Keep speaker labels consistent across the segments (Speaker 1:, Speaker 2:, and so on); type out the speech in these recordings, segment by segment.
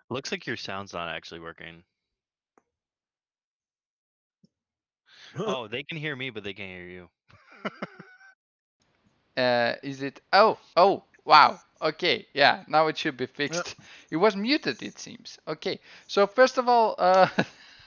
Speaker 1: Looks like your sound's not actually working. Oh, they can hear me, but they can't hear you.
Speaker 2: Is it? Oh, wow. Okay, yeah, now it should be fixed. It was muted, it seems. Okay, so first of all,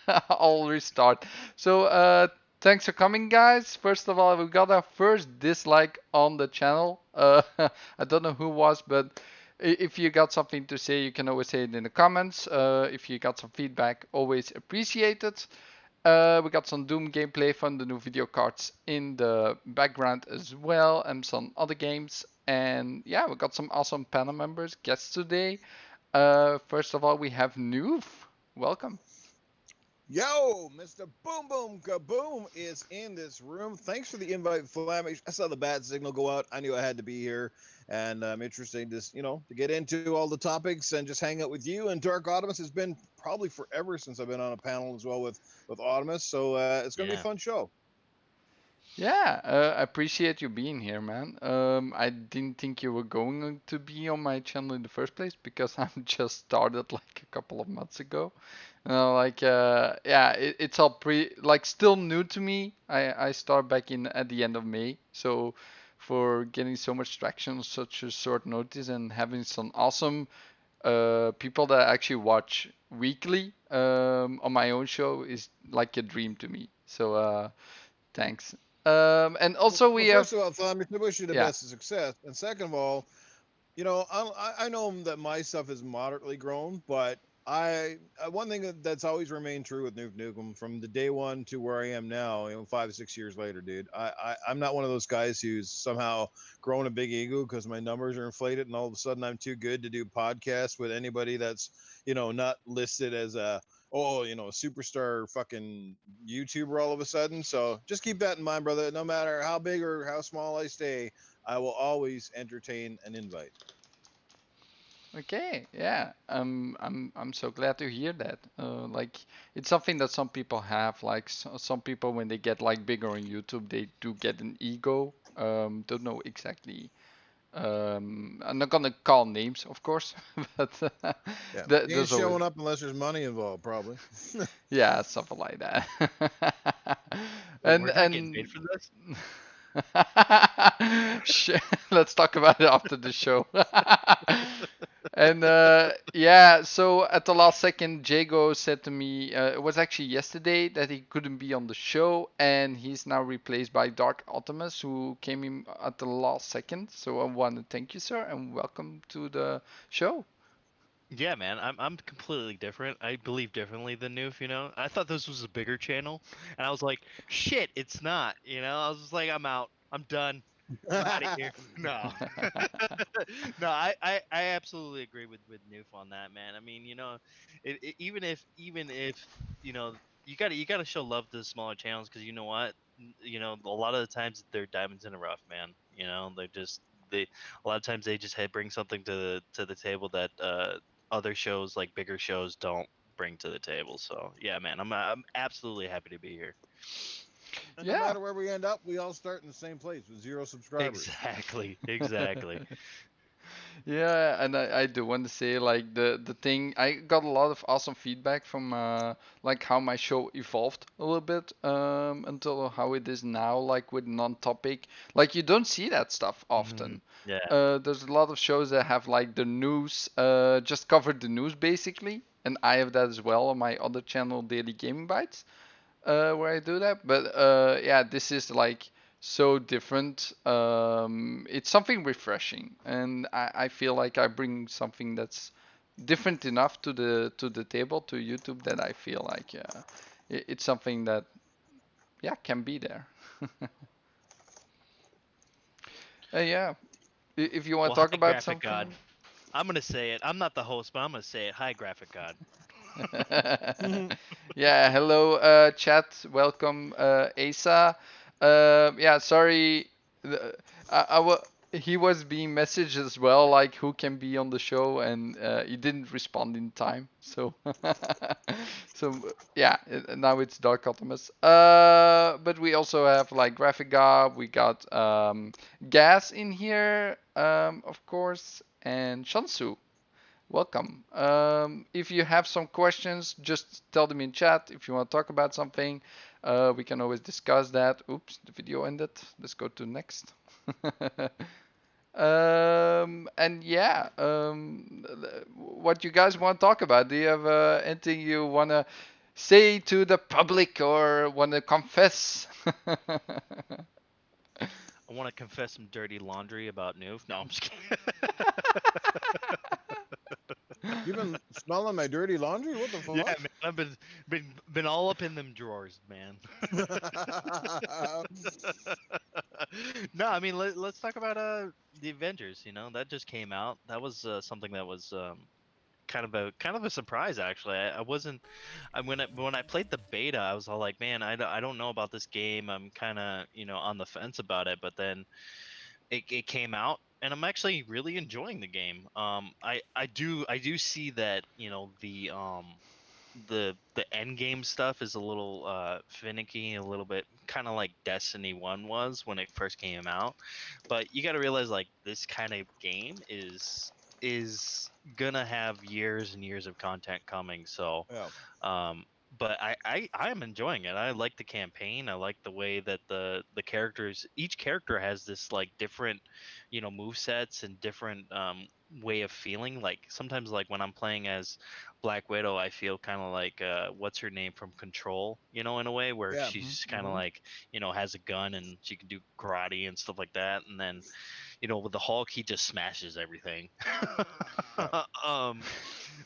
Speaker 2: I'll restart. So, thanks for coming, guys. First of all, we got our first dislike on the channel. I don't know who was, but if you got something to say, you can always say it in the comments. If you got some feedback, always appreciated. We got some Doom gameplay from the new video cards in the background as well, and some other games. And yeah, we got some awesome panel members, guests today. First of all, we have Newf. Welcome.
Speaker 3: Yo, Mr. Boom Boom Kaboom is in this room. Thanks for the invite, Flamish. I saw the bat signal go out. I knew I had to be here, and I'm interested to to get into all the topics and just hang out with you. And Dark Ottemis has been probably forever since I've been on a panel as well with Ottemis, so it's gonna be a
Speaker 1: Yeah.
Speaker 3: fun show.
Speaker 2: Yeah, I appreciate you being here, man. I didn't think you were going to be on my channel in the first place because I'm just started like a couple of months ago. Yeah, it's all like still new to me. I start back in at the end of May, so for getting so much traction on such a short notice and having some awesome people that actually watch weekly on my own show is like a dream to me. So thanks. And also we
Speaker 3: Well,
Speaker 2: have
Speaker 3: first of all, Flamish, I wish you the
Speaker 2: yeah.
Speaker 3: best of success, and second of all, I know that my stuff is moderately grown, but one thing that's always remained true with Newf Nukem from the day one to where I am now, 5 6 years later, dude. I'm not one of those guys who's somehow grown a big ego because my numbers are inflated, and all of a sudden I'm too good to do podcasts with anybody that's not listed as a superstar fucking YouTuber all of a sudden. So just keep that in mind, brother. No matter how big or how small I stay, I will always entertain an invite.
Speaker 2: Okay, yeah. I'm so glad to hear that. Like it's something that some people have. Like some people when they get like bigger on YouTube, they do get an ego. Don't know exactly. I'm not gonna call names, of course, but
Speaker 3: Yeah, he ain't
Speaker 2: there's always
Speaker 3: showing up unless there's money involved, probably.
Speaker 2: yeah, something like that.
Speaker 1: Wait,
Speaker 2: and
Speaker 1: we're not getting paid
Speaker 2: and
Speaker 1: for this?
Speaker 2: let's talk about it after the show. And yeah, so at the last second, Jago said to me, it was actually yesterday that he couldn't be on the show, and he's now replaced by Dark Optimus, who came in at the last second. So I want to thank you, sir, and welcome to the show.
Speaker 1: Yeah, man. I'm completely different. I believe differently than Newf, you know? I thought this was a bigger channel, and I was like, shit, it's not, you know? I was just like, I'm out. I'm done. I'm out of here. No. No, I absolutely agree with Newf on that, man. I mean, even if you gotta show love to the smaller channels because you know what, a lot of the times they're diamonds in the rough, man. They a lot of times they just bring something to the table that other shows like bigger shows don't bring to the table. So yeah, man, I'm absolutely happy to be here.
Speaker 3: And no
Speaker 2: Yeah.
Speaker 3: matter where we end up, we all start in the same place with 0 subscribers.
Speaker 1: Exactly, exactly.
Speaker 2: Yeah, and I do want to say like the thing I got a lot of awesome feedback from like how my show evolved a little bit until how it is now like with non-topic. Like you don't see that stuff often.
Speaker 1: Yeah.
Speaker 2: There's a lot of shows that have like the news just cover the news basically, and I have that as well on my other channel Daily Gaming Bites where I do that. But yeah, this is like so different. It's something refreshing, and I feel like I bring something that's different enough to the table to YouTube that I feel like it's something that yeah can be there. Yeah, if you want
Speaker 1: Well,
Speaker 2: to talk
Speaker 1: hi,
Speaker 2: about
Speaker 1: graphic god.
Speaker 2: something.
Speaker 1: I'm gonna say it. I'm not the host, but I'm gonna say it. Hi, graphic god.
Speaker 2: Yeah, hello, chat. Welcome, Asa. Yeah, sorry. the- he was being messaged as well, like who can be on the show, and he didn't respond in time. So, so yeah, now it's Dark Optimus. But we also have like Graphic God. We got Gas in here, of course, and Shansu. welcome. If you have some questions, just tell them in chat. If you want to talk about something, we can always discuss that. Oops, the video ended. Let's go to next. And yeah, what you guys want to talk about? Do you have anything you want to say to the public or want to confess?
Speaker 1: I want to confess some dirty laundry about Newf. No, I'm just kidding.
Speaker 3: You've been smelling my dirty laundry? What the
Speaker 1: Yeah,
Speaker 3: fuck?
Speaker 1: man, I've been all up in them drawers, man. No, I mean let's talk about the Avengers. You know that just came out. That was something that was kind of a surprise actually. I wasn't when I played the beta, I was all like, man, I don't know about this game. I'm kind of on the fence about it, but then it came out and I'm actually really enjoying the game. I do see that the end game stuff is a little finicky, a little bit kind of like Destiny 1 was when it first came out. But you got to realize like this kind of game is gonna have years and years of content coming. So
Speaker 3: Yeah.
Speaker 1: um but I am enjoying it. I like the campaign. I like the way that the characters, each character has this like different move sets and different way of feeling. Like sometimes like when I'm playing as Black Widow, I feel kind of like what's her name from Control, in a way where
Speaker 3: Yeah.
Speaker 1: she's kind of
Speaker 3: Mhm.
Speaker 1: like has a gun and she can do karate and stuff like that. And then with the Hulk, he just smashes everything.
Speaker 3: Yeah.
Speaker 1: um,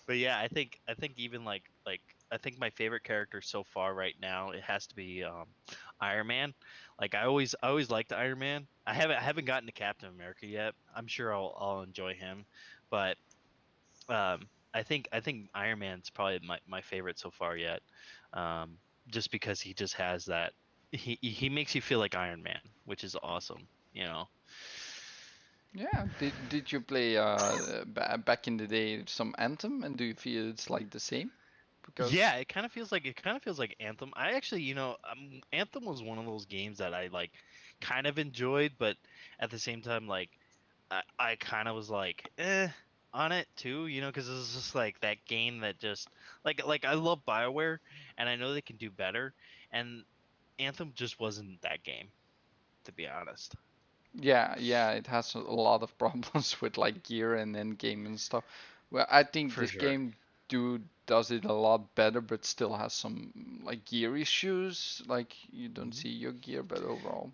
Speaker 1: but yeah, I think even like I think my favorite character so far right now it has to be Iron Man. Like I always liked Iron Man. I haven't gotten to Captain America yet. I'm sure I'll enjoy him, but I think Iron Man's probably my favorite so far yet. Um, just because he just has that he makes you feel like Iron Man, which is awesome. You know.
Speaker 2: Yeah, did you play back in the day some Anthem, and do you feel it's like the same?
Speaker 1: Yeah,
Speaker 2: Because
Speaker 1: it kind of feels like Anthem. I actually, Anthem was one of those games that I like kind of enjoyed, but at the same time, like I kind of was like, on it too, because it was just like that game that just like I love BioWare and I know they can do better, and Anthem just wasn't that game, to be honest.
Speaker 2: yeah, it has a lot of problems with like gear and end game and stuff. Well, I think
Speaker 1: For
Speaker 2: this
Speaker 1: sure.
Speaker 2: game does it a lot better, but still has some like gear issues. Like you don't
Speaker 3: Mhm.
Speaker 2: see your gear, but overall,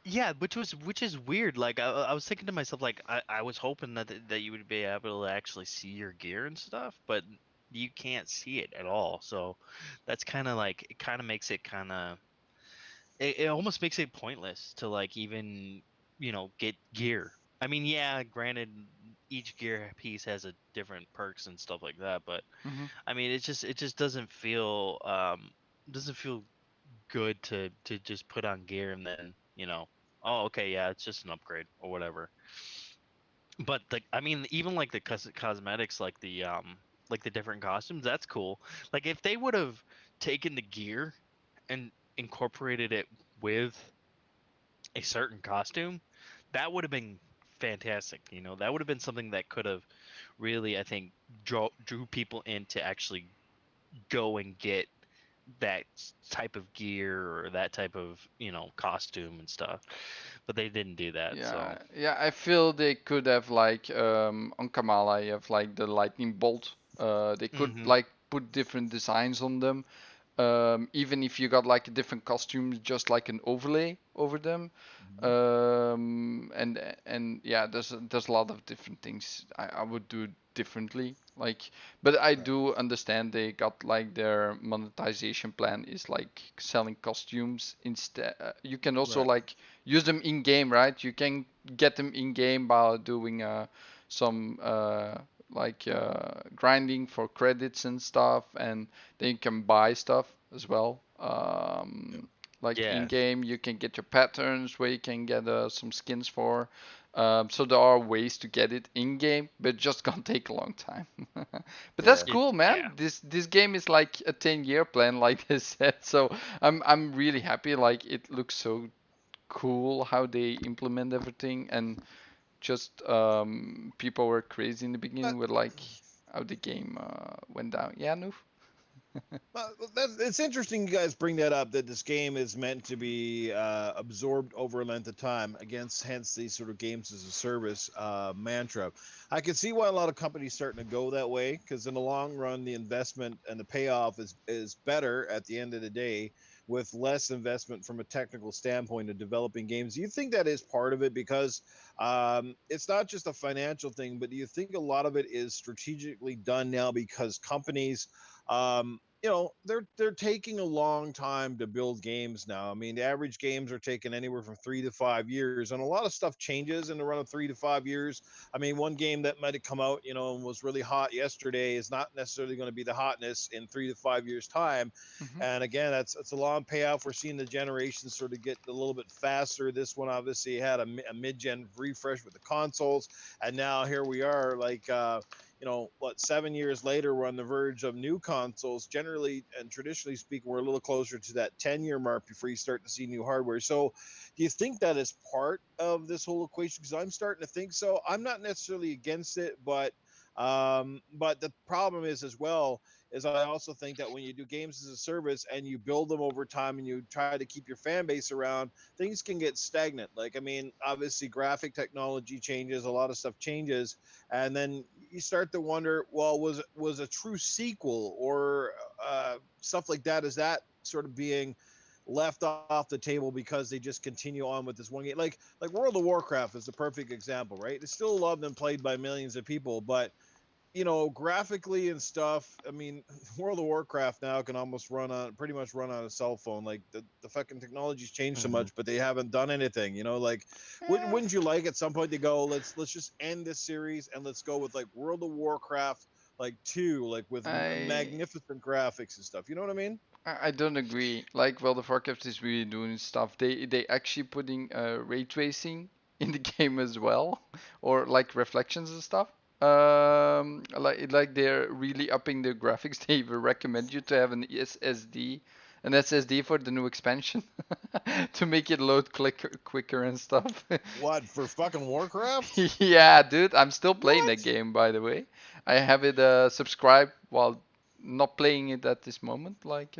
Speaker 1: Yeah, which is weird. Like I was thinking to myself, like I was hoping that you would be able to actually see your gear and stuff, but you can't see it at all. So that's kind of like it kind of makes it kind of it almost makes it pointless to like even get gear. I mean, yeah, granted, each gear piece has a different perks and stuff like that, but
Speaker 2: hmm
Speaker 1: I mean, it just doesn't feel good to just put on gear and then oh, okay, yeah, it's just an upgrade or whatever. But I mean, even like the cosmetics, like the different costumes, that's cool. Like if they would have taken the gear and incorporated it with a certain costume, that would have been fantastic. That would have been something that could have really, I think, drew people in to actually go and get that type of gear or that type of costume and stuff, but they didn't do that. So
Speaker 2: yeah, I feel they could have like on Kamala, you have like the lightning bolt. They could
Speaker 1: hmm
Speaker 2: like put different designs on them. Even if you got like a different costume, just like an overlay over them.
Speaker 3: Mhm.
Speaker 2: And yeah, there's a lot of different things I would do differently. Like, but I
Speaker 3: Right.
Speaker 2: do understand they got like their monetization plan is like selling costumes instead. You can also
Speaker 3: Right.
Speaker 2: like use them in game, right? You can get them in game by doing some like grinding for credits and stuff, and then you can buy stuff as well.
Speaker 3: Yeah.
Speaker 2: Like in
Speaker 1: yeah,
Speaker 2: game, you can get your patterns where you can get some skins for. So there are ways to get it in game, but it just gonna take a long time. But that's
Speaker 3: Yeah.
Speaker 2: cool, man.
Speaker 1: yeah.
Speaker 2: This game is like a 10-year plan, like I said. So I'm really happy. Like it looks so cool how they implement everything, and just people were crazy in the beginning
Speaker 3: But
Speaker 2: with like how the game went down. Yeah, Noof?
Speaker 3: It's interesting you guys bring that up, that this game is meant to be absorbed over a length of time, against hence these sort of games as a service mantra. I can see why a lot of companies starting to go that way, because in the long run the investment and the payoff is better at the end of the day, with less investment from a technical standpoint of developing games. Do you think that is part of it? Because it's not just a financial thing, but do you think a lot of it is strategically done now because companies, they're taking a long time to build games now. I mean, the average games are taking anywhere from 3 to 5 years, and a lot of stuff changes in the run of 3 to 5 years. I mean, one game that might have come out, and was really hot yesterday is not necessarily going to be the hotness in 3 to 5 years time.
Speaker 2: Mm-hmm.
Speaker 3: And again, it's a long payoff. We're seeing the generations sort of get a little bit faster. This one obviously had a mid-gen refresh with the consoles, and now here we are, like, 7 years later, we're on the verge of new consoles. Generally and traditionally speaking, we're a little closer to that 10-year mark before you start to see new hardware. So do you think that is part of this whole equation? Because I'm starting to think so. I'm not necessarily against it, but the problem is, as well, is I also think that when you do games as a service and you build them over time and you try to keep your fan base around, things can get stagnant. Like, I mean, obviously graphic technology changes, a lot of stuff changes, and then you start to wonder, well, was a true sequel or stuff like that, is that sort of being left off the table because they just continue on with this one game? Like World of Warcraft is the perfect example, right? It's still loved and played by millions of people, but graphically and stuff, I mean, World of Warcraft now can almost pretty much run on a cell phone. Like, the fucking technology's changed so
Speaker 1: Hmm.
Speaker 3: much, but they haven't done anything. Like,
Speaker 2: Eh,
Speaker 3: wouldn't you like at some point to go, let's just end this series and let's go with like World of Warcraft, like, 2, like, with
Speaker 2: I
Speaker 3: magnificent graphics and stuff. You know what I mean?
Speaker 2: I don't agree. Like World of Warcraft is really doing stuff. They actually putting ray tracing in the game as well, or like reflections and stuff. Like they're really upping the graphics. They even recommend you to have an SSD for the new expansion, to make it load quicker and stuff.
Speaker 3: What, for fucking Warcraft?
Speaker 2: Yeah, dude, I'm still playing that
Speaker 3: What?
Speaker 2: game, by the way. I have it subscribed while not playing it at this moment. Like,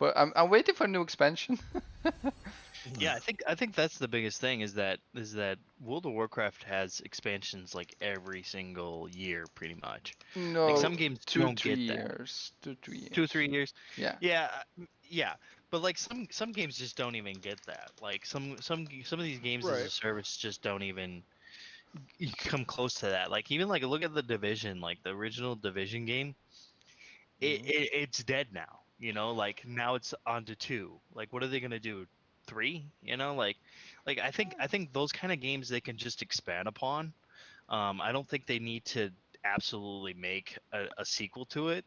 Speaker 2: I'm waiting for a new expansion.
Speaker 1: Yeah, I think that's the biggest thing is that World of Warcraft has expansions like every single year, pretty much. Like
Speaker 2: No,
Speaker 1: some games
Speaker 2: two,
Speaker 1: don't
Speaker 2: three
Speaker 1: get that.
Speaker 2: years, 2, 3 years.
Speaker 1: 2 or 3 years.
Speaker 2: Yeah.
Speaker 1: Yeah, yeah. But like some games just don't even get that. Like some of these games as
Speaker 3: Right.
Speaker 1: a service just don't even come close to that. Like even like look at the Division, like the original Division game.
Speaker 3: Mhm.
Speaker 1: It's dead now. Like now it's on to two. Like what are they gonna do? Three? Like I think those kind of games they can just expand upon. I don't think they need to absolutely make a sequel to it.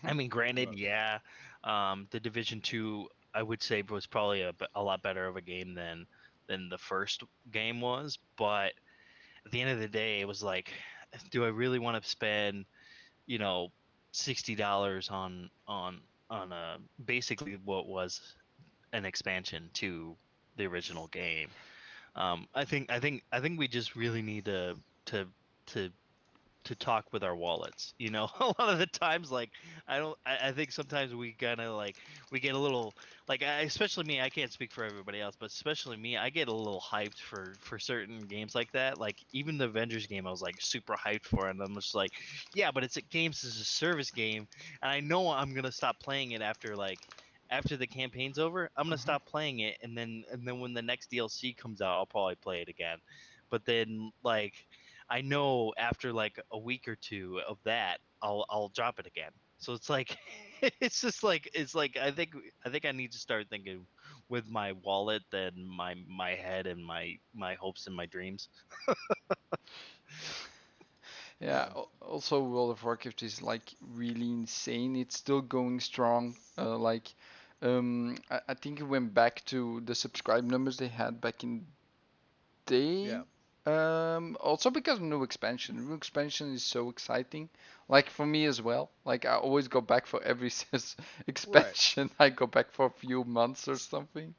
Speaker 2: Hmm.
Speaker 1: I mean, granted,
Speaker 3: Right.
Speaker 1: yeah, the Division Two I would say was probably a lot better of a game than the first game was, but at the end of the day, it was like, do I really want to spend you know $60 on basically what was an expansion to the original game? I think we just really need to to to talk with our wallets. A lot of the times, like I think sometimes we kind of like we get a little like especially me. I can't speak for everybody else, but especially me, I get a little hyped for certain games like that. Like even the Avengers game, I was like super hyped for, it, and I'm just like, yeah, but it's a games as a service game, and I know I'm gonna stop playing it after the campaign's over. I'm gonna
Speaker 2: Hmm.
Speaker 1: stop playing it, and then when the next DLC comes out, I'll probably play it again. But then like I know after like a week or two of that, I'll drop it again. So it's like it's like I think I need to start thinking with my wallet than my head and my hopes and my dreams.
Speaker 2: Yeah.
Speaker 3: Yeah.
Speaker 2: Also, World of Warcraft is like really insane. It's still going strong. I think it went back to the subscribe numbers they had back in day.
Speaker 3: Yeah.
Speaker 2: Also because of new expansion. New expansion is so exciting. Like for me as well. Like I always go back for every
Speaker 3: Right.
Speaker 2: expansion. I go back for a few months or something.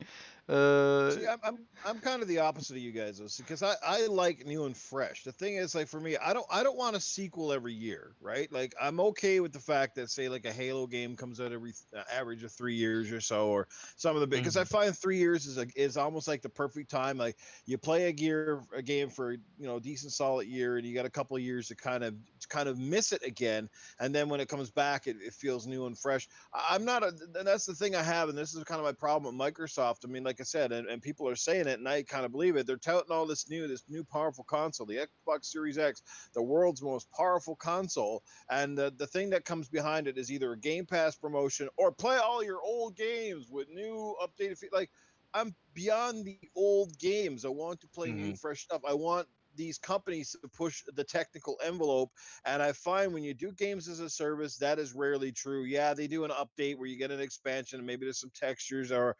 Speaker 3: See, I'm kind of the opposite of you guys, though, because I like new and fresh. The thing is, like for me, I don't want a sequel every year, right? Like I'm okay with the fact that say like a Halo game comes out every average of 3 years or so, or some of the big because I
Speaker 1: Mhm.
Speaker 3: find 3 years is almost like the perfect time. Like you play a game for a decent solid year, and you got a couple of years to kind of miss it again, and then when it comes back, it feels new and fresh. I'm not a, and that's the thing I have, and this is kind of my problem with Microsoft. I mean, like I said, and people are saying it, and I kind of believe it. They're touting all this new powerful console, the Xbox Series X, the world's most powerful console, and the thing that comes behind it is either a Game Pass promotion or play all your old games with new updated. Like I'm beyond the old games. I want to play new,
Speaker 1: Mhm.
Speaker 3: fresh stuff. I want these companies to push the technical envelope, and I find when you do games as a service, that is rarely true. Yeah, they do an update where you get an expansion and maybe there's some textures or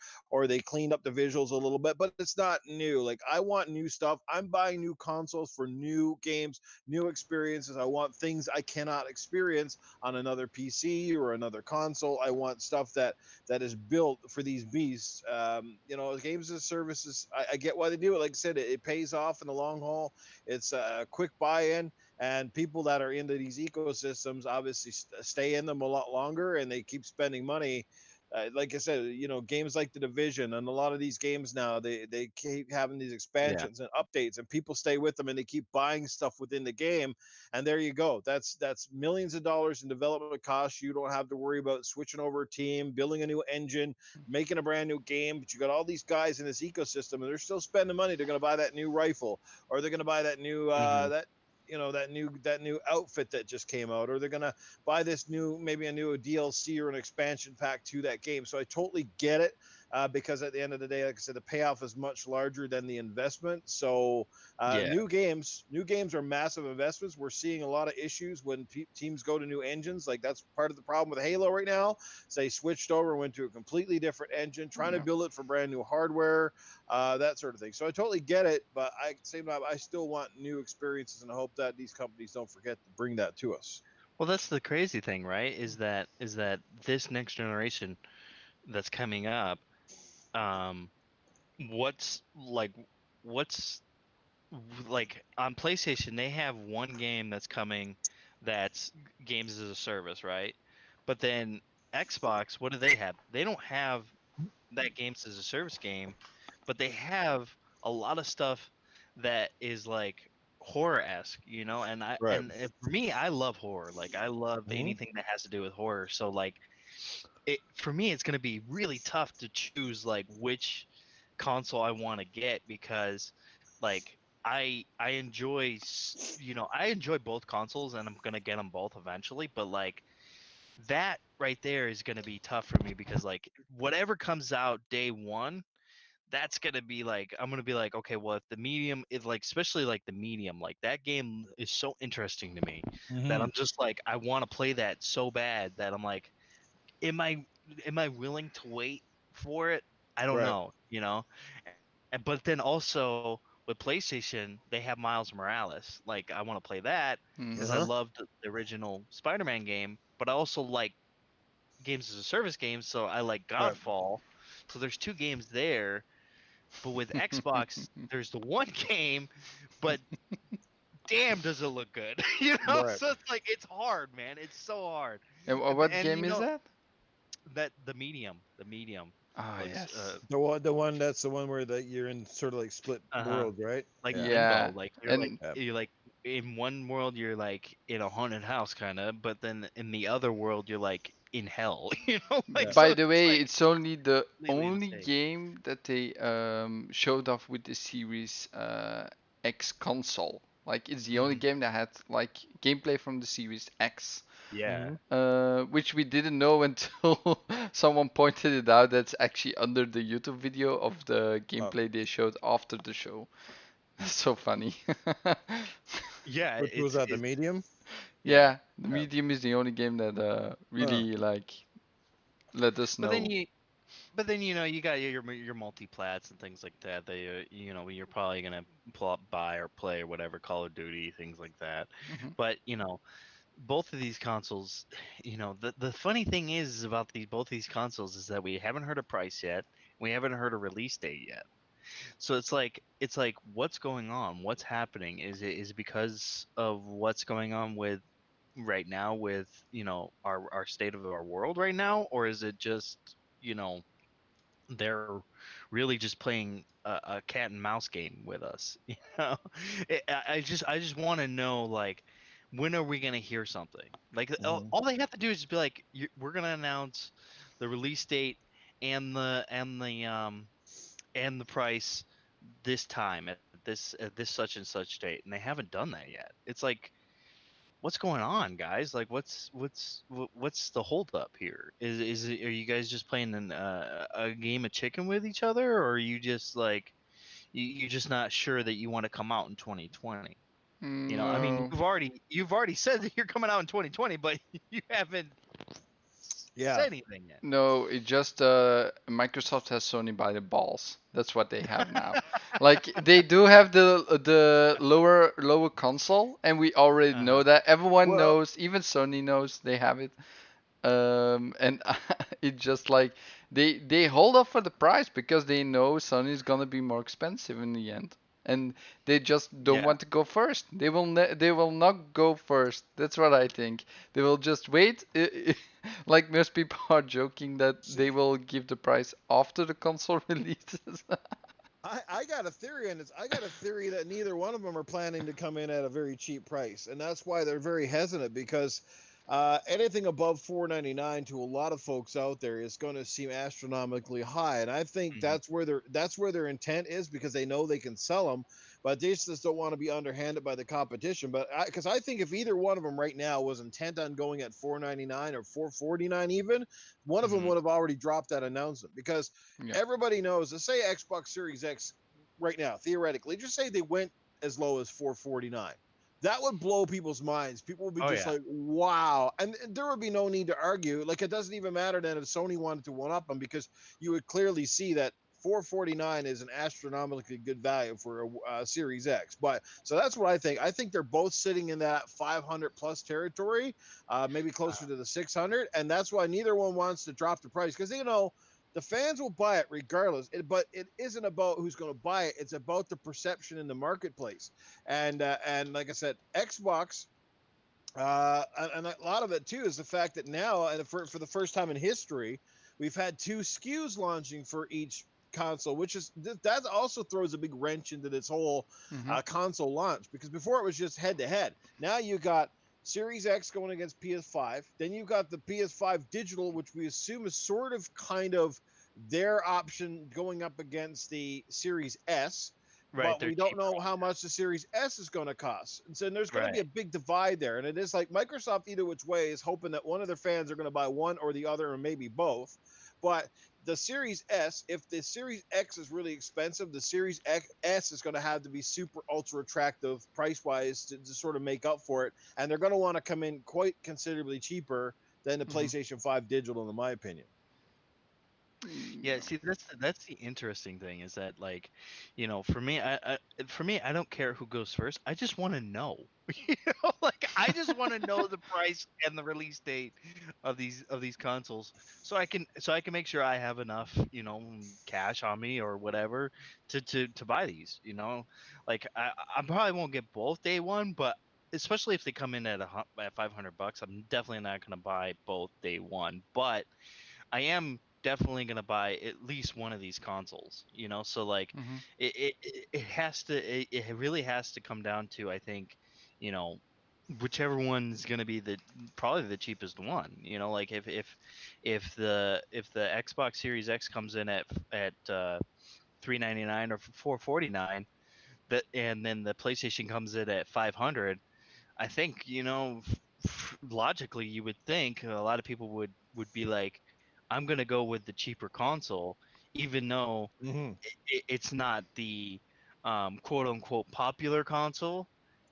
Speaker 3: they cleaned up the visuals a little bit, but it's not new. Like I want new stuff. I'm buying new consoles for new games, new experiences. I want things I cannot experience on another PC or another console. I want stuff that is built for these beasts. Games as a service I get why they do it. Like I said, it pays off in the long haul. It's a quick buy-in, and people that are into these ecosystems obviously stay in them a lot longer, and they keep spending money. Like I said, games like the Division and a lot of these games now, they keep having these
Speaker 1: Yeah.
Speaker 3: expansions and updates, and people stay with them, and they keep buying stuff within the game. And there you go. That's millions of dollars in development costs. You don't have to worry about switching over a team, building a new engine, making a brand new game. But you got all these guys in this ecosystem, and they're still spending money. They're going to buy that new rifle, or they're going to buy that new
Speaker 1: Mhm.
Speaker 3: that new outfit that just came out, or they're gonna buy this maybe a new DLC or an expansion pack to that game. So I totally get it, because at the end of the day, like I said, the payoff is much larger than the investment. So
Speaker 1: Yeah.
Speaker 3: new games are massive investments. We're seeing a lot of issues when teams go to new engines. Like that's part of the problem with Halo right now. So they switched over, went to a completely different engine, trying to
Speaker 2: Yeah.
Speaker 3: build it for brand new hardware, that sort of thing. So I totally get it, but at the same time, I still want new experiences, and I hope that these companies don't forget to bring that to us.
Speaker 1: Well, that's the crazy thing, right? Is that this next generation that's coming up, um, what's like, what's like on PlayStation, they have one game that's coming that's games as a service, right? But then Xbox, what do they have? They don't have that games as a service game, but they have a lot of stuff that is like horror-esque, and
Speaker 3: Right.
Speaker 1: for me, I love horror. Like I love
Speaker 3: Hmm.
Speaker 1: anything that has to do with horror. So like for me it's going to be really tough to choose like which console I want to get because like I enjoy I enjoy both consoles and I'm going to get them both eventually, but like that right there is going to be tough for me because like whatever comes out day 1, that's going to be like I'm going to be like, okay, well if the medium is like, especially like the medium, like that game is so interesting to me that
Speaker 3: Hmm.
Speaker 1: I'm just like I want to play that so bad that I'm like, am I willing to wait for it? I don't
Speaker 3: Right.
Speaker 1: know, And but then also with PlayStation, they have Miles Morales. Like I want to play that
Speaker 3: Uh
Speaker 1: because
Speaker 2: Hmm.
Speaker 1: I
Speaker 3: huh.
Speaker 1: loved the original Spider-Man game, but I also like games as a service games, so I like
Speaker 3: Right.
Speaker 1: Godfall. So there's two games there, but with Xbox, there's the one game, but damn does it look good,
Speaker 3: Right.
Speaker 1: So it's like it's hard, man. It's so hard.
Speaker 2: And
Speaker 1: And,
Speaker 2: what
Speaker 1: and
Speaker 2: game is that?
Speaker 1: that the medium
Speaker 2: Ah,
Speaker 1: was
Speaker 2: yes.
Speaker 3: The one that's the one where you're in sort of like split
Speaker 1: uh-huh,
Speaker 3: world, right?
Speaker 1: like
Speaker 3: Yeah.
Speaker 1: limbo,
Speaker 2: Yeah.
Speaker 1: like you're like
Speaker 2: And
Speaker 3: Yeah.
Speaker 1: you're like in one world you're like in a haunted house kind of, but then in the other world you're like in hell, like
Speaker 3: Yeah.
Speaker 1: so
Speaker 2: by the
Speaker 1: it's
Speaker 2: way,
Speaker 1: like
Speaker 2: it's only the
Speaker 1: completely
Speaker 2: only
Speaker 1: insane.
Speaker 2: game that they showed off with the Series X console. Like it's the only
Speaker 1: Hmm.
Speaker 2: game that had like gameplay from the Series X.
Speaker 1: Yeah.
Speaker 3: Hmm.
Speaker 2: Which we didn't know until someone pointed it out. That's actually under the YouTube video of the
Speaker 3: Oh,
Speaker 2: gameplay they showed after the show. That's so funny.
Speaker 1: Yeah,
Speaker 3: which was that? The medium?
Speaker 1: yeah.
Speaker 2: Yeah, the
Speaker 3: Yeah.
Speaker 2: medium is the only game that
Speaker 3: Huh.
Speaker 2: really like let us
Speaker 1: But then
Speaker 2: know.
Speaker 1: you got your multi-plats and things like that. You're probably gonna pull up, buy or play or whatever, Call of Duty, things like that.
Speaker 2: Mhm.
Speaker 1: But both of these consoles, the funny thing is about both these consoles is that we haven't heard a price yet. We haven't heard a release date yet. So it's like what's going on? What's happening? Is it because of what's going on with right now with, our state of our world right now, or is it just, they're really just playing a cat and mouse game with us? I just want to know, like, when are we gonna hear something? Like,
Speaker 3: Mhm.
Speaker 1: all they have to do is just be like, we're gonna announce the release date and the price this time at this such and such date, and they haven't done that yet. It's like, what's going on, guys? Like, what's the holdup here? Are you guys just playing a game of chicken with each other, or are you just like, you're just not sure that you want to come out in 2020? I mean,
Speaker 2: No.
Speaker 1: you've already said that you're coming out in 2020, but you haven't
Speaker 3: Yeah.
Speaker 1: said anything yet.
Speaker 2: No, it just Microsoft has Sony by the balls. That's what they have now. Like they do have the lower console, and we already
Speaker 1: Uh-huh.
Speaker 2: know that. Everyone
Speaker 3: Well,
Speaker 2: knows, even Sony knows they have it. And it just like they hold up for the price because they know Sony's gonna be more expensive in the end, and they just don't
Speaker 1: Yeah.
Speaker 2: want to go first. They will not go first. That's what I think. They will just wait. Like most people are joking that they
Speaker 3: see,
Speaker 2: will give the price after the console releases.
Speaker 3: I got a theory on this. I got a theory that neither one of them are planning to come in at a very cheap price, and that's why they're very hesitant because anything above 4.99 to a lot of folks out there is going to seem astronomically high, and I think
Speaker 1: Hmm.
Speaker 3: that's where their intent is because they know they can sell them, but they just don't want to be underhanded by the competition. But because I think if either one of them right now was intent on going at 4.99 or 4.49 even, one of them
Speaker 1: Hmm.
Speaker 3: would have already dropped that announcement because
Speaker 2: Yeah.
Speaker 3: everybody knows. Let's say Xbox Series X right now, theoretically, just say they went as low as 449. That would blow people's minds. People would be
Speaker 1: Oh
Speaker 3: just
Speaker 1: yeah.
Speaker 3: like, "Wow!" And there would be no need to argue. Like it doesn't even matter then if Sony wanted to one up them because you would clearly see that 449 is an astronomically good value for a Series X. But so that's what I think. I think they're both sitting in that 500 plus territory, maybe closer to the 600, and that's why neither one wants to drop the price because they know the fans will buy it regardless. But it isn't about who's going to buy it. It's about the perception in the marketplace. And like I said, Xbox. And a lot of it too is the fact that now, and for the first time in history, we've had two SKUs launching for each console, which is that also throws a big wrench into this whole
Speaker 2: Hmm.
Speaker 3: console launch because before it was just head to head. Now you got Series X going against PS5. Then you got the PS5 digital, which we assume is sort of kind of their option going up against the Series S,
Speaker 1: Right.
Speaker 3: but
Speaker 1: They're
Speaker 3: we don't
Speaker 1: cheaper
Speaker 3: know how
Speaker 1: option.
Speaker 3: much the Series S is going to cost. And so there's going to be
Speaker 1: Right.
Speaker 3: a big divide there. And it is like Microsoft, either which way, is hoping that one of their fans are going to buy one or the other, or maybe both. But the Series S, if the Series X is really expensive, the Series S is going to have to be super ultra attractive price wise to sort of make up for it. And they're going to want to come in quite considerably cheaper than the
Speaker 2: Hmm.
Speaker 3: PlayStation 5 digital, in my opinion.
Speaker 1: Yeah, see, that's the interesting thing is that, like, for me, I don't care who goes first. I just want to know. Like, I just want to know the price and the release date of these consoles, so I can make sure I have enough, cash on me or whatever to buy these. Like, I probably won't get both day one, but especially if they come in at $500, I'm definitely not gonna buy both day one. But I am definitely gonna buy at least one of these consoles. So like,
Speaker 2: Hmm.
Speaker 1: it has to it really has to come down to, I think, you know, whichever one's gonna be probably the cheapest one. Like, if the Xbox Series X comes in at 399 or 449, and then the PlayStation comes in at 500. I think, logically you would think a lot of people would be like, I'm gonna go with the cheaper console, even though
Speaker 3: Mm-hmm.
Speaker 1: it's not the quote unquote popular console.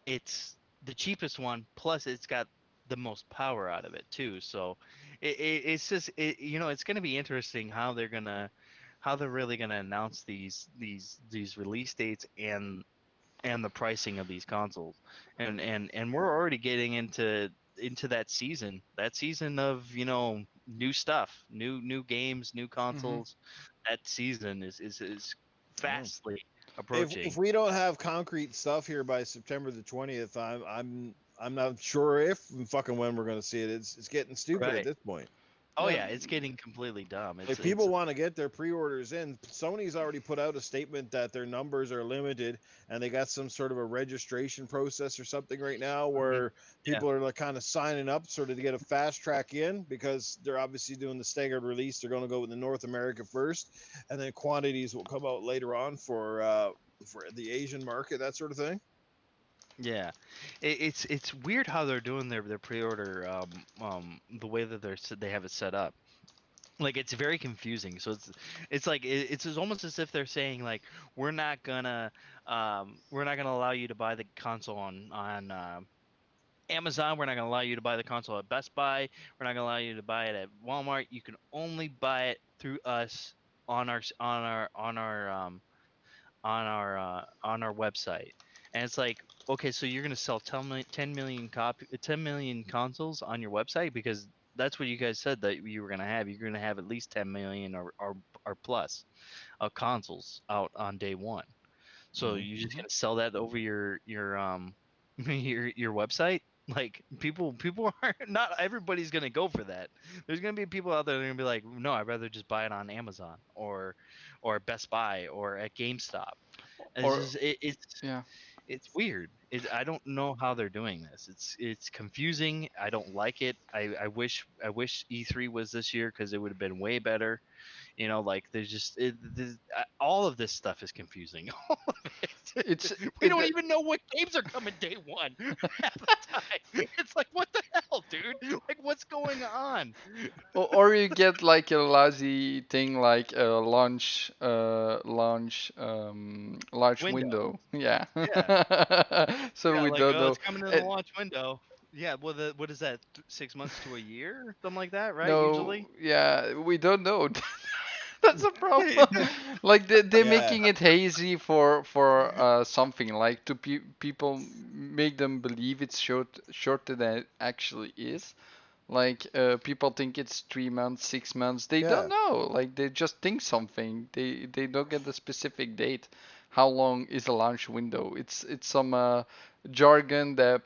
Speaker 1: It's the cheapest one, plus it's got the most power out of it too. So it's just it's gonna be interesting how they're really gonna announce these release dates, and and the pricing of these consoles, and we're already getting into that season of new stuff, new games, new
Speaker 2: Hmm.
Speaker 1: consoles. That season is
Speaker 3: Yeah.
Speaker 1: fastly
Speaker 3: If
Speaker 1: approaching.
Speaker 3: we don't have concrete stuff here by September the 20th, I'm not sure if and fucking when we're going to see it. It's getting stupid at
Speaker 1: Right.
Speaker 3: this point.
Speaker 1: Oh
Speaker 2: Yeah.
Speaker 1: yeah, it's getting completely dumb.
Speaker 3: Like
Speaker 1: It's
Speaker 3: people want to get their pre-orders in. Sony's already put out a statement that their numbers are limited, and they got some sort of a registration process or something right now
Speaker 1: Mhm.
Speaker 3: where
Speaker 1: Yeah.
Speaker 3: people are like kind of signing up sort of to get a fast track in because they're obviously doing the staggered release. They're going to go with the North America first, and then quantities will come out later on for the Asian market, that sort of thing.
Speaker 1: Yeah, it's weird how they're doing their pre-order the way that they have it set up. Like it's very confusing. So it's like it's almost as if they're saying like we're not gonna allow you to buy the console on Amazon. We're not gonna allow you to buy the console at Best Buy. We're not gonna allow you to buy it at Walmart. You can only buy it through us on our website. And it's like, okay, so you're gonna sell 10 million consoles on your website because that's what you guys said that you were gonna have. You're gonna have at least 10 million or plus of consoles out on day one. So
Speaker 3: Mm-hmm.
Speaker 1: you're just
Speaker 2: Hmm.
Speaker 1: gonna sell that over your your website? Like people are not everybody's gonna go for that. There's gonna be people out there that are gonna be like, no, I'd rather just buy it on Amazon or Best Buy or at GameStop. And it's
Speaker 2: Or
Speaker 1: just
Speaker 2: yeah.
Speaker 1: it's weird. I don't know how they're doing this. It's confusing. I don't like it. I wish E3 was this year because it would have been way better. Like there's just all of this stuff is confusing. All of it.
Speaker 2: It's
Speaker 1: We
Speaker 2: it,
Speaker 1: don't even know what games are coming day one half the time. It's like what the hell, dude? Like what's going on?
Speaker 2: or you get like a lousy thing like a launch
Speaker 1: Window.
Speaker 2: window. Yeah.
Speaker 1: Yeah.
Speaker 2: So
Speaker 1: Yeah,
Speaker 2: we
Speaker 1: like
Speaker 2: don't
Speaker 1: oh,
Speaker 2: know.
Speaker 1: it's coming in the
Speaker 2: And
Speaker 1: launch window. Yeah, well, what is that? 6 months to a year, something like that, right?
Speaker 2: no,
Speaker 1: Usually.
Speaker 2: yeah, we don't know. That's a problem. Like they're
Speaker 3: Yeah,
Speaker 2: making it hazy for something like to people make them believe it's shorter than it actually is. Like people think it's 3 months, 6 months. They don't
Speaker 3: yeah.
Speaker 2: know. Like they just think something. They don't get the specific date. How long is a launch window? It's some jargon that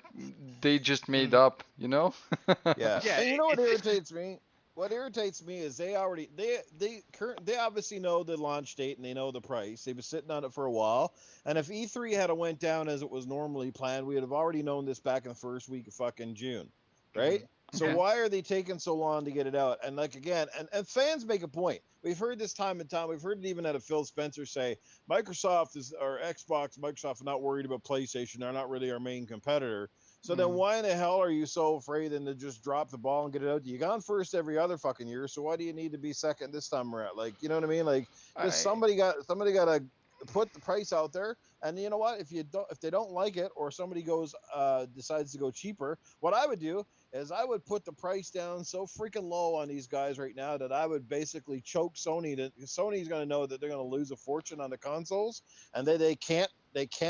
Speaker 2: they just made
Speaker 1: Mhm.
Speaker 2: up. You know?
Speaker 3: Yeah,
Speaker 1: Yeah,
Speaker 3: and you know what
Speaker 1: it's
Speaker 3: irritates me? What irritates me is they obviously know the launch date and they know the price. They've been sitting on it for a while. And if E3 had went down as it was normally planned, we would have already known this back in the first week of fucking June, right?
Speaker 1: Mhm.
Speaker 3: So
Speaker 2: Okay.
Speaker 3: why are they taking so long to get it out? And like again, and fans make a point. We've heard this time and time. We've heard it even out of Phil Spencer say Microsoft is or Xbox, Microsoft are not worried about PlayStation. They're not really our main competitor. So then
Speaker 2: Mm.
Speaker 3: why in the hell are you so afraid then to just drop the ball and get it out? You gone first every other fucking year, so why do you need to be second this time around? Like, you know what I mean? Like, just
Speaker 2: I
Speaker 3: somebody got to put the price out there. And you know what? If they don't like it or somebody decides to go cheaper, what I would do is I would put the price down so freaking low on these guys right now that I would basically choke Sony. Sony's going to know that they're going to lose a fortune on the consoles, and they can't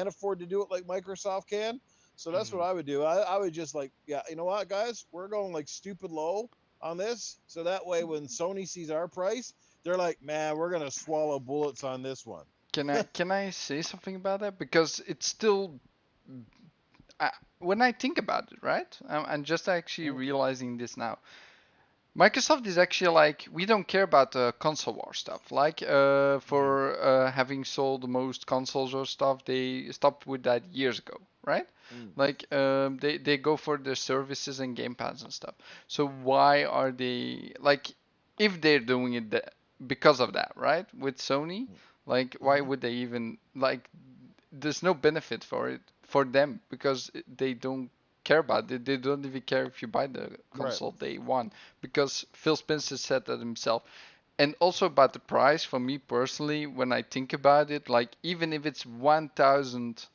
Speaker 3: afford to do it like Microsoft can. So that's what
Speaker 1: Mhm.
Speaker 3: I would do. I would just like, yeah, you know what, guys, we're going like stupid low on this. So that way, when Sony sees our price, they're like, man, we're gonna swallow bullets on this one.
Speaker 2: can I say something about that because it's still when I think about it, right? I'm just actually
Speaker 3: Mm,
Speaker 2: realizing this now. Microsoft is actually like we don't care about the console war stuff. Like
Speaker 1: Mhm.
Speaker 2: for having sold the most consoles or stuff, they stopped with that years ago, right?
Speaker 3: mm,
Speaker 2: Like they go for their services and Game Pass and stuff. So why are they like if they're doing it because of that, right? With Sony,
Speaker 3: mm,
Speaker 2: like why
Speaker 3: mm-hmm.
Speaker 2: would they even like? There's no benefit for it for them because they don't care about it. They don't even care if you buy the
Speaker 3: Right.
Speaker 2: console they want because Phil Spencer said that himself. And also about the price, for me personally, when I think about it, like even if it's $1,000,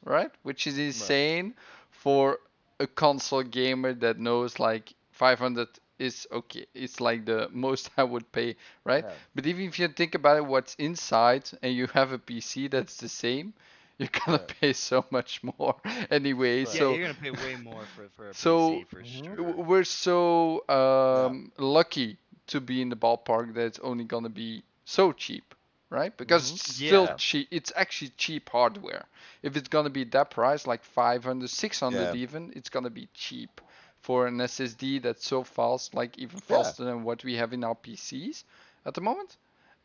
Speaker 2: right, which is
Speaker 3: Right.
Speaker 2: insane for a console gamer that knows like 500 is okay. It's like the most I would pay, right?
Speaker 3: Yeah.
Speaker 2: But even if you think about it, what's inside, and you have a PC that's the same, you're gonna
Speaker 3: Right.
Speaker 2: pay so much more anyway.
Speaker 3: Right.
Speaker 1: Yeah,
Speaker 2: So
Speaker 1: you're gonna pay way more for a
Speaker 2: so
Speaker 1: PC for
Speaker 3: Mhm.
Speaker 1: sure.
Speaker 2: we're so
Speaker 3: Yeah.
Speaker 2: lucky to be in the ballpark that it's only gonna be so cheap, right? Because
Speaker 3: Mhm.
Speaker 2: it's still
Speaker 1: Yeah.
Speaker 2: cheap. It's actually cheap hardware. If it's gonna be that price, like 500, 600
Speaker 3: Yeah.
Speaker 2: even, it's gonna be cheap for an SSD that's so fast, like even
Speaker 3: Yeah.
Speaker 2: faster than what we have in our PCs at the moment.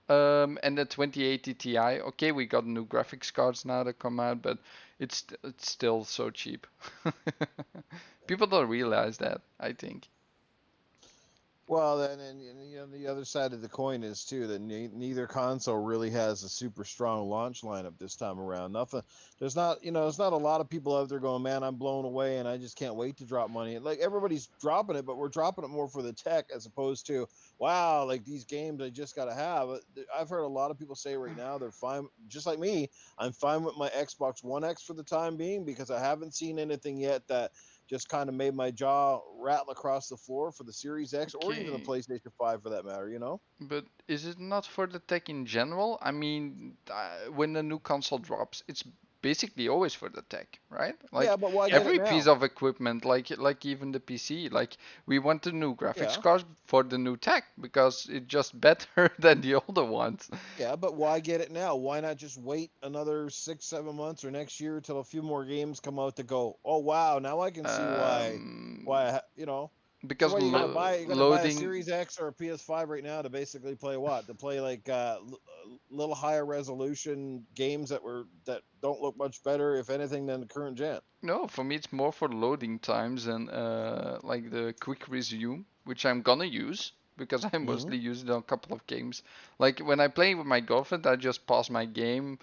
Speaker 2: And the 2080 Ti, okay, we got new graphics cards now that come out, but it's still so cheap. People don't realize that, I think.
Speaker 3: Well, then, and the other side of the coin is too that neither console really has a super strong launch lineup this time around. Nothing. There's not a lot of people out there going, man, I'm blown away, and I just can't wait to drop money. Like everybody's dropping it, but we're dropping it more for the tech as opposed to, wow, like these games I just got to have. I've heard a lot of people say right now they're fine, just like me. I'm fine with my Xbox One X for the time being because I haven't seen anything yet that just kind of made my jaw rattle across the floor for the Series X or even the
Speaker 2: Okay,
Speaker 3: PlayStation 5 for that matter, you know?
Speaker 2: but is it not for the tech in general? I mean, when a new console drops, it's basically always for the tech, right?
Speaker 3: Yeah,
Speaker 2: Like
Speaker 3: but why
Speaker 1: Yep.
Speaker 3: get it
Speaker 2: every piece
Speaker 3: now?
Speaker 2: of equipment, like even the PC, like we want the new graphics
Speaker 3: Yeah.
Speaker 2: cards for the new tech because it's just better than the older ones.
Speaker 3: Yeah, but why get it now? Why not just wait another 6, 7 months or next year till a few more games come out to go, oh wow, now I can see
Speaker 2: Um,
Speaker 3: you know. So
Speaker 2: because
Speaker 3: what are you gonna buy? You're gonna buy a
Speaker 2: loading,
Speaker 3: Series X or a PS5 right now to basically play what? To play like little higher resolution games that don't look much better, if anything, than the current gen.
Speaker 2: no, for me it's more for loading times and like the quick resume, which I'm gonna use because I
Speaker 3: Hmm.
Speaker 2: mostly use it on a couple of games. Like when I play with my girlfriend, I just pause my game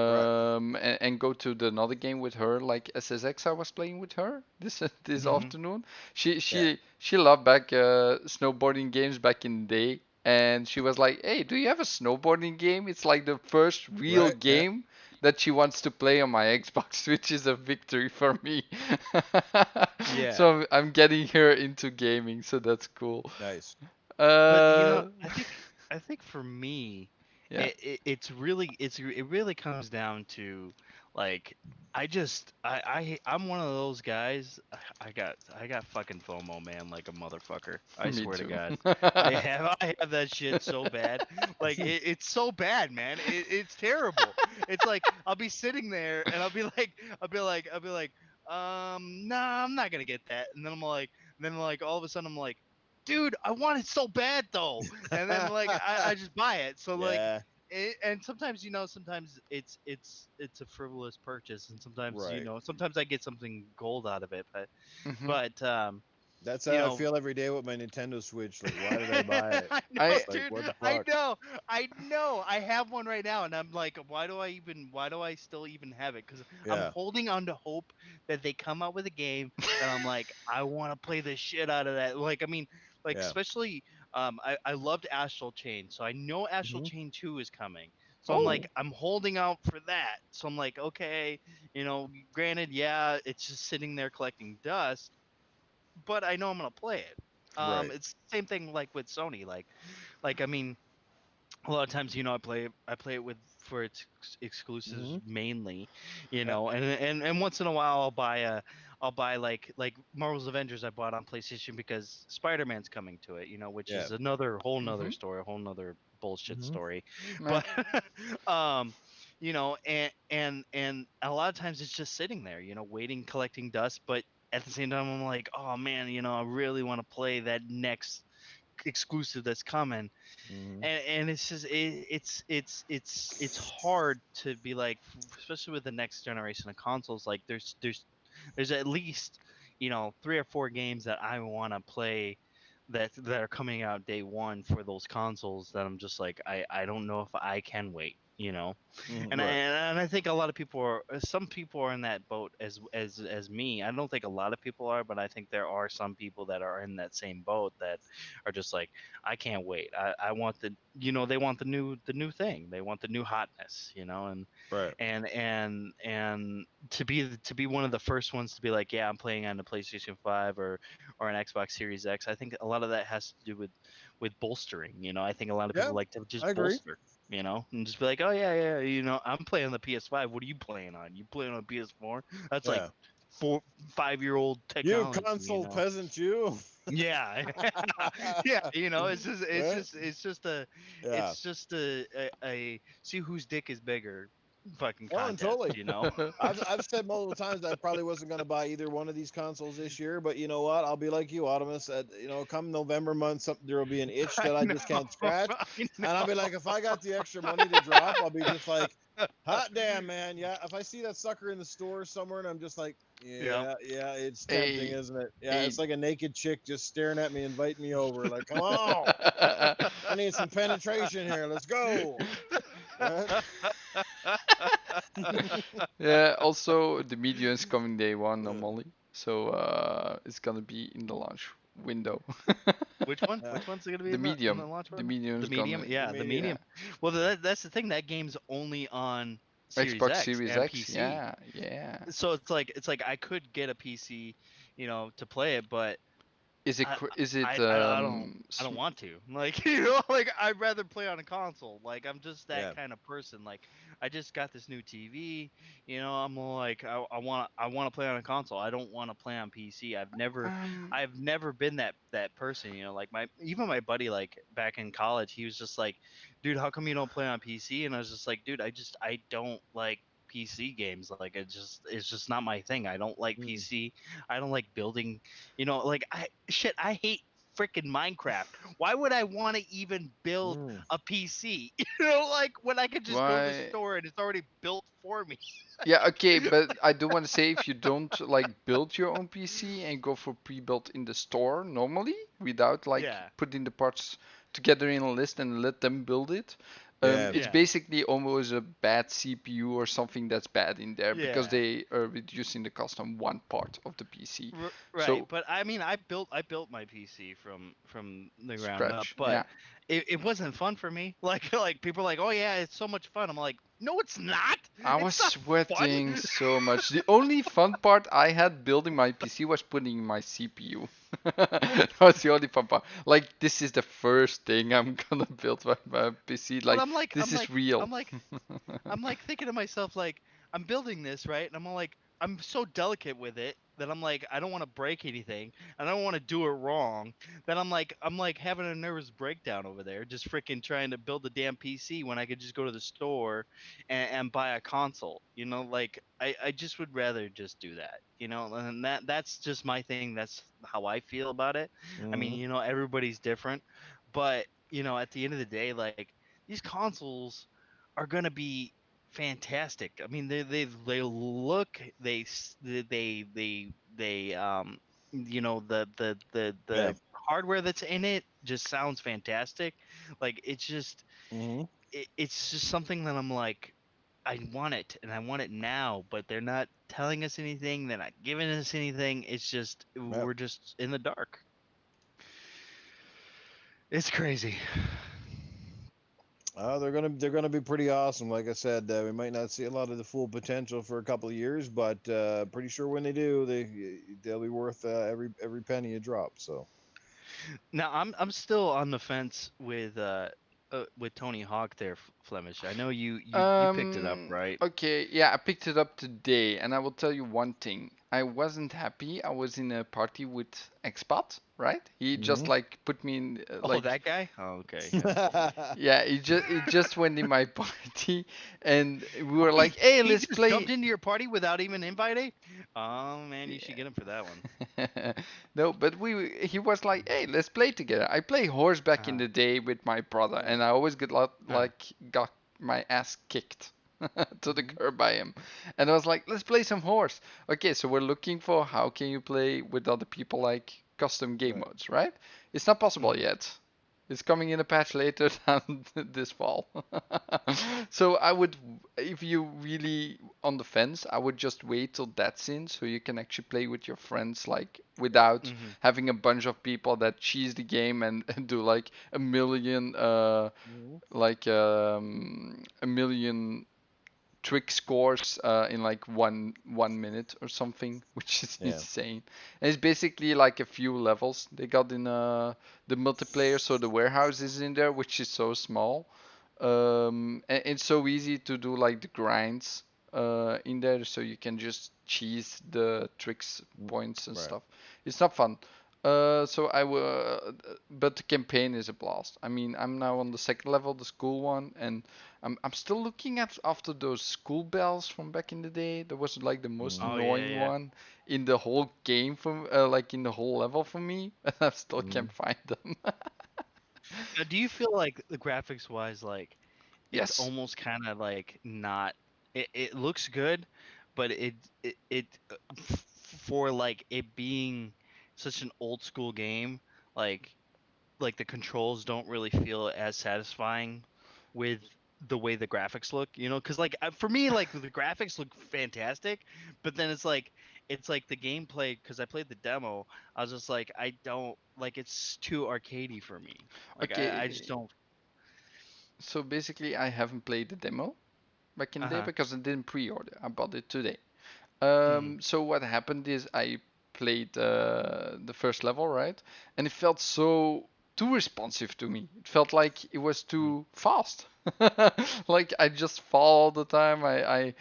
Speaker 3: Right.
Speaker 2: and go to the another game with her, like SSX. I was playing with her this this
Speaker 1: Hmm.
Speaker 2: afternoon. She
Speaker 3: Yeah.
Speaker 2: she she loved back snowboarding games back in the day. And she was like, "Hey, do you have a snowboarding game? It's like the first real
Speaker 3: Right. Yeah.
Speaker 2: game that she wants to play on my Xbox, which is a victory for me."
Speaker 1: Yeah.
Speaker 2: So I'm getting her into gaming, so that's cool.
Speaker 3: Nice.
Speaker 1: But
Speaker 2: Uh,
Speaker 1: I think for me,
Speaker 2: yeah,
Speaker 1: it really comes down to like I'm one of those guys. I got fucking FOMO, man, like a motherfucker. I
Speaker 2: me
Speaker 1: swear to
Speaker 2: too.
Speaker 1: God, I have that shit so bad. Like it's so bad, man. It's terrible. It's like I'll be sitting there and I'll be like, nah, I'm not gonna get that. And then like all of a sudden I'm like, dude, I want it so bad though. And then like I just buy it. So like
Speaker 3: Yeah.
Speaker 1: and sometimes sometimes it's a frivolous purchase and sometimes
Speaker 3: Right.
Speaker 1: sometimes I get something gold out of it,
Speaker 2: Hmm.
Speaker 1: but
Speaker 3: That's
Speaker 1: you
Speaker 3: how I
Speaker 1: know
Speaker 3: feel every day with my Nintendo Switch. Like, why did I buy it?
Speaker 1: I know,
Speaker 2: I
Speaker 3: It's like,
Speaker 1: dude.
Speaker 3: what the
Speaker 1: I
Speaker 3: fuck?
Speaker 1: know. I know. I have one right now, and I'm like, why do I still even have it? Because I'm
Speaker 3: Yeah.
Speaker 1: holding on to hope that they come out with a game that I'm like, I want to play the shit out of that. Like, I mean, like
Speaker 3: Yeah.
Speaker 1: especially, I loved Astral Chain, so I know Astral
Speaker 3: Hmm.
Speaker 1: Chain 2 is coming. So I'm like,
Speaker 2: oh,
Speaker 1: I'm holding out for that. So I'm like, okay, granted, yeah, it's just sitting there collecting dust, but I know I'm gonna play it.
Speaker 3: Right.
Speaker 1: It's the same thing like with Sony. Like I mean, a lot of times, I play it with for its exclusives
Speaker 3: Hmm.
Speaker 1: mainly,
Speaker 3: Yeah.
Speaker 1: and once in a while I'll buy like Marvel's Avengers I bought on PlayStation because Spider-Man's coming to it, which
Speaker 3: Yeah.
Speaker 1: is another whole nother
Speaker 2: hmm,
Speaker 1: story, a whole nother bullshit
Speaker 3: Hmm.
Speaker 1: story,
Speaker 2: yeah.
Speaker 1: but um, and a lot of times it's just sitting there, waiting, collecting dust, but at the same time I'm like, oh man, I really want to play that next exclusive that's coming,
Speaker 3: Hmm.
Speaker 1: and it's just it's hard to be like, especially with the next generation of consoles, like there's at least 3 or 4 games that I want to play that are coming out day one for those consoles that I'm just like, I don't know if I can wait,
Speaker 3: Hmm.
Speaker 1: and
Speaker 3: Right.
Speaker 1: I think a lot of people are, some people are in that boat as me. I don't think a lot of people are, but I think there are some people that are in that same boat that are just like, I can't wait. I want they want the new thing. They want the new hotness,
Speaker 3: Right.
Speaker 1: and to be one of the first ones to be like, yeah, I'm playing on the PlayStation 5 or an Xbox Series X. I think a lot of that has to do with bolstering. I think a lot of
Speaker 3: Yeah.
Speaker 1: people like to just
Speaker 3: I agree.
Speaker 1: bolster. you know, and just be like, oh yeah, yeah, you know, I'm playing on the PS5. What are you playing on? You playing on PS4? That's like
Speaker 3: Yeah.
Speaker 1: 4, 5 year old
Speaker 3: You
Speaker 1: technology, you
Speaker 3: console
Speaker 1: know.
Speaker 3: peasant, you.
Speaker 1: Yeah, yeah, you know,
Speaker 3: Right? Yeah.
Speaker 1: it's just a see whose dick is bigger fucking
Speaker 3: Oh, and
Speaker 1: contest,
Speaker 3: totally.
Speaker 1: you know.
Speaker 3: I've said multiple times I probably wasn't going to buy either one of these consoles this year, but you know what? I'll be like you, Ottemis. Come November month, there will be an itch
Speaker 1: I
Speaker 3: that I
Speaker 1: know,
Speaker 3: just can't scratch,
Speaker 1: I
Speaker 3: and I'll be
Speaker 1: know.
Speaker 3: like, if I got the extra money to drop, I'll be just like, hot damn, man. Yeah, if I see that sucker in the store somewhere, and I'm just like,
Speaker 1: Yeah.
Speaker 3: yeah, it's tempting,
Speaker 2: Hey,
Speaker 3: isn't it? Yeah,
Speaker 2: hey.
Speaker 3: it's like a naked chick just staring at me, inviting me over. Like, come on, I need some penetration here. Let's go. Right?
Speaker 2: Yeah, also the medium is coming day one normally. So it's gonna be in the launch window.
Speaker 1: Which one?
Speaker 3: Yeah,
Speaker 1: Which one's it gonna be
Speaker 2: The
Speaker 1: in the
Speaker 2: medium.
Speaker 1: launch
Speaker 2: The
Speaker 1: window?
Speaker 2: medium
Speaker 1: The
Speaker 2: is
Speaker 1: medium?
Speaker 2: gonna,
Speaker 3: the
Speaker 1: Yeah, the
Speaker 3: medium.
Speaker 2: yeah.
Speaker 1: medium. Well, that's the thing. That game's only on Series
Speaker 2: Xbox
Speaker 1: X
Speaker 2: Series
Speaker 1: and
Speaker 2: X,
Speaker 1: PC.
Speaker 2: yeah, yeah.
Speaker 1: So it's like I could get a PC, you know, to play it, but
Speaker 2: Is it
Speaker 1: I
Speaker 2: is it
Speaker 1: I don't want to. Like, you know, like I'd rather play on a console. Like I'm just that
Speaker 3: Yeah.
Speaker 1: kind of person. Like I just got this new TV, you know, I'm like I want to play on a console. I don't want to play on PC.
Speaker 2: um
Speaker 1: I've never been that person, you know, like my buddy like back in college, he was just like, "Dude, how come you don't play on PC?" And I was just like, "Dude, I don't like PC games. Like it's just not my thing. I don't like
Speaker 3: Mm.
Speaker 1: PC. I don't like building, you know, like I hate freaking Minecraft. Why would I want to even build
Speaker 3: Mm.
Speaker 1: a PC? You know, like when I could just go to the
Speaker 2: why
Speaker 1: store and it's already built for me.
Speaker 2: Yeah, okay, but I do want to say if you don't like build your own PC and go for pre-built in the store normally without like
Speaker 1: Yeah.
Speaker 2: putting the parts together in a list and let them build it,
Speaker 3: Yeah.
Speaker 2: it's
Speaker 1: Yeah.
Speaker 2: basically almost a bad CPU or something that's bad in there because
Speaker 1: Yeah.
Speaker 2: they are reducing the cost on one part of the PC.
Speaker 1: Right,
Speaker 2: So
Speaker 1: but I mean, I built my PC from the ground up,
Speaker 2: scratch,
Speaker 1: but
Speaker 2: yeah.
Speaker 1: it wasn't fun for me. Like people are like, oh yeah, it's so much fun. I'm like, no, it's not.
Speaker 2: I was
Speaker 1: It's not fun.
Speaker 2: sweating so much. The only fun part I had building my PC was putting in my CPU. That was the only fun part. Like, this is the first thing I'm gonna build my PC.
Speaker 1: But
Speaker 2: Like,
Speaker 1: I'm like,
Speaker 2: this
Speaker 1: I'm
Speaker 2: is
Speaker 1: like,
Speaker 2: real.
Speaker 1: I'm like, I'm like thinking to myself, like, I'm building this, right? And I'm all like, I'm so delicate with it that I'm like, I don't want to break anything, and I don't want to do it wrong. That I'm like having a nervous breakdown over there, just freaking trying to build a damn PC when I could just go to the store and buy a console. You know, like I just would rather just do that. You know, and that's just my thing. That's how I feel about it. I mean,
Speaker 3: Mm.
Speaker 1: you know, everybody's different, but you know, at the end of the day, like these consoles are gonna be fantastic. I mean, they look they you know
Speaker 3: Yeah.
Speaker 1: the hardware that's in it just sounds fantastic. Like
Speaker 3: Mm.
Speaker 1: it's just something that I'm like I want it and I want it now, but they're not telling us anything. They're not giving us anything. It's just
Speaker 3: Yep.
Speaker 1: we're just in the dark. It's crazy.
Speaker 3: They're gonna be pretty awesome. Like I said, we might not see a lot of the full potential for a couple of years, but pretty sure when they do, they'll be worth every penny you drop. So.
Speaker 1: Now I'm still on the fence with Tony Hawk there, Flemish. I know you picked it up, right?
Speaker 2: Okay, yeah, I picked it up today, and I will tell you one thing. I wasn't happy. I was in a party with Expat, right? He just
Speaker 3: Hmm.
Speaker 2: like put me in
Speaker 1: Oh,
Speaker 2: like
Speaker 1: that guy? Oh, okay, yeah.
Speaker 2: yeah, he just went in my party, and we
Speaker 1: Oh,
Speaker 2: were like, "Hey,
Speaker 1: he
Speaker 2: let's
Speaker 1: just jumped
Speaker 2: play."
Speaker 1: into your party without even inviting? Oh man, you should get him for that one.
Speaker 2: No, but he was like, "Hey, let's play together." I play horse back in
Speaker 1: Uh-huh.
Speaker 2: the day with my brother,
Speaker 3: Yeah.
Speaker 2: and I always
Speaker 1: Uh,
Speaker 2: got my ass kicked to the
Speaker 3: Mhm.
Speaker 2: curb by him. And I was like, "Let's play some horse." Okay, so we're looking for how can you play with other people like custom game
Speaker 3: Right.
Speaker 2: modes, right? It's not possible
Speaker 1: mhm.
Speaker 2: yet. It's coming in a patch later than this fall. So I would, if you really on the fence, I would just wait till that's in so you can actually play with your friends like without
Speaker 1: Mhm.
Speaker 2: having a bunch of people that cheese the game and do like a million
Speaker 3: Mhm.
Speaker 2: a million trick scores in like one minute or something, which is
Speaker 3: Yeah.
Speaker 2: insane. And it's basically like a few levels they got in the multiplayer, so the warehouse is in there, which is so small. And it's so easy to do like the grinds in there, so you can just cheese the tricks points and
Speaker 3: Right.
Speaker 2: stuff. It's not fun. So I will, but the campaign is a blast. I mean, I'm now on the second level, the school one, and I'm still looking at after those school bells from back in the day. That was like the most
Speaker 3: Mm-hmm.
Speaker 1: Oh yeah,
Speaker 2: annoying
Speaker 1: yeah.
Speaker 2: one in the whole game for like in the whole level for me, and I still
Speaker 3: Mm-hmm.
Speaker 2: can't find them.
Speaker 1: Now, do you feel like the graphics wise, like it's
Speaker 2: Yes.
Speaker 1: almost kind of like not? It looks good, but for like it being such an old school game, like the controls don't really feel as satisfying with the way the graphics look, because like for me, like the graphics look fantastic, but then it's like the gameplay, because I played the demo. I was just like, I don't like, it's too arcadey for me. Like I just
Speaker 2: Okay.
Speaker 1: don't.
Speaker 2: So basically, I haven't played the demo back in the day
Speaker 1: Uh-huh.
Speaker 2: because I didn't pre-order. I bought it today.
Speaker 1: Mm,
Speaker 2: So what happened is I played the first level, right? And it felt so too responsive to me. It felt like it was
Speaker 1: mm,
Speaker 2: too fast. Like I just fall all the time. I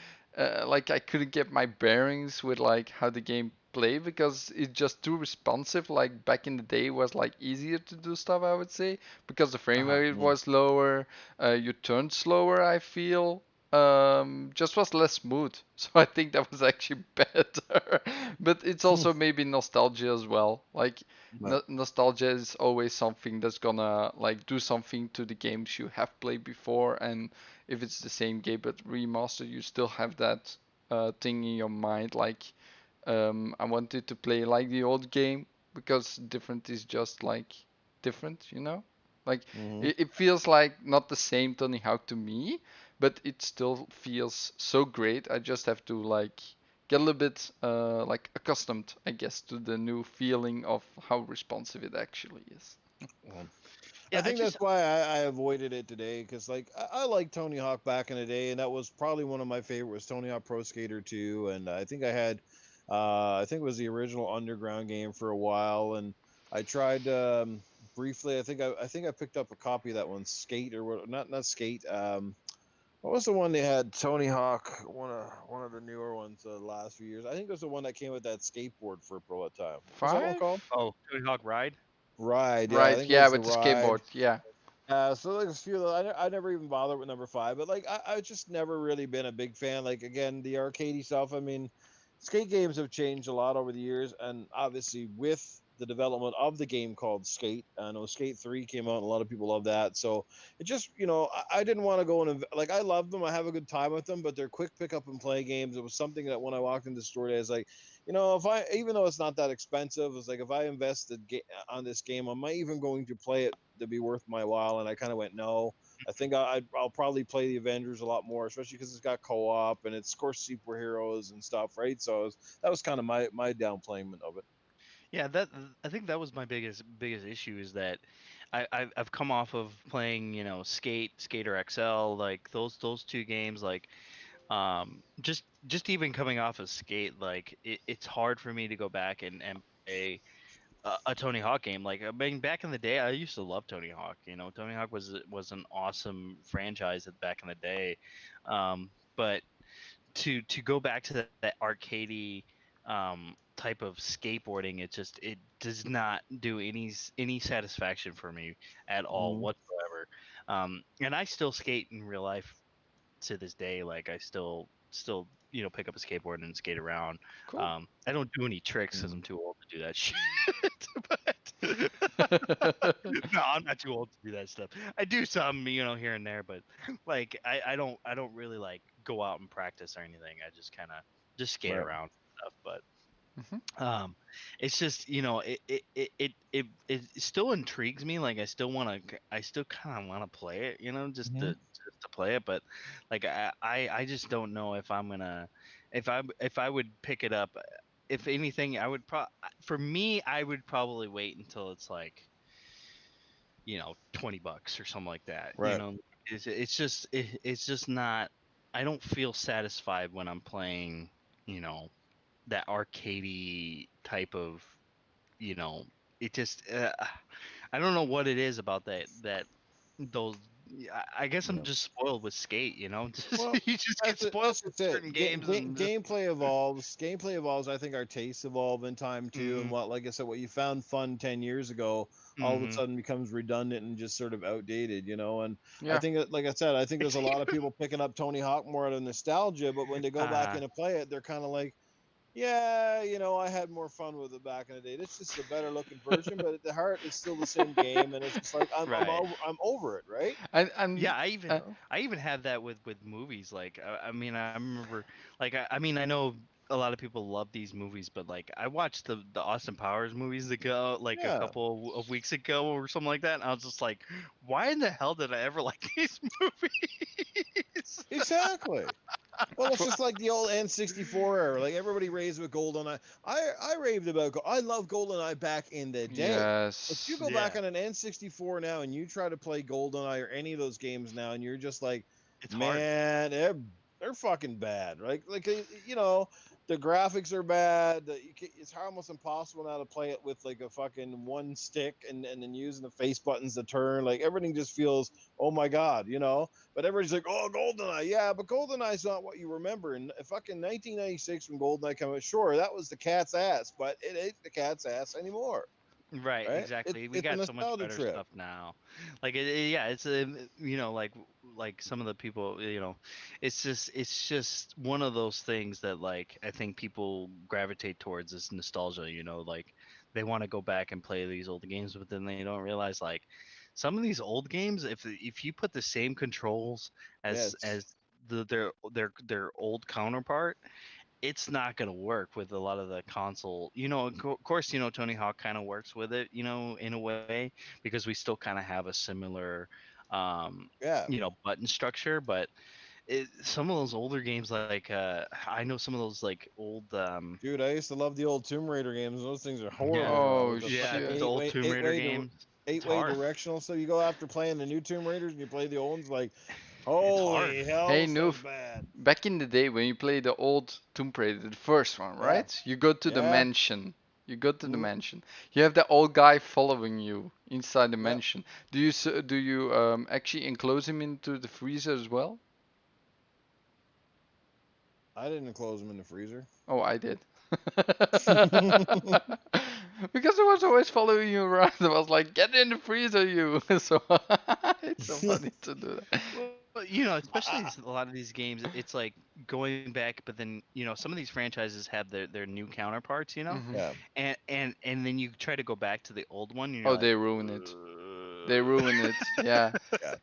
Speaker 2: like I couldn't get my bearings with like how the game play because it's just too responsive. Like back in the day was like easier to do stuff, I would say, because the frame
Speaker 1: uh-huh.
Speaker 2: rate was lower. You turned slower, I feel, just was less smooth. So I think that was actually better. But it's also maybe nostalgia as well. Like
Speaker 3: Right.
Speaker 2: nostalgia is always something that's gonna like do something to the games you have played before, and if it's the same game but remastered, you still have that thing in your mind. Like I wanted to play like the old game because different is just like different, you know? Like
Speaker 3: Mm-hmm.
Speaker 2: it feels like not the same Tony Hawk to me, but it still feels so great. I just have to like get a little bit like accustomed, I guess, to the new feeling of how responsive it actually is.
Speaker 3: Well, I
Speaker 1: Yeah, I
Speaker 3: think
Speaker 1: just
Speaker 3: that's why I avoided it today because, like, I liked Tony Hawk back in the day, and that was probably one of my favorite was Tony Hawk Pro Skater 2, and I think I had, I think it was the original Underground game for a while, and I tried briefly. I think I picked up a copy of that one, Skate or what? Not Skate. What was the one they had? Tony Hawk, one of the newer ones the last few years. I think it was the one that came with that skateboard for a time. What was that one
Speaker 2: Five?
Speaker 3: called?
Speaker 1: oh, Tony Hawk Ride.
Speaker 3: Ride. Yeah, I
Speaker 2: Right,
Speaker 3: think it
Speaker 2: yeah,
Speaker 3: was the
Speaker 2: with the
Speaker 3: Ride.
Speaker 2: skateboard, yeah.
Speaker 3: So like a few of those, I never even bothered with number five, but like I just never really been a big fan. Like again, the arcadey stuff. I mean, skate games have changed a lot over the years, and obviously with the development of the game called Skate, I know Skate 3 came out, and a lot of people love that. So it just, I didn't want to go and like I love them, I have a good time with them, but they're quick pick up and play games. It was something that when I walked into the store today, I was like, if I, even though it's not that expensive, it's like if I invested on this game, am I even going to play it to be worth my while? And I kind of went, no. I think I'll probably play the Avengers a lot more, especially because it's got co-op and it's of course superheroes and stuff, right? So that was kind of my downplayment of it.
Speaker 1: Yeah, I think that was my biggest issue, is that I've come off of playing, Skater XL, like those two games, like just even coming off of Skate, like it's hard for me to go back and play a Tony Hawk game. Like, I mean, back in the day, I used to love Tony Hawk. Tony Hawk was an awesome franchise back in the day. But to go back to that arcadey type of skateboarding, it does not do any satisfaction for me at all
Speaker 3: Mm-hmm.
Speaker 1: whatsoever. And I still skate in real life to this day. Like, I still pick up a skateboard and skate around.
Speaker 2: Cool.
Speaker 1: I don't do any tricks because
Speaker 3: Mm-hmm.
Speaker 1: I'm too old to do that shit. But no, I'm not too old to do that stuff. I do some, here and there, but like I don't really like go out and practice or anything. I just kind of just skate
Speaker 3: Right.
Speaker 1: around and stuff. But
Speaker 2: Mhm.
Speaker 1: it's just, it still intrigues me. Like, I still kind of want to play it,
Speaker 3: Mm-hmm.
Speaker 1: just to play it. But like I just don't know if I'm gonna, if I would pick it up. If anything, I would for me, I would probably wait until it's like, $20 or something like that.
Speaker 3: Right.
Speaker 1: It's just not. I don't feel satisfied when I'm playing, you know, that arcadey type of, you know, it just. I don't know what it is about those. Yeah, I guess
Speaker 3: You
Speaker 1: I'm
Speaker 3: know.
Speaker 1: just spoiled with Skate, you know? Just,
Speaker 3: Well,
Speaker 1: you just get spoiled
Speaker 3: that's
Speaker 1: with
Speaker 3: just it.
Speaker 1: certain games and just,
Speaker 3: Gameplay evolves. Gameplay evolves. I think our tastes evolve in time too. And
Speaker 1: hmm
Speaker 3: what, like I said, what you found fun 10 years ago, all of a
Speaker 1: hmm
Speaker 3: sudden becomes redundant and just sort of outdated. You know. And I
Speaker 2: Yeah.
Speaker 3: think, like I said, I think there's a lot of people picking up Tony Hawk more out of nostalgia, but when they go back
Speaker 1: uh
Speaker 3: in and play it, they're kind of like, yeah, I had more fun with it back in the day. This is a better looking version, but at the heart, it's still the same game, and it's just like
Speaker 1: right.
Speaker 3: I'm over it, right?
Speaker 2: And
Speaker 1: Yeah,
Speaker 2: uh,
Speaker 1: I even have that with movies. Like I mean, I remember like I mean, I know a lot of people love these movies, but like I watched the Austin Powers movies ago, like a
Speaker 3: Yeah,
Speaker 1: couple of weeks ago or something like that, and I was just like, why in the hell did I ever like these movies?
Speaker 3: exactly. Well, it's
Speaker 2: for,
Speaker 3: just like the old N64 era. Like everybody raves with GoldenEye. I raved about. I love GoldenEye back in the day. But you
Speaker 2: yes.
Speaker 3: go back
Speaker 1: Yeah,
Speaker 3: on an N64 now and you try to play GoldenEye or any of those games now, and you're just like,
Speaker 1: it's hard.
Speaker 3: man, they're fucking bad. Like the graphics are bad. It's almost impossible now to play it with like a fucking one stick and then using the face buttons to turn. Like everything just feels, oh my god. But everybody's like, oh, GoldenEye. Yeah, but GoldenEye's not what you remember. And fucking 1996 when GoldenEye came out, sure, that was the cat's ass, but it ain't the cat's ass anymore,
Speaker 1: Right,
Speaker 3: right?
Speaker 1: exactly. We
Speaker 3: It's a
Speaker 1: got so much
Speaker 3: nostalgia
Speaker 1: better
Speaker 3: trip.
Speaker 1: stuff now. Like yeah, it's a like some of the people, it's just one of those things that like I think people gravitate towards is nostalgia, like they want to go back and play these old games, but then they don't realize like some of these old games, if you put the same controls
Speaker 3: Yeah,
Speaker 1: as their old counterpart, it's not going to work with a lot of the console. Of course, Tony Hawk kind of works with it, in a way, because we still kind of have a similar,
Speaker 3: yeah.
Speaker 1: button structure. But some of those older games, like I know some of those like old,
Speaker 3: Dude, I used to love the old Tomb Raider games. Those things are
Speaker 1: yeah,
Speaker 3: horrible now.
Speaker 2: Oh
Speaker 3: With the
Speaker 1: yeah,
Speaker 3: fucking
Speaker 1: the
Speaker 2: shit.
Speaker 1: old Tomb Raider games. It's
Speaker 3: eight-way
Speaker 1: hard.
Speaker 3: directional. So you go after playing the new Tomb Raiders and you play the old ones, like,
Speaker 1: It's hard.
Speaker 3: holy hell,
Speaker 2: Hey
Speaker 3: this stuff's
Speaker 2: Noof,
Speaker 3: bad.
Speaker 2: back in the day when you played the old Tomb Raider, the first one,
Speaker 3: Yeah,
Speaker 2: right? You go to the
Speaker 3: yeah,
Speaker 2: mansion. You go to the
Speaker 3: mm,
Speaker 2: mansion. You have the old guy following you inside the
Speaker 3: yeah.
Speaker 2: mansion. Do you actually enclose him into the freezer as well?
Speaker 3: I didn't close them in the freezer.
Speaker 2: Oh, I did. Because I was always following you around. I was like, "Get in the freezer, you!" So it's so funny to do that.
Speaker 1: Well, especially
Speaker 3: I,
Speaker 1: a lot of these games, it's like going back, but then some of these franchises have their new counterparts,
Speaker 2: Hmm.
Speaker 3: yeah.
Speaker 1: and then you try to go back to the old one, and you're
Speaker 2: Oh,
Speaker 1: like,
Speaker 2: they ruin it. They ruin it. Yeah.
Speaker 3: Yeah.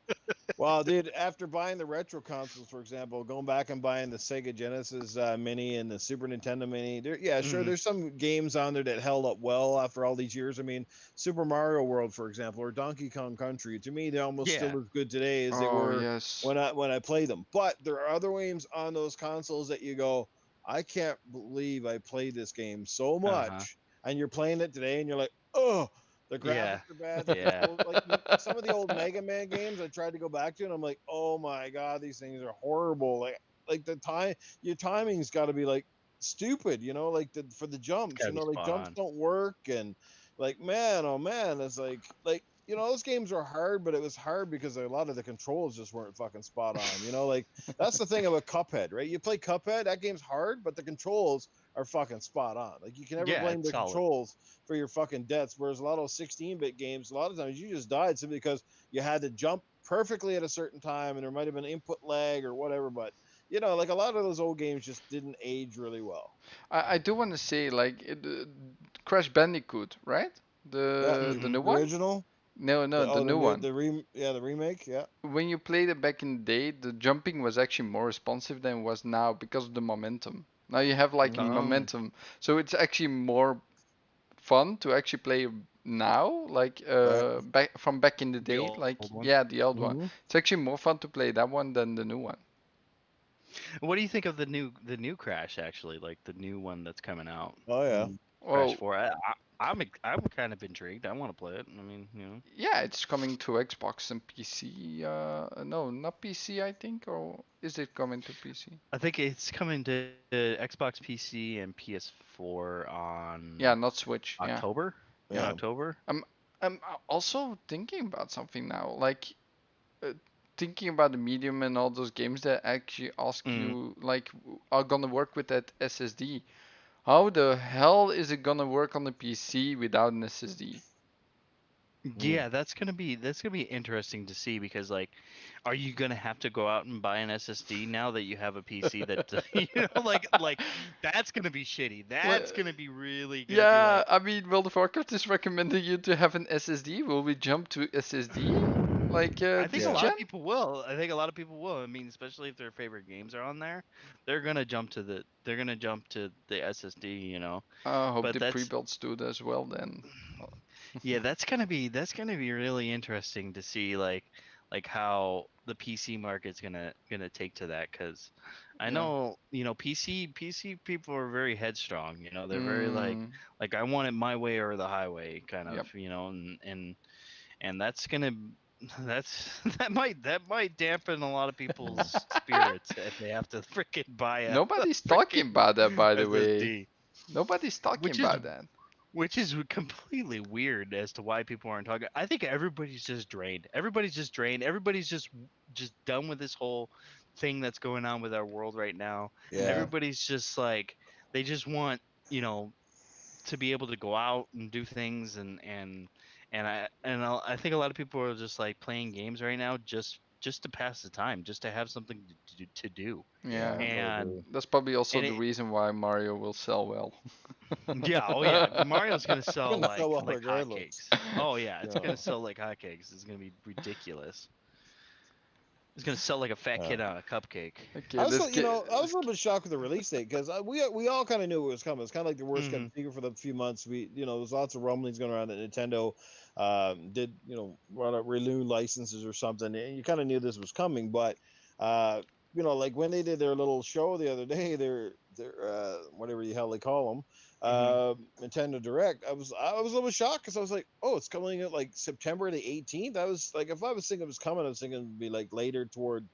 Speaker 3: Well, dude, after buying the retro consoles, for example, going back and buying the Sega Genesis Mini and the Super Nintendo Mini, yeah, sure,
Speaker 1: hmm
Speaker 3: there's some games on there that held up well after all these years. I mean, Super Mario World, for example, or Donkey Kong Country, to me, they're almost
Speaker 1: yeah,
Speaker 3: still as good today as they
Speaker 2: Oh,
Speaker 3: were
Speaker 2: yes.
Speaker 3: when I played them. But there are other games on those consoles that you go, I can't believe I played this game so
Speaker 1: uh-huh,
Speaker 3: much, and you're playing it today, and you're like, oh. The
Speaker 1: yeah,
Speaker 3: graphics are bad. The
Speaker 1: yeah,
Speaker 3: controls, like some of the old Mega Man games, I tried to go back to, and I'm like, oh my god, these things are horrible. Like the time, your timing's got to be like stupid, like for the
Speaker 1: it's
Speaker 3: jumps,
Speaker 1: gotta be
Speaker 3: like
Speaker 1: spot
Speaker 3: jumps
Speaker 1: on.
Speaker 3: don't work, and like man, oh man, it's like those games are hard, but it was hard because a lot of the controls just weren't fucking spot on. Like that's the thing about Cuphead, right? You play Cuphead, that game's hard, but the controls are fucking spot on. Like you can never
Speaker 1: Yeah,
Speaker 3: blame
Speaker 1: it's
Speaker 3: the
Speaker 1: solid.
Speaker 3: controls for your fucking deaths. Whereas a lot of 16-bit games, a lot of times you just died simply because you had to jump perfectly at a certain time, and there might have been input lag or whatever. But like a lot of those old games just didn't age really well.
Speaker 2: I do want to say, like, Crash Bandicoot, right?
Speaker 3: Yeah,
Speaker 2: The
Speaker 1: hmm
Speaker 2: new
Speaker 3: the
Speaker 2: one?
Speaker 3: original,
Speaker 2: No, no, the new one.
Speaker 3: the remake. Yeah,
Speaker 2: When you played it back in the day, the jumping was actually more responsive than it was now because of the momentum. Now you have like
Speaker 3: mm-hmm.
Speaker 1: Oh,
Speaker 2: momentum, so it's actually more fun to actually play now, like
Speaker 3: Right.
Speaker 2: back in the
Speaker 1: the
Speaker 2: day,
Speaker 1: old
Speaker 2: like
Speaker 1: one.
Speaker 2: yeah, the old one.
Speaker 3: Mm-hmm.
Speaker 2: It's actually more fun to play that one than the new one.
Speaker 1: What do you think of the new Crash actually, like the new one that's coming out?
Speaker 3: Oh yeah.
Speaker 1: Crash
Speaker 2: Well,
Speaker 1: 4. I'm kind of intrigued. I want to play it. I mean,
Speaker 2: yeah, it's coming to Xbox and PC. No, not PC, I think, or is it coming to PC?
Speaker 1: I think it's coming to Xbox PC and PS4 on
Speaker 2: Yeah, not Switch. Yeah.
Speaker 1: October. In
Speaker 3: Yeah.
Speaker 1: October.
Speaker 2: I'm also thinking about something now. Like, thinking about the medium and all those games that actually ask
Speaker 1: Mm.
Speaker 2: you like are gonna work with that SSD. How the hell is it gonna work on the PC without an SSD?
Speaker 1: Yeah, that's gonna be interesting to see because like, are you gonna have to go out and buy an SSD now that you have a PC that like that's gonna be shitty. That's
Speaker 2: Like,
Speaker 1: gonna be really gonna be
Speaker 2: yeah,
Speaker 1: like.
Speaker 2: I mean, World of Warcraft is recommending you to have an SSD. Will we jump to SSD like
Speaker 1: I think
Speaker 2: this
Speaker 1: a
Speaker 3: Yeah.
Speaker 1: lot
Speaker 2: gen?
Speaker 1: of people will. I think a lot of people will. I mean, especially if their favorite games are on there, they're gonna jump to the SSD, you know.
Speaker 2: I hope
Speaker 1: But
Speaker 2: the
Speaker 1: that's
Speaker 2: pre-builds do that as well then.
Speaker 1: yeah, that's gonna be really interesting to see like how the PC market's gonna take to that because I
Speaker 2: Yeah.
Speaker 1: know PC people are very headstrong. You know, they're very
Speaker 2: Mm,
Speaker 1: like I want it my way or the highway kind of.
Speaker 2: yep.
Speaker 1: You know, and that's gonna that's that might dampen a lot of people's spirits if they have to freaking buy a
Speaker 2: Nobody's talking
Speaker 1: freaking
Speaker 2: about that, by the way.
Speaker 1: SSD,
Speaker 2: Nobody's talking
Speaker 1: which is
Speaker 2: about that.
Speaker 1: which is completely weird as to why people aren't talking. I think everybody's just drained. Everybody's just drained. Everybody's just done with this whole thing that's going on with our world right now.
Speaker 3: Yeah.
Speaker 1: Everybody's just like they just want, you know, to be able to go out and do things I think a lot of people are just like playing games right now just to pass the time, just to have something to do.
Speaker 3: Yeah. I
Speaker 2: Yeah.
Speaker 3: totally
Speaker 1: And
Speaker 3: agree.
Speaker 2: That's probably also
Speaker 1: and
Speaker 2: the
Speaker 1: it
Speaker 2: reason why Mario will sell well.
Speaker 1: yeah, oh yeah, Mario's gonna
Speaker 3: It's
Speaker 1: sell
Speaker 3: gonna sell well
Speaker 1: like
Speaker 3: regardless.
Speaker 1: hotcakes. Oh yeah, it's
Speaker 3: Yeah.
Speaker 1: gonna sell like hotcakes. It's gonna be ridiculous. It's gonna sell like a fat
Speaker 3: Uh,
Speaker 1: kid on a cupcake.
Speaker 2: Okay,
Speaker 3: I was,
Speaker 2: let's
Speaker 3: you
Speaker 2: get.
Speaker 3: know, I was a little bit shocked with the release date because we all kind of knew it was coming. It's kind of like the worst
Speaker 1: Hmm.
Speaker 3: kept secret for the few months. There's lots of rumblings going around that Nintendo did, run up renew licenses or something, and you kind of knew this was coming. But like when they did their little show the other day, their whatever the hell they call them,
Speaker 1: Hmm.
Speaker 3: Nintendo Direct, I was a little shocked because I was like, oh, it's coming at like September the 18th. I was like, if I was thinking it was coming, I was thinking it'd be like later toward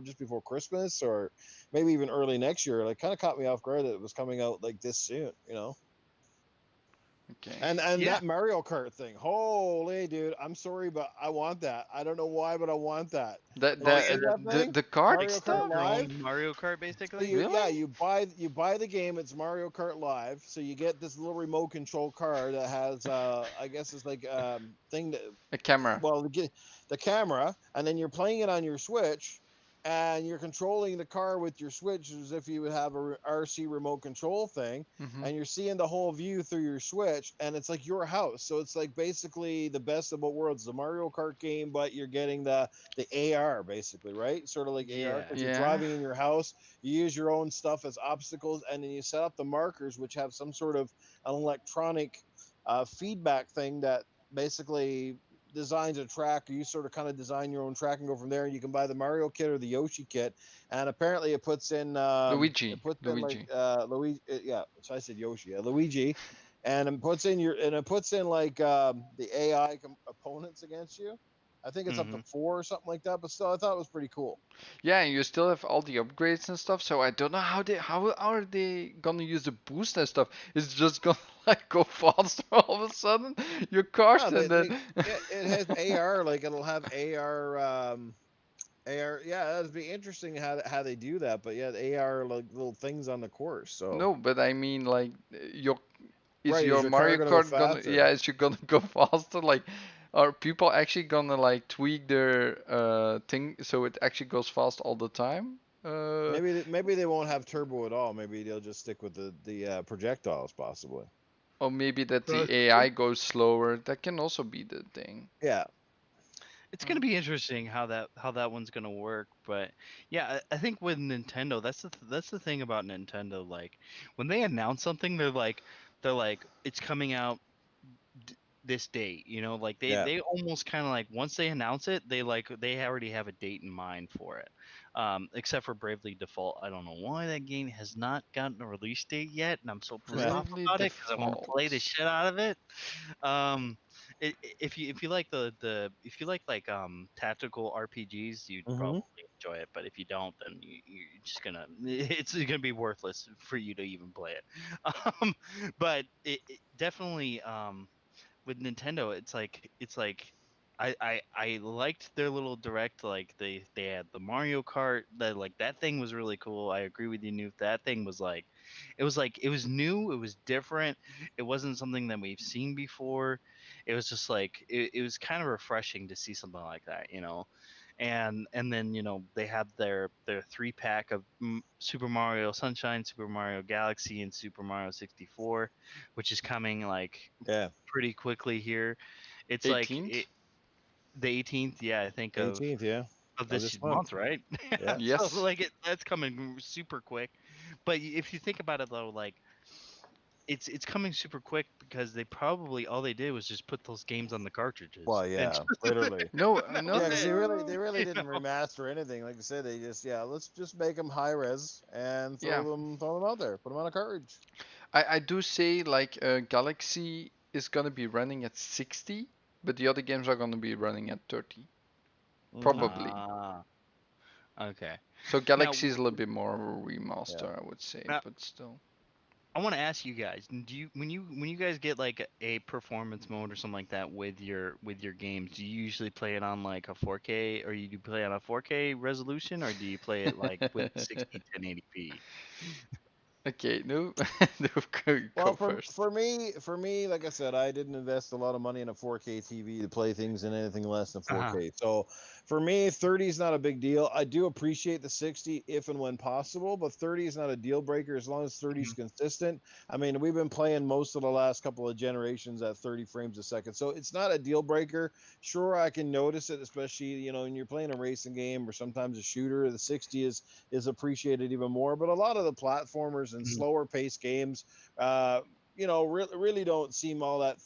Speaker 3: just before Christmas or maybe even early next year. Like, kind of caught me off guard that it was coming out like this soon.
Speaker 2: Okay.
Speaker 3: And
Speaker 1: Yeah.
Speaker 3: that Mario Kart thing, holy dude, I'm sorry, but I want that. I don't know why, but I want that.
Speaker 2: That
Speaker 3: Have you
Speaker 1: Oh
Speaker 2: that
Speaker 3: seen
Speaker 1: yeah,
Speaker 3: that
Speaker 2: the
Speaker 3: thing?
Speaker 2: the card
Speaker 3: Mario Kart
Speaker 2: stuff?
Speaker 1: your
Speaker 3: Live.
Speaker 1: own Mario Kart
Speaker 3: So
Speaker 1: basically.
Speaker 2: Really?
Speaker 3: you buy the game. It's Mario Kart Live. So you get this little remote control car that has I guess it's like thing that
Speaker 2: A camera.
Speaker 3: well the camera, and then you're playing it on your Switch, and you're controlling the car with your Switch as if you would have a RC remote control thing,
Speaker 2: Hmm.
Speaker 3: and you're seeing the whole view through your Switch, and it's like your house. So it's like basically the best of both worlds, the Mario Kart game, but you're getting the AR basically, right? Sort of like AR
Speaker 1: Yeah.
Speaker 3: because you're
Speaker 2: Yeah.
Speaker 3: driving in your house. You use your own stuff as obstacles, and then you set up the markers, which have some sort of an electronic feedback thing that basically designs a track, or you sort of kind of design your own track and go from there. And you can buy the Mario kit or the Yoshi kit, and apparently it puts in
Speaker 2: Luigi.
Speaker 3: like
Speaker 2: Luigi.
Speaker 3: Luigi, yeah. So I said Yoshi, Luigi, and it puts in like the AI opponents against you. I think it's up to
Speaker 1: Hmm.
Speaker 3: 4 or something like that, but still, I thought it was pretty cool.
Speaker 2: Yeah, and you still have all the upgrades and stuff. So I don't know how are they gonna use the boost and stuff. It's just gonna like go faster all of a sudden. Your cars
Speaker 3: No,
Speaker 2: and then.
Speaker 3: it has AR, like it'll have AR, AR. Yeah, that'd be interesting how they do that. But yeah, the AR like little things on the course. So
Speaker 2: No, but I mean like your is
Speaker 3: right, is
Speaker 2: your
Speaker 3: your car
Speaker 2: Mario
Speaker 3: gonna go
Speaker 2: Kart gonna
Speaker 3: faster?
Speaker 2: yeah is you gonna go faster? Like are people actually gonna like tweak their thing so it actually goes fast all the time?
Speaker 3: Maybe they won't have turbo at all. Maybe they'll just stick with the projectiles, possibly.
Speaker 2: Or maybe that the
Speaker 1: Possibly.
Speaker 2: AI goes slower. That can also be the thing.
Speaker 3: Yeah,
Speaker 1: It's gonna
Speaker 2: Mm.
Speaker 1: be interesting how that one's gonna work, but yeah, I think with Nintendo, that's the thing about Nintendo. Like when they announce something, they're like it's coming out this date. You know, like they
Speaker 3: yeah.
Speaker 1: they almost kind of like once they announce it, they already have a date in mind for it. Except for Bravely Default, I don't know why that game has not gotten a release date yet, and I'm so pissed off
Speaker 2: Bravely
Speaker 1: about it because I want to play the
Speaker 2: Default.
Speaker 1: shit out of it. Um, if you like if you like tactical RPGs, you'd
Speaker 3: Mm-hmm.
Speaker 1: probably enjoy it. But if you don't, then you're just gonna it's gonna be worthless for you to even play it. Um, but it definitely with Nintendo, it's like I liked their little direct. Like they had the Mario Kart. That like that thing was really cool. I agree with you, Newf. That thing was like it was new. It was different. It wasn't something that we've seen before. It was just like it was kind of refreshing to see something like that, you know. And then they had their 3 pack of Super Mario Sunshine, Super Mario Galaxy, and Super Mario 64, which is coming like
Speaker 3: Yeah,
Speaker 1: pretty quickly here. It's like
Speaker 2: 18th?
Speaker 1: the 18th, yeah, I think
Speaker 3: 18th. Yeah,
Speaker 1: of
Speaker 3: of
Speaker 1: this
Speaker 3: this month.
Speaker 1: month, right?
Speaker 3: Yeah.
Speaker 1: So
Speaker 2: Yes.
Speaker 1: like that's coming super quick. But if you think about it though, like it's coming super quick because they probably all they did was just put those games on the cartridges
Speaker 3: Well,
Speaker 1: and
Speaker 3: yeah, literally.
Speaker 2: No,
Speaker 1: that
Speaker 2: no,
Speaker 1: was
Speaker 3: Yeah,
Speaker 2: no,
Speaker 3: because
Speaker 1: it.
Speaker 2: no,
Speaker 3: they
Speaker 2: no.
Speaker 3: really
Speaker 1: You
Speaker 3: didn't
Speaker 1: know?
Speaker 3: remaster anything. Like I said, they just let's just make them high res and
Speaker 2: Yeah.
Speaker 3: throw them out there, put them on a cartridge.
Speaker 2: I do say like Galaxy is gonna be running at 60, but the other games are gonna be running at 30,
Speaker 3: Hmm.
Speaker 2: probably.
Speaker 1: Ah, okay.
Speaker 2: So
Speaker 1: Now,
Speaker 2: Galaxy is a little bit more of a
Speaker 3: Yeah.
Speaker 2: remaster, I would say,
Speaker 1: now
Speaker 2: but still.
Speaker 1: I want to ask you guys: do you when you guys get like a performance mode or something like that with your games, do you usually play it on like a 4K, or you do play on a 4K resolution, or do you play it like with 60 1080p?
Speaker 2: Okay, no, no, go
Speaker 3: Well,
Speaker 2: first.
Speaker 3: for me, like I said, I didn't invest a lot of money in a 4K TV to play things in anything less than
Speaker 1: Uh-huh.
Speaker 3: 4K. So for me, 30 is not a big deal. I do appreciate the 60 if and when possible, but 30 is not a deal breaker as long as 30 is
Speaker 1: Mhm.
Speaker 3: consistent. I mean, we've been playing most of the last couple of generations at 30 frames a second, so it's not a deal breaker. Sure, I can notice it, especially when you're playing a racing game or sometimes a shooter. The 60 is appreciated even more. But a lot of the platformers and
Speaker 1: Mhm.
Speaker 3: slower paced games uh, really don't seem all that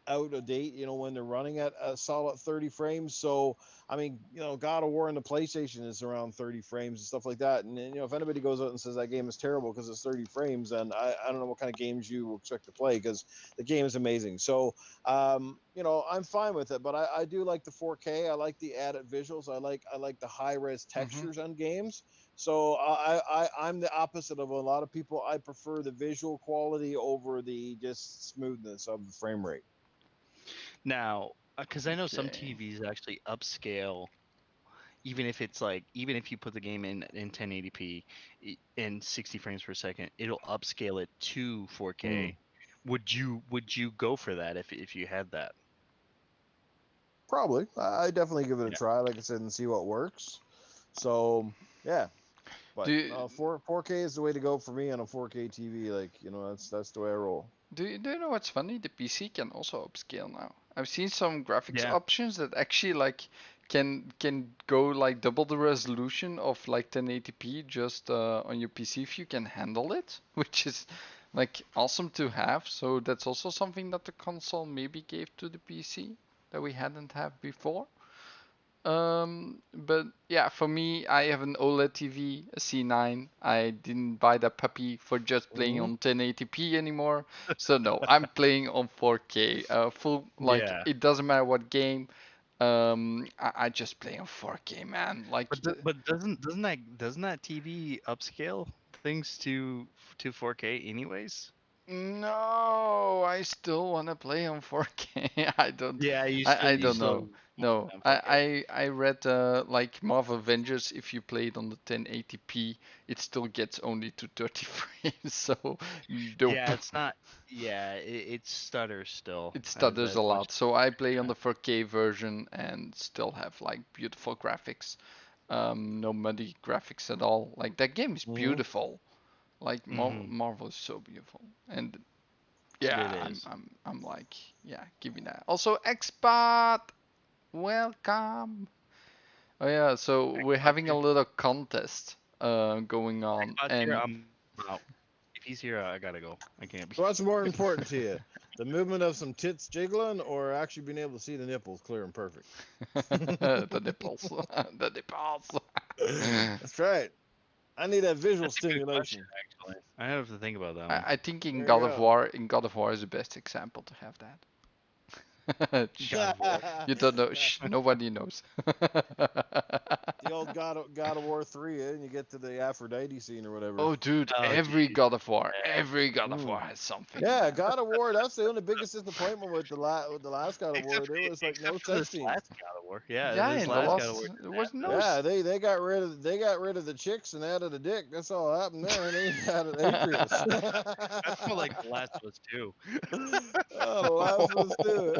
Speaker 3: out of date, when they're running at a solid 30 frames. So, I mean, God of War in the PlayStation is around 30 frames and stuff like that. And, if anybody goes out and says that game is terrible because it's 30 frames, then I don't know what kind of games you expect to play because the game is amazing. So, I'm fine with it, but I do like the 4K. I like the added visuals. I like the high res
Speaker 2: Hmm.
Speaker 3: textures on games. So I'm the opposite of a lot of people. I prefer the visual quality over the just smoothness of the frame rate.
Speaker 1: Now, because I know some
Speaker 2: Okay.
Speaker 1: TVs actually upscale, even if you put the game in 1080p in 60 frames per second, it'll upscale it to
Speaker 3: Mm,
Speaker 1: 4K. Would you go for that if you had that?
Speaker 3: probably. I definitely give it a
Speaker 1: Yeah.
Speaker 3: try, like I said, and see what works. So yeah, but
Speaker 2: Do
Speaker 3: no, 4K is the way to go for me on a 4K TV. Like that's the way I roll.
Speaker 2: do you know what's funny? The PC can also upscale now. I've seen some graphics
Speaker 1: Yeah.
Speaker 2: options that actually like can go like double the resolution of like 1080p just on your PC if you can handle it, which is like awesome to have. So that's also something that the console maybe gave to the PC that we hadn't have before. But yeah, for me, I have an OLED TV, a C9. I didn't buy that puppy for just playing
Speaker 3: Hmm.
Speaker 2: on 1080p anymore. So no, I'm playing on 4K. Full like
Speaker 1: Yeah.
Speaker 2: it doesn't matter what game. I just play on 4K, man. Like
Speaker 1: But doesn't that TV upscale things to 4K anyways?
Speaker 2: no, I still want to play on 4K.
Speaker 1: Yeah,
Speaker 2: I
Speaker 1: you
Speaker 2: don't
Speaker 1: still
Speaker 2: know.
Speaker 1: want to
Speaker 2: No,
Speaker 1: play on 4K.
Speaker 2: I read like Marvel Avengers. If you play it on the 1080p, it still gets only to 30 frames. So nope,
Speaker 1: Yeah, it's not. Yeah, it stutters still
Speaker 2: it stutters
Speaker 1: as
Speaker 2: a
Speaker 1: much.
Speaker 2: lot. So I play on
Speaker 1: Yeah.
Speaker 2: the 4K version and still have like beautiful graphics. No muddy graphics at all. Like that game is
Speaker 3: Hmm.
Speaker 2: beautiful. Like
Speaker 1: Hmm.
Speaker 2: Marvel is so beautiful, and
Speaker 1: It
Speaker 2: yeah,
Speaker 1: is.
Speaker 2: I'm like, yeah, give me that. Also, expat, welcome. Oh yeah, so we're
Speaker 1: Xbox
Speaker 2: having a
Speaker 1: here.
Speaker 2: little contest going on,
Speaker 1: Xbox here.
Speaker 2: and
Speaker 1: I'm out. If he's here, I gotta go. I can't be.
Speaker 3: So what's more important to you, the movement of some tits jiggling, or actually being able to see the nipples clear and perfect?
Speaker 2: the nipples, the nipples.
Speaker 3: That's right. I need that visual
Speaker 1: That's a good question,
Speaker 3: stimulation.
Speaker 1: actually. I have to think about that one.
Speaker 2: I think
Speaker 3: There you go.
Speaker 2: In God of War is the best example to have that. Shh,
Speaker 1: God of War.
Speaker 2: you don't know. Shh, nobody knows.
Speaker 3: The old God of War 3, and you get to the Aphrodite scene or whatever.
Speaker 2: Oh, dude,
Speaker 1: Oh,
Speaker 2: every
Speaker 1: geez.
Speaker 2: God of War,
Speaker 1: Yeah.
Speaker 2: every God of
Speaker 3: Mm.
Speaker 2: War has something,
Speaker 3: Yeah,
Speaker 2: man.
Speaker 3: God of War. That's the only biggest disappointment with the last God of War.
Speaker 1: Except,
Speaker 3: There was like no
Speaker 1: except for
Speaker 3: sex
Speaker 1: this
Speaker 3: scenes.
Speaker 1: last God of War. Yeah,
Speaker 2: Yeah,
Speaker 1: this
Speaker 2: in the
Speaker 1: last God of War
Speaker 2: last,
Speaker 1: didn't
Speaker 2: there was
Speaker 1: have
Speaker 2: no.
Speaker 1: that.
Speaker 3: Yeah, they got rid of the chicks and added a dick. That's all happened there, and they added Atreus.
Speaker 1: That's more like The Last of Us 2.
Speaker 3: Oh, the last was too.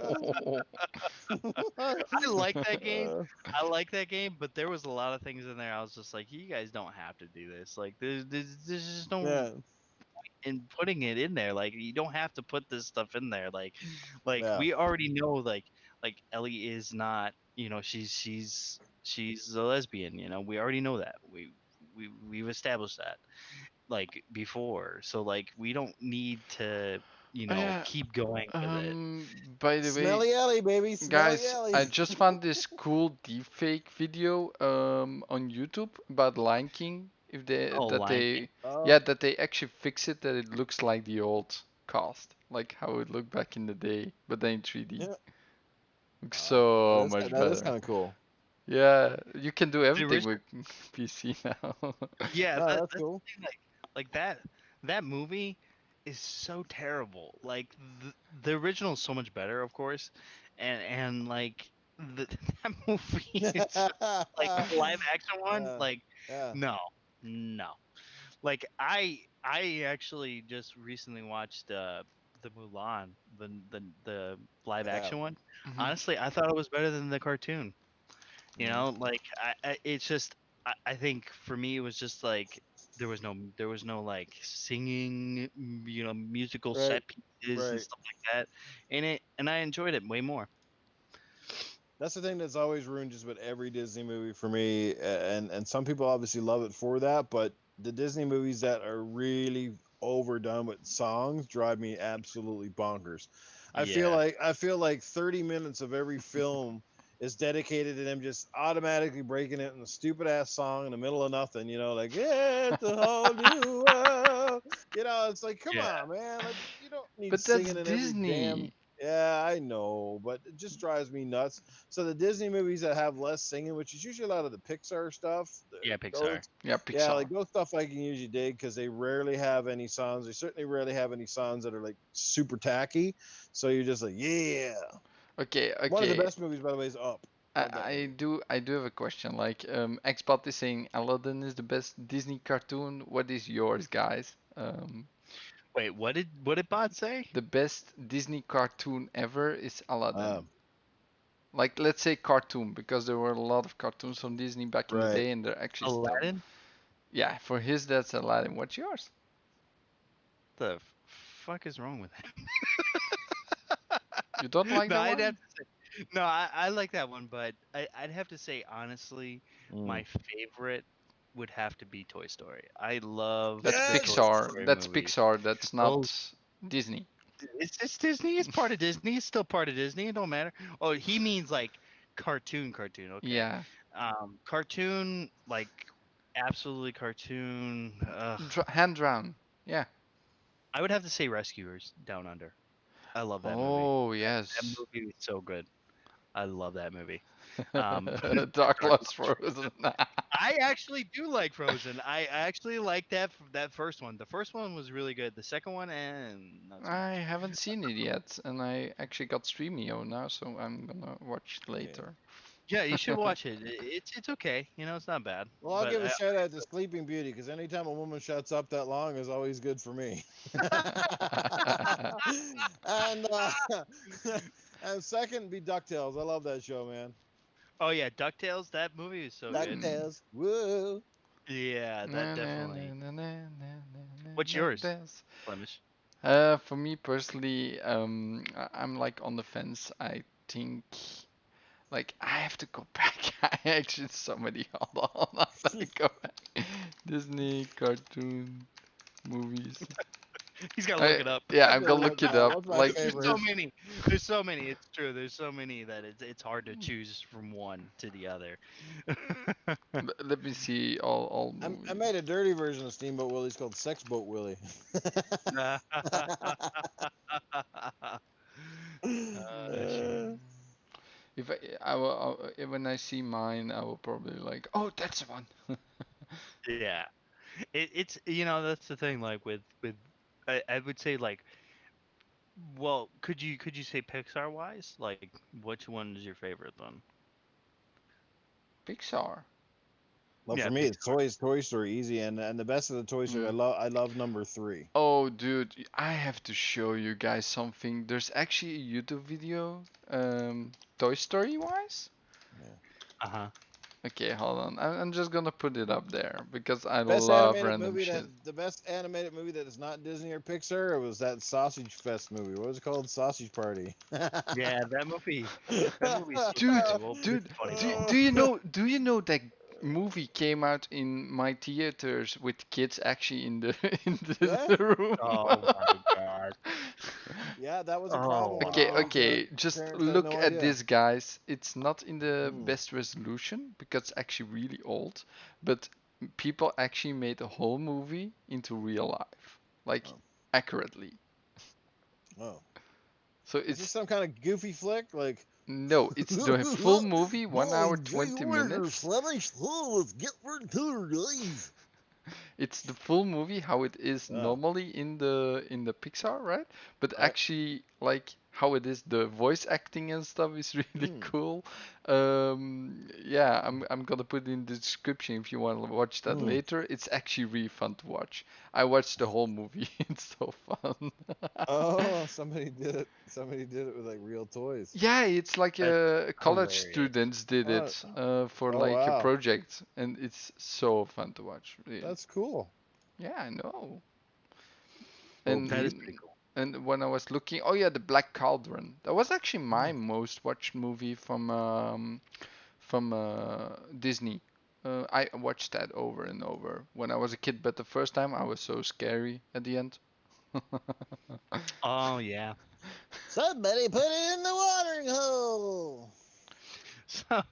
Speaker 1: I like that game. I like that game, but there was a lot of things in there. I was just like, you guys don't have to do this. Like, there's just no
Speaker 3: Yeah,
Speaker 1: in putting it in there. Like, you don't have to put this stuff in there. Like
Speaker 3: yeah.
Speaker 1: we already know. Like Ellie is not. You know, she's a lesbian. You know, we already know that. We've established that like before. So like, we don't need to.
Speaker 2: Oh yeah.
Speaker 1: Keep going with it.
Speaker 2: By the way,
Speaker 3: Smelly Ellie, baby, smelly
Speaker 2: guys, I
Speaker 3: Ellie.
Speaker 2: just found this cool deepfake video on YouTube about Lion King. If they
Speaker 1: Oh,
Speaker 2: that
Speaker 1: Lion King.
Speaker 2: they
Speaker 3: Oh,
Speaker 2: yeah that they actually fix it that it looks like the old cast, like how it looked back in the day, but then in 3D.
Speaker 3: yeah.
Speaker 2: Looks so much
Speaker 3: That is
Speaker 2: better.
Speaker 3: kind of cool.
Speaker 2: Yeah, you can do
Speaker 1: The
Speaker 2: everything
Speaker 1: original.
Speaker 2: with PC now.
Speaker 1: Yeah,
Speaker 3: Oh,
Speaker 1: that's
Speaker 3: that's
Speaker 1: the
Speaker 3: cool.
Speaker 1: thing. Like that movie is so terrible. Like the original is so much better, of course, and like that movie is just, like the live action one.
Speaker 3: Yeah,
Speaker 1: Like
Speaker 3: yeah.
Speaker 1: no, no. Like I actually just recently watched the Mulan, the live
Speaker 3: Yeah.
Speaker 1: action one.
Speaker 2: Mhm.
Speaker 1: Honestly, I thought it was better than the cartoon. You
Speaker 3: Mm.
Speaker 1: know, like it's just I think for me it was just like there was no like singing, musical
Speaker 3: Right,
Speaker 1: set pieces and
Speaker 3: right.
Speaker 1: stuff like that in it, and I enjoyed it way more.
Speaker 3: That's the thing that's always ruined just about every Disney movie for me, and some people obviously love it for that, but the Disney movies that are really overdone with songs drive me absolutely bonkers.
Speaker 1: Yeah,
Speaker 3: I feel like 30 minutes of every film is dedicated to them just automatically breaking it in a stupid ass song in the middle of nothing, like it's a whole new world. It's like, come
Speaker 1: yeah.
Speaker 3: on, man. Like, you don't need
Speaker 2: But that's
Speaker 3: singing in every damn.
Speaker 2: Disney.
Speaker 3: Yeah, I know, but it just drives me nuts. So the Disney movies that have less singing, which is usually a lot of the Pixar stuff,
Speaker 1: Yeah,
Speaker 3: those,
Speaker 1: Pixar.
Speaker 2: Yeah,
Speaker 3: yeah, like
Speaker 2: Pixar.
Speaker 3: those stuff I can usually dig because they rarely have any songs. They certainly rarely have any songs that are like super tacky. So you're just like, yeah.
Speaker 2: Okay,
Speaker 3: One of the
Speaker 2: okay.
Speaker 3: best movies, by the way, is Up.
Speaker 2: I,
Speaker 3: Love that
Speaker 2: I
Speaker 3: movie.
Speaker 2: do I do have a question. Like, Xbot is saying Aladdin is the best Disney cartoon. What is yours, guys?
Speaker 1: Wait, what did Bot say?
Speaker 2: The best Disney cartoon ever is Aladdin.
Speaker 3: Um,
Speaker 2: Like, let's say cartoon, because there were a lot of cartoons from Disney back in the
Speaker 3: right.
Speaker 2: day, and they're actually still.
Speaker 1: Aladdin?
Speaker 2: Yeah, for his that's Aladdin. What's yours?
Speaker 1: The fuck is wrong with him?
Speaker 2: You don't like
Speaker 1: No,
Speaker 2: that
Speaker 1: I'd have
Speaker 2: one?
Speaker 1: to say no. I like that one, but I'd have to say honestly,
Speaker 3: Mm.
Speaker 1: my favorite would have to be Toy Story. I love
Speaker 2: That's
Speaker 1: the Toy
Speaker 3: Yes.
Speaker 2: Pixar.
Speaker 1: Story
Speaker 2: That's
Speaker 1: movies.
Speaker 2: Pixar. That's
Speaker 1: Oh,
Speaker 2: not Disney.
Speaker 1: it's Disney. It's part of Disney. It's still part of Disney. It don't matter. Oh, he means like cartoon. Okay.
Speaker 2: Yeah,
Speaker 1: Cartoon, like absolutely cartoon.
Speaker 2: hand drawn. Yeah.
Speaker 1: I would have to say Rescuers Down Under. I love that movie.
Speaker 2: Oh
Speaker 1: That
Speaker 2: yes.
Speaker 1: movie is so good. I love that movie. Um,
Speaker 2: Dark
Speaker 1: Dark
Speaker 2: Lost Frozen.
Speaker 1: I actually do like Frozen. I actually like that first one. The first one was really good. The second one, and not so
Speaker 2: I
Speaker 1: much.
Speaker 2: haven't seen it yet, and I actually got Streamio now, so I'm gonna watch it
Speaker 3: Yeah.
Speaker 2: later.
Speaker 1: Yeah, you should watch it. It's okay. It's not bad.
Speaker 3: Well, I'll
Speaker 1: But
Speaker 3: give a shout out to Sleeping Beauty because anytime a woman shuts up that long is always good for me. and and second be Ducktales. I love that show, man.
Speaker 1: oh yeah, Ducktales. That movie is so good.
Speaker 2: Mm.
Speaker 3: Ducktales, woo!
Speaker 1: Yeah, that
Speaker 2: Na, na,
Speaker 1: definitely.
Speaker 2: na, na, na, na, na,
Speaker 1: What's
Speaker 2: na,
Speaker 1: yours,
Speaker 2: dance.
Speaker 1: Flemish?
Speaker 2: For me personally, I'm like on the fence. I think like I have to go back. I actually somebody hold on. Let me go back. Disney cartoon movies.
Speaker 1: He's got to look
Speaker 2: I
Speaker 1: it up.
Speaker 2: yeah,
Speaker 3: I'm
Speaker 2: I'm
Speaker 3: gonna
Speaker 2: gonna
Speaker 3: look
Speaker 2: look it
Speaker 3: at
Speaker 2: up.
Speaker 3: what's my
Speaker 2: Like
Speaker 1: There's
Speaker 3: favorite.
Speaker 1: so many. There's so many. It's true. There's so many that it's hard to choose from one to the other.
Speaker 2: let me see all
Speaker 3: I
Speaker 2: movies.
Speaker 3: made a dirty version of Steamboat Willie. It's called Sex Boat Willie.
Speaker 1: uh,
Speaker 3: Uh,
Speaker 1: shoot.
Speaker 2: when I see mine, I will probably like, oh, that's the one.
Speaker 1: Yeah. It's that's the thing, like with I would say, like, well, could you say Pixar wise, like, which one is your favorite then?
Speaker 2: Pixar.
Speaker 3: Well,
Speaker 1: Yeah,
Speaker 3: for me, it's
Speaker 1: Pixar.
Speaker 3: Toy Story easy, and the best of the Toy Story.
Speaker 2: Mm.
Speaker 3: I love number 3.
Speaker 2: Oh, dude, I have to show you guys something. There's actually a YouTube video, Toy Story wise.
Speaker 3: Yeah.
Speaker 1: Uh-huh.
Speaker 2: Okay, hold on. I'm just gonna put it up there because I
Speaker 3: Best
Speaker 2: love
Speaker 3: animated
Speaker 2: random
Speaker 3: movie
Speaker 2: shit.
Speaker 3: the best animated movie that is not Disney or Pixar. It was that Sausage Fest movie. What was it called? Sausage Party.
Speaker 1: Yeah, that movie's so
Speaker 2: Dude,
Speaker 1: terrible, but it's
Speaker 2: dude,
Speaker 1: funny
Speaker 2: do,
Speaker 1: though.
Speaker 2: do you know do you know that movie came out in my theaters with kids actually in the in
Speaker 3: Yeah,
Speaker 2: the room?
Speaker 1: Oh my god.
Speaker 3: yeah, that was a problem
Speaker 1: Oh
Speaker 3: when
Speaker 2: Okay,
Speaker 3: I
Speaker 1: wow.
Speaker 3: was there.
Speaker 2: okay, just
Speaker 3: Parents had
Speaker 2: look
Speaker 3: no
Speaker 2: at
Speaker 3: idea.
Speaker 2: this, guys. It's not in the
Speaker 3: Hmm.
Speaker 2: best resolution because it's actually really old, but people actually made a whole movie into real life, like
Speaker 3: Oh,
Speaker 2: accurately.
Speaker 3: oh.
Speaker 2: So
Speaker 3: Is this
Speaker 2: it's
Speaker 3: some kind of goofy flick? Like,
Speaker 2: no, it's the full movie, 1 hour,
Speaker 3: Jay
Speaker 2: 20
Speaker 3: Warner's
Speaker 2: minutes.
Speaker 3: Flemish. Oh, let's get rid to guys.
Speaker 2: It's the full movie how it is
Speaker 3: Oh,
Speaker 2: normally in the Pixar, right? But
Speaker 3: right.
Speaker 2: actually, like how it is, the voice acting and stuff is really
Speaker 3: Hmm.
Speaker 2: cool. Yeah, I'm gonna put it in the description if you want to watch that
Speaker 3: Hmm.
Speaker 2: later. It's actually really fun to watch. I watched the whole movie. It's so fun.
Speaker 3: Oh, somebody did it. Somebody did it with like real toys.
Speaker 2: Yeah, it's like
Speaker 1: That's
Speaker 2: college
Speaker 1: hilarious.
Speaker 2: students did
Speaker 3: Oh,
Speaker 2: it for
Speaker 3: oh
Speaker 2: like a
Speaker 3: wow,
Speaker 2: project, and it's so fun to watch. Really.
Speaker 3: that's cool.
Speaker 2: Yeah, I know.
Speaker 3: Well,
Speaker 2: And
Speaker 1: That is
Speaker 3: Pete.
Speaker 1: pretty cool.
Speaker 2: and when I was looking, oh yeah, the Black Cauldron. That was actually
Speaker 3: Hmm.
Speaker 2: my most watched movie from Disney. I watched that over and over when I was a kid, but the first time I was so scary at the end.
Speaker 1: Oh yeah.
Speaker 3: Somebody put it in the watering hole.
Speaker 1: So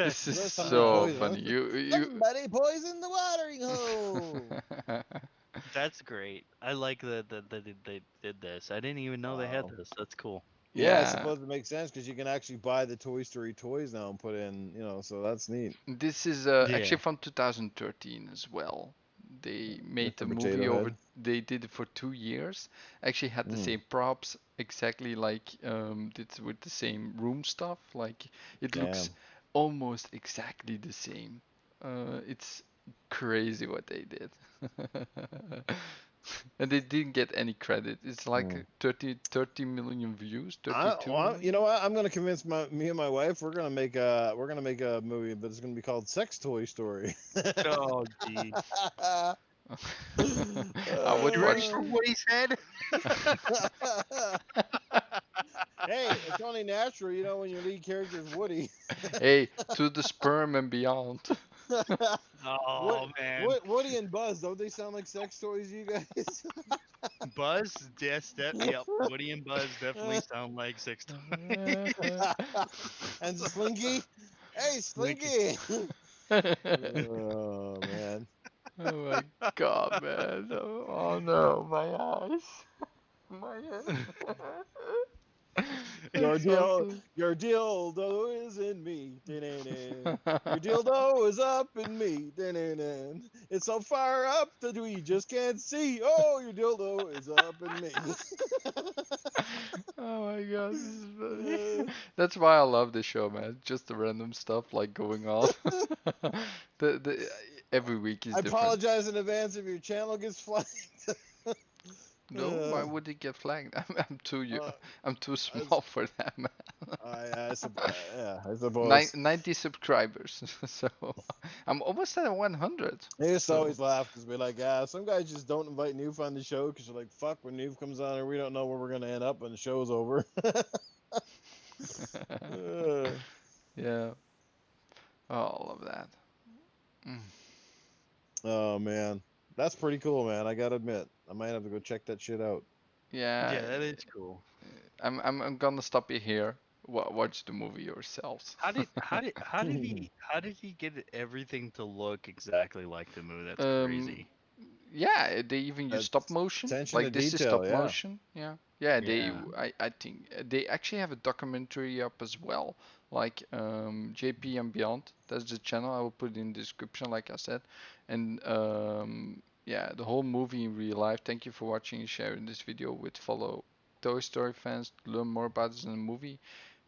Speaker 2: This is
Speaker 3: That's somebody
Speaker 2: so
Speaker 3: poison.
Speaker 2: funny.
Speaker 3: Huh?
Speaker 2: You
Speaker 3: Somebody poisoned the watering hole.
Speaker 1: that's great. I like that they did this. I didn't even know they had
Speaker 3: Wow.
Speaker 1: this. That's cool.
Speaker 3: Yeah, I
Speaker 2: yeah.
Speaker 3: suppose it makes sense because you can actually buy the Toy Story toys now and put in, so that's neat.
Speaker 2: This is actually
Speaker 1: Yeah.
Speaker 2: from 2013 as well. They made the
Speaker 3: Mr.
Speaker 2: movie
Speaker 3: Potato
Speaker 2: over.
Speaker 3: Head.
Speaker 2: They did it for 2 years. Actually had the
Speaker 3: Hmm.
Speaker 2: same props exactly like did with the same room stuff. Like it looks
Speaker 3: Damn.
Speaker 2: almost exactly the same. It's crazy what they did. And they didn't get any credit. It's
Speaker 3: Hmm.
Speaker 2: like 30 million views, 32
Speaker 3: You
Speaker 2: million.
Speaker 3: know what? I'm gonna convince me and my wife. We're gonna make a movie, but it's gonna be called Sex Toy Story.
Speaker 1: Oh geez.
Speaker 2: I would
Speaker 1: You ready
Speaker 2: watch.
Speaker 1: for what he said?
Speaker 3: Hey, it's only natural, when your lead character is Woody.
Speaker 2: Hey, to the sperm and beyond.
Speaker 3: What,
Speaker 1: Oh man.
Speaker 3: Woody and Buzz, don't they sound like sex toys, you guys?
Speaker 1: Buzz, yes, yep. Woody and Buzz definitely sound like six toys.
Speaker 3: And Slinky, hey
Speaker 1: Linky.
Speaker 3: Slinky. Oh man.
Speaker 2: Oh my god, man. Oh, oh no, my eyes. My eyes.
Speaker 3: Your
Speaker 2: It's so
Speaker 3: deal,
Speaker 2: funny.
Speaker 3: your dildo is in me. Your dildo is up in me. It's so far up that we just can't see. Oh, your dildo is up in me.
Speaker 2: Oh my god, this is funny. That's why I love this show, man. Just the random stuff like going on. The every week is
Speaker 3: I
Speaker 2: different.
Speaker 3: apologize in advance if your channel gets flagged.
Speaker 2: No, why
Speaker 3: uh,
Speaker 2: would it get flagged?
Speaker 3: uh,
Speaker 2: I'm too
Speaker 3: I,
Speaker 2: small for that, man.
Speaker 3: yeah, I suppose.
Speaker 2: 90 subscribers, so I'm almost at 100.
Speaker 3: They used to
Speaker 2: So
Speaker 3: always laugh because we're like, some guys just don't invite Newf on the show because they're like, fuck, when Newf comes on, or we don't know where we're gonna end up when the show's over. Uh,
Speaker 2: yeah, all of that. Mm.
Speaker 3: oh man, that's pretty cool, man. I gotta admit, I might have to go check that shit out.
Speaker 2: Yeah,
Speaker 1: Yeah, that is cool.
Speaker 2: I'm gonna stop you here. Watch the movie yourselves.
Speaker 1: How did he get everything to look exactly like the movie? That's
Speaker 2: Um,
Speaker 1: crazy.
Speaker 2: yeah, they even use stop
Speaker 3: That's
Speaker 2: motion.
Speaker 3: attention to
Speaker 2: Like this is
Speaker 3: detail.
Speaker 2: stop
Speaker 3: Yeah.
Speaker 2: motion. Yeah. Yeah,
Speaker 4: Yeah.
Speaker 2: I think they actually have a documentary up as well, like JP and Beyond. That's the channel. I will put it in the description, like I said. And yeah, the whole movie in real life. Thank you for watching and sharing this video with fellow Toy Story fans to learn more about this in the movie.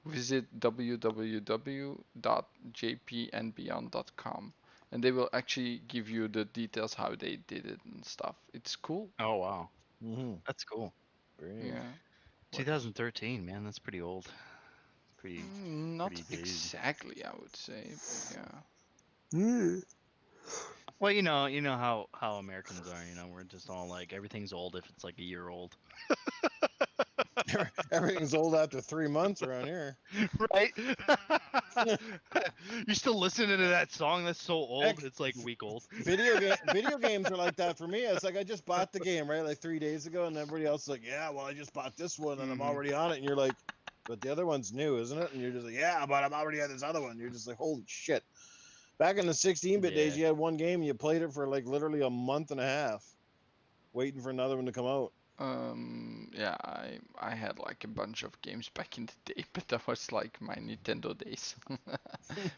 Speaker 2: Visit www.jpandbeyond.com and they will actually give you the details how they did it and stuff. It's cool.
Speaker 4: Oh wow,
Speaker 3: Mm-hmm.
Speaker 4: that's cool.
Speaker 3: Very neat.
Speaker 2: Yeah. What?
Speaker 4: 2013, man, that's pretty old. Pretty
Speaker 2: Not
Speaker 4: pretty dated.
Speaker 2: exactly, I would say, but yeah.
Speaker 4: Well, you know how Americans are. You know, we're just all like everything's old if it's like a year old.
Speaker 3: Everything's old after 3 months around here.
Speaker 4: Right? You still listening to that song? That's so old.
Speaker 3: Heck,
Speaker 4: It's like a week old.
Speaker 3: Video games are like that for me. It's like I just bought the game right like 3 days ago, and everybody else is like, "Yeah, well, I just bought this one, and I'm already on it." And you're like, "But the other one's new, isn't it?" And you're just like, "Yeah, but I'm already on this other one." You're just like, "Holy shit!" Back in the 16-bit days,
Speaker 4: Yeah.
Speaker 3: you had one game, and you played it for like literally a month and a half, waiting for another one to come out.
Speaker 2: Yeah, I had like a bunch of games back in the day, but that was like my Nintendo days.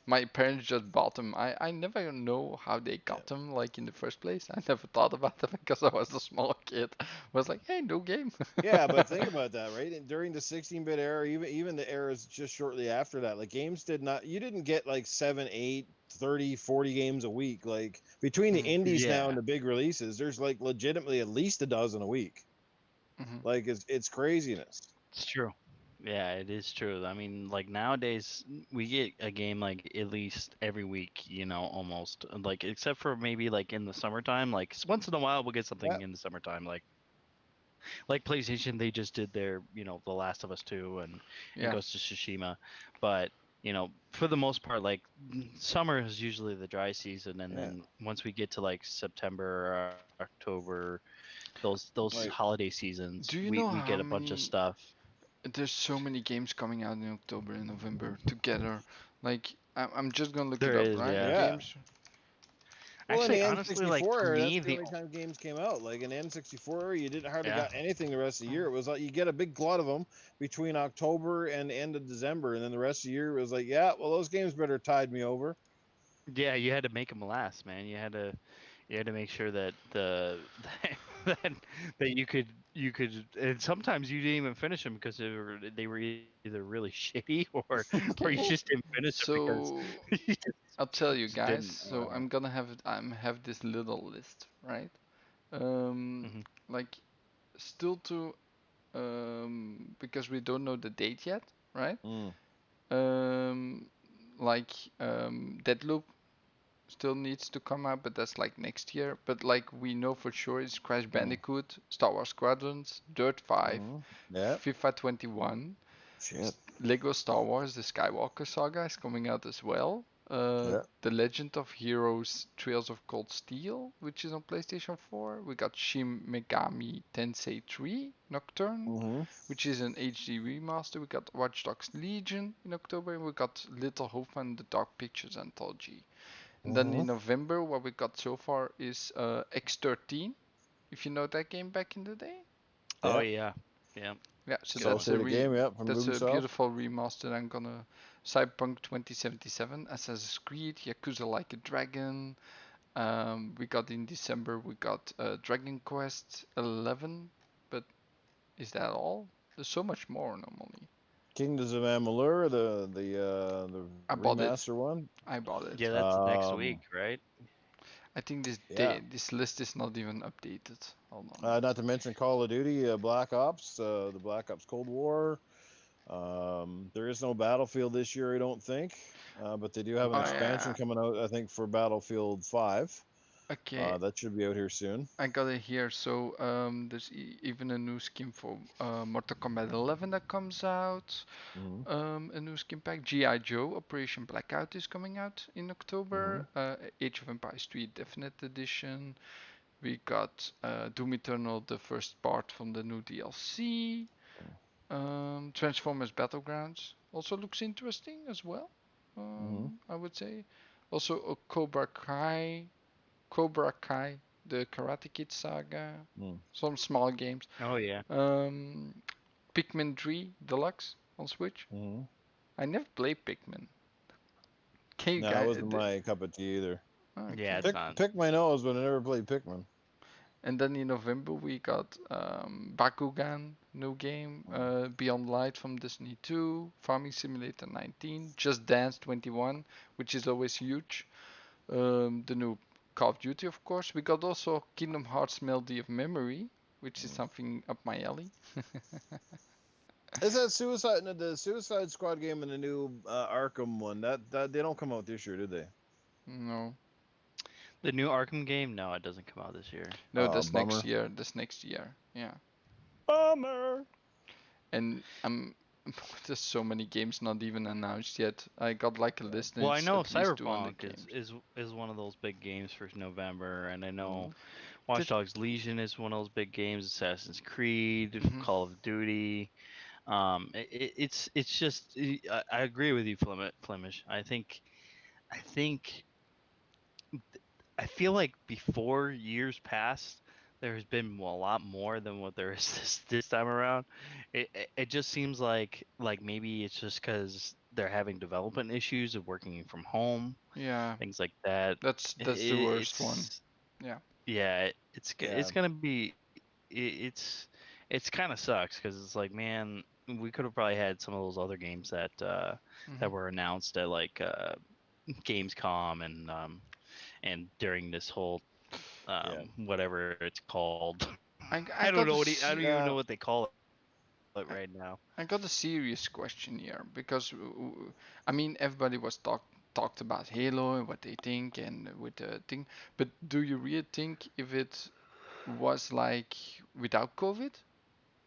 Speaker 2: My parents just bought them. I never know how they got them like in the first place. I never thought about them because I was a small kid. I was like, hey, no game.
Speaker 3: Yeah, but think about that, right? And during the 16-bit era, even the eras just shortly after that, like games you didn't get like 7, 8, 30, 40 games a week. Like between the
Speaker 2: Mhm.
Speaker 3: indies now and
Speaker 4: Yeah,
Speaker 3: the big releases, there's like legitimately at least a dozen a week.
Speaker 2: Mhm.
Speaker 3: Like it's craziness.
Speaker 4: it's true. Yeah, it is true. I mean, like nowadays we get a game like at least every week, you know, almost. Like except for maybe like in the summertime, like once in a while we'll get
Speaker 3: Yeah.
Speaker 4: something in the summertime like PlayStation, they just did their, you know, The Last of Us 2 and
Speaker 2: Yeah.
Speaker 4: Ghost of Tsushima. But, you know, for the most part, like summer is usually the dry season, and
Speaker 3: Yeah.
Speaker 4: then once we get to like September, October, those
Speaker 3: Like
Speaker 4: holiday seasons,
Speaker 2: Do you
Speaker 4: we
Speaker 2: know
Speaker 4: we
Speaker 2: how
Speaker 4: get a bunch of
Speaker 2: many?
Speaker 4: stuff.
Speaker 2: There's so many games coming out in October and November together. Like I'm just gonna look it
Speaker 4: There
Speaker 2: up,
Speaker 4: is,
Speaker 2: right?
Speaker 4: yeah.
Speaker 3: yeah.
Speaker 2: Games.
Speaker 3: Well, in the
Speaker 4: Actually, honestly, like
Speaker 3: N64
Speaker 4: for
Speaker 3: era, that's
Speaker 4: me,
Speaker 3: the only time games came out. Like in the N64 era, you didn't hardly
Speaker 4: yeah,
Speaker 3: got anything the rest of the year. It was like you get a big glut of them between October and the end of December, and then the rest of the year it was like, yeah, well, those games better tide me over.
Speaker 4: yeah, you had to make them last, man. You had to make sure that that that you could and sometimes you didn't even finish them because they were either really shitty or you just didn't finish them because
Speaker 2: So
Speaker 4: you
Speaker 2: I'll tell you
Speaker 4: just
Speaker 2: guys.
Speaker 4: didn't.
Speaker 2: So I'm gonna have this little list, right? Um,
Speaker 4: Mhm.
Speaker 2: like still to because we don't know the date yet, right?
Speaker 3: Mm.
Speaker 2: Um, like Deadloop still needs to come out, but that's like next year. But like we know for sure it's Crash
Speaker 3: Mm.
Speaker 2: Bandicoot, Star Wars Squadrons, Dirt 5,
Speaker 3: Mm. Yeah.
Speaker 2: FIFA 21,
Speaker 3: Shit.
Speaker 2: Lego Star Wars: The Skywalker Saga is coming out as well.
Speaker 3: Yeah.
Speaker 2: The Legend of Heroes: Trails of Cold Steel, which is on PlayStation 4. We got Shin Megami Tensei 3 Nocturne,
Speaker 3: Mm-hmm.
Speaker 2: which is an HD remaster. We got Watch Dogs Legion in October, and we got Little Hope and the Dark Pictures Anthology. And then
Speaker 3: Mm-hmm.
Speaker 2: in November, what we got so far is X13, if you know that game back in the day.
Speaker 4: Oh
Speaker 3: Yeah.
Speaker 4: yeah, yeah,
Speaker 2: Yeah, so
Speaker 4: good one.
Speaker 3: Associated game. Yeah, from
Speaker 2: that's a
Speaker 3: Ubisoft.
Speaker 2: beautiful remaster. I'm gonna Cyberpunk 2077, Assassin's Creed, Yakuza Like a Dragon. We got in December we got Dragon Quest 11, but is that all? There's so much more normally.
Speaker 3: Kingdoms of Amalur, the
Speaker 2: I bought it.
Speaker 3: remaster one.
Speaker 2: I bought it.
Speaker 4: Yeah, that's next week,
Speaker 3: Um.
Speaker 4: right?
Speaker 2: I think
Speaker 3: Yeah.
Speaker 2: this list is not even updated. Hold on.
Speaker 3: Not to mention Call of Duty, Black Ops, the Black Ops Cold War. There is no Battlefield this year, I don't think, but they do have an
Speaker 2: Oh
Speaker 3: expansion
Speaker 2: yeah.
Speaker 3: coming out, I think, for Battlefield 5.
Speaker 2: Okay.
Speaker 3: That should be out here soon.
Speaker 2: I got it here. So there's even a new skin for Mortal Kombat 11 that comes out.
Speaker 3: Mm-hmm.
Speaker 2: A new skin pack. G.I. Joe Operation Blackout is coming out in
Speaker 3: Mm-hmm.
Speaker 2: October. Age of Empires 3 Definite Edition. We got Doom Eternal, the first part from the new DLC. Transformers Battlegrounds also looks interesting as well.
Speaker 3: Mm-hmm.
Speaker 2: I would say. Also, Cobra Kai. Cobra Kai the Karate Kid saga,
Speaker 3: Hmm.
Speaker 2: some small games.
Speaker 4: Oh yeah.
Speaker 2: Um, Pikmin 3 Deluxe on Switch.
Speaker 3: Hmm.
Speaker 2: I never played Pikmin. Can you
Speaker 3: No, it
Speaker 2: guys?
Speaker 3: wasn't my cup of tea either.
Speaker 4: Yeah,
Speaker 2: Okay.
Speaker 4: it's not.
Speaker 3: Pick my nose, but I never played Pikmin.
Speaker 2: And then in November we got Bakugan, new game, Beyond Light from Disney 2, Farming Simulator 19, Just Dance 21, which is always huge. The new Call of Duty, of course. We got also Kingdom Hearts Melody of Memory, which is something up my alley.
Speaker 3: Is that the Suicide Squad game and the new Arkham one? That they don't come out this year, did they?
Speaker 2: No,
Speaker 4: The new Arkham game? No, it doesn't come out this year.
Speaker 2: no, this next
Speaker 3: Bummer.
Speaker 2: year. This next year, yeah.
Speaker 3: Bummer.
Speaker 2: And there's so many games not even announced yet. I got like a list and
Speaker 4: Well, I
Speaker 2: it's
Speaker 4: know
Speaker 2: at least 200
Speaker 4: Cyberpunk
Speaker 2: games.
Speaker 4: is one of those big games for November, and I know
Speaker 2: Mhm.
Speaker 4: Watch Dogs Legion is one of those big games. Assassin's Creed,
Speaker 2: Mhm.
Speaker 4: Call of Duty. It's just I agree with you, Flemish. I think I feel like before years past, there has been a lot more than what there is this time around. It just seems like maybe it's just because they're having development issues of working from home,
Speaker 2: Yeah,
Speaker 4: things like that.
Speaker 2: that's the worst one.
Speaker 4: It's
Speaker 2: Yeah.
Speaker 4: yeah,
Speaker 3: Yeah.
Speaker 4: it's gonna be it's kind of sucks because it's like, man, we could have probably had some of those other games that
Speaker 2: Mhm.
Speaker 4: were announced at like Gamescom and during this whole
Speaker 3: Yeah.
Speaker 4: whatever it's called.
Speaker 2: I got a
Speaker 4: I don't even know
Speaker 3: Yeah.
Speaker 4: what they call it
Speaker 2: I
Speaker 4: right now.
Speaker 2: I got a serious question here because I mean everybody was talked about Halo and what they think and with the thing, but do you really think if it was like without COVID,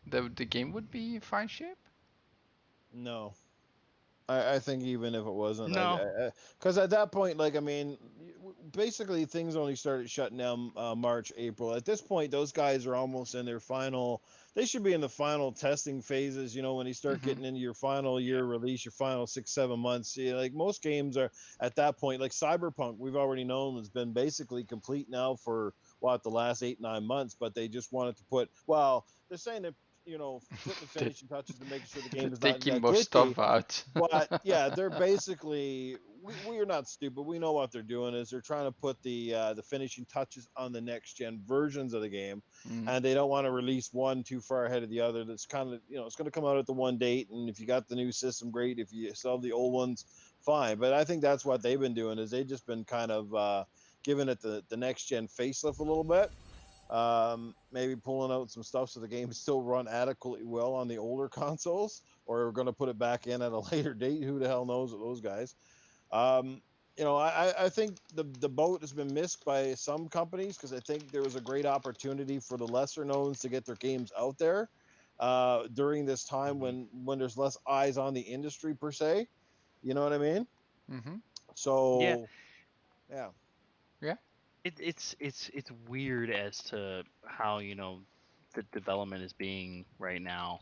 Speaker 2: the game would be in fine shape?
Speaker 3: No. I think even if it wasn't,
Speaker 4: No.
Speaker 3: because at that point, like I mean, basically things only started shutting down March, April. At this point, those guys are almost in their final. They should be in the final testing phases. You know, when you start
Speaker 2: Hmm.
Speaker 3: getting into your final
Speaker 4: Yeah.
Speaker 3: year release, your final 6, 7 months. Like most games are at that point. Like Cyberpunk, we've already known has been basically complete now for what the last 8, 9 months. But they just wanted to put. Well, they're saying that putting the
Speaker 2: They're,
Speaker 3: finishing touches to make sure the
Speaker 2: they're
Speaker 3: game is not
Speaker 2: taking
Speaker 3: that
Speaker 2: more
Speaker 3: glitchy,
Speaker 2: stuff out.
Speaker 3: but yeah, they're basically we are not stupid. We know what they're doing is they're trying to put the finishing touches on the next gen versions of the game,
Speaker 2: Mm,
Speaker 3: and they don't want to release one too far ahead of the other. That's kind of it's going to come out at the one date, and if you got the new system, great. If you still have the old ones, fine. But I think that's what they've been doing is they've just been kind of giving it the next gen facelift a little bit, maybe pulling out some stuff so the game still run adequately well on the older consoles, or we're going to put it back in at a later date. Who the hell knows with those guys? Um, I think the boat has been missed by some companies because I think there was a great opportunity for the lesser knowns to get their games out there during this time
Speaker 4: Hmm.
Speaker 3: when there's less eyes on the industry per se. You know what I mean?
Speaker 2: mm-hmm.
Speaker 4: Yeah.
Speaker 3: So yeah,
Speaker 2: Yeah.
Speaker 4: It's weird as to how the development is being right now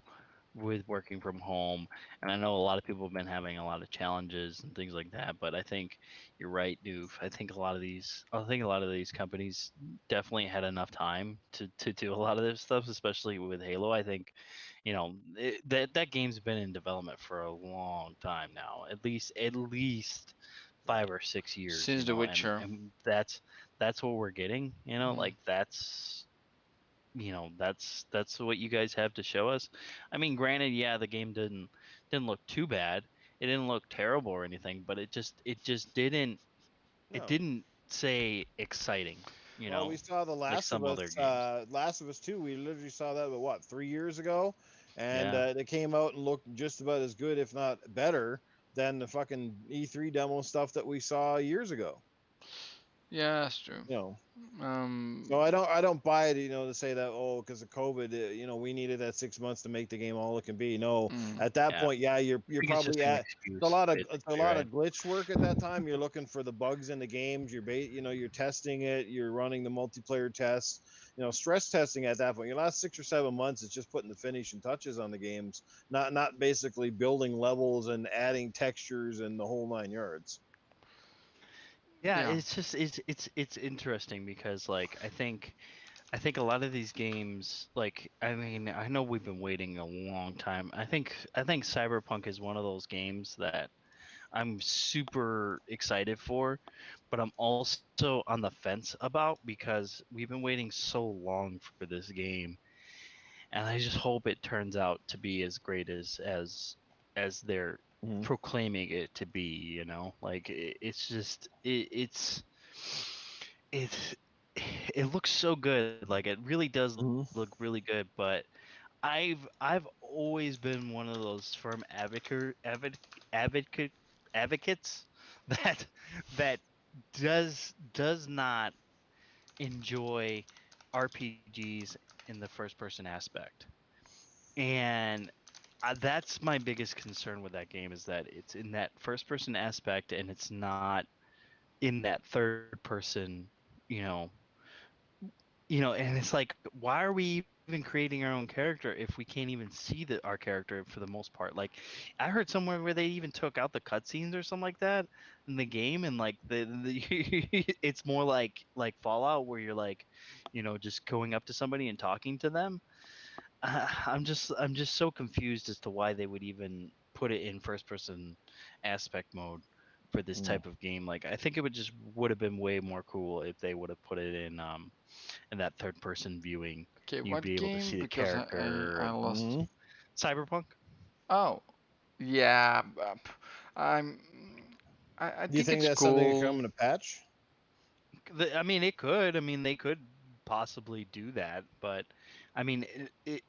Speaker 4: with working from home. And I know a lot of people have been having a lot of challenges and things like that, but I think you're right, Doof. I think a lot of these companies definitely had enough time to do a lot of this stuff, especially with Halo. I think, that game's been in development for a long time now, at least
Speaker 3: yeah,
Speaker 4: 5 or 6 years,
Speaker 2: Since The Witcher.
Speaker 4: and that's what we're getting,
Speaker 2: Mm.
Speaker 4: like that's what you guys have to show us. I mean, granted, yeah, the game didn't look too bad. It didn't look terrible or anything, but it just
Speaker 3: no.
Speaker 4: didn't say exciting,
Speaker 3: Well, we saw the
Speaker 4: like
Speaker 3: Last of
Speaker 4: some other
Speaker 3: Us,
Speaker 4: games.
Speaker 3: Last of Us 2. We literally saw that, what, 3 years ago, and
Speaker 4: Yeah.
Speaker 3: they came out and looked just about as good, if not better, than the fucking E3 demo stuff that we saw years ago.
Speaker 2: Yeah, that's true.
Speaker 3: You know, so
Speaker 2: Um,
Speaker 3: I don't buy it. To say that because of COVID, we needed that 6 months to make the game all it can be. No,
Speaker 2: mm,
Speaker 3: at that
Speaker 4: Yeah.
Speaker 3: point, yeah,
Speaker 4: I
Speaker 3: you're
Speaker 4: think it's
Speaker 3: probably
Speaker 4: just an
Speaker 3: at
Speaker 4: excuse,
Speaker 3: it's a
Speaker 4: basically,
Speaker 3: lot of
Speaker 4: right?
Speaker 3: glitch work at that time. You're looking for the bugs in the games. You're testing it. You're running the multiplayer tests. Stress testing at that point. Your last 6 or 7 months is just putting the finishing touches on the games, not basically building levels and adding textures and the whole 9 yards.
Speaker 4: Yeah,
Speaker 2: Yeah.
Speaker 4: it's just it's interesting because like I think a lot of these games, like, I mean, I know we've been waiting a long time. I think Cyberpunk is one of those games that I'm super excited for, but I'm also on the fence about because we've been waiting so long for this game, and I just hope it turns out to be as great as they're
Speaker 3: Mhm.
Speaker 4: proclaiming it to be. Like it's just it's it looks so good. Like it really does look
Speaker 3: Mhm.
Speaker 4: really good, but I've always been one of those firm advocate advocates that that does not enjoy RPGs in the first person aspect. And that's my biggest concern with that game is that it's in that first person aspect and it's not in that third person, you know, and it's like, why are we even creating our own character if we can't even see our character for the most part? Like, I heard somewhere where they even took out the cutscenes or something like that in the game, and like it's more like Fallout where you're like, just going up to somebody and talking to them. I'm just so confused as to why they would even put it in first person aspect mode for this
Speaker 3: Mhm.
Speaker 4: type of game. Like, I think it would have been way more cool if they would have put it in that third person viewing.
Speaker 2: Okay,
Speaker 4: You'd
Speaker 2: what
Speaker 4: be able to see
Speaker 2: game?
Speaker 4: the
Speaker 2: Because
Speaker 4: character
Speaker 2: I
Speaker 4: and
Speaker 2: lost.
Speaker 3: Mhm.
Speaker 4: Cyberpunk.
Speaker 2: Oh, yeah. I'm. I
Speaker 3: Do you
Speaker 2: think
Speaker 3: think
Speaker 2: it's
Speaker 3: that's something that come
Speaker 2: cool.
Speaker 3: in a patch?
Speaker 4: I mean, it could. I mean, they could possibly do that, but I mean,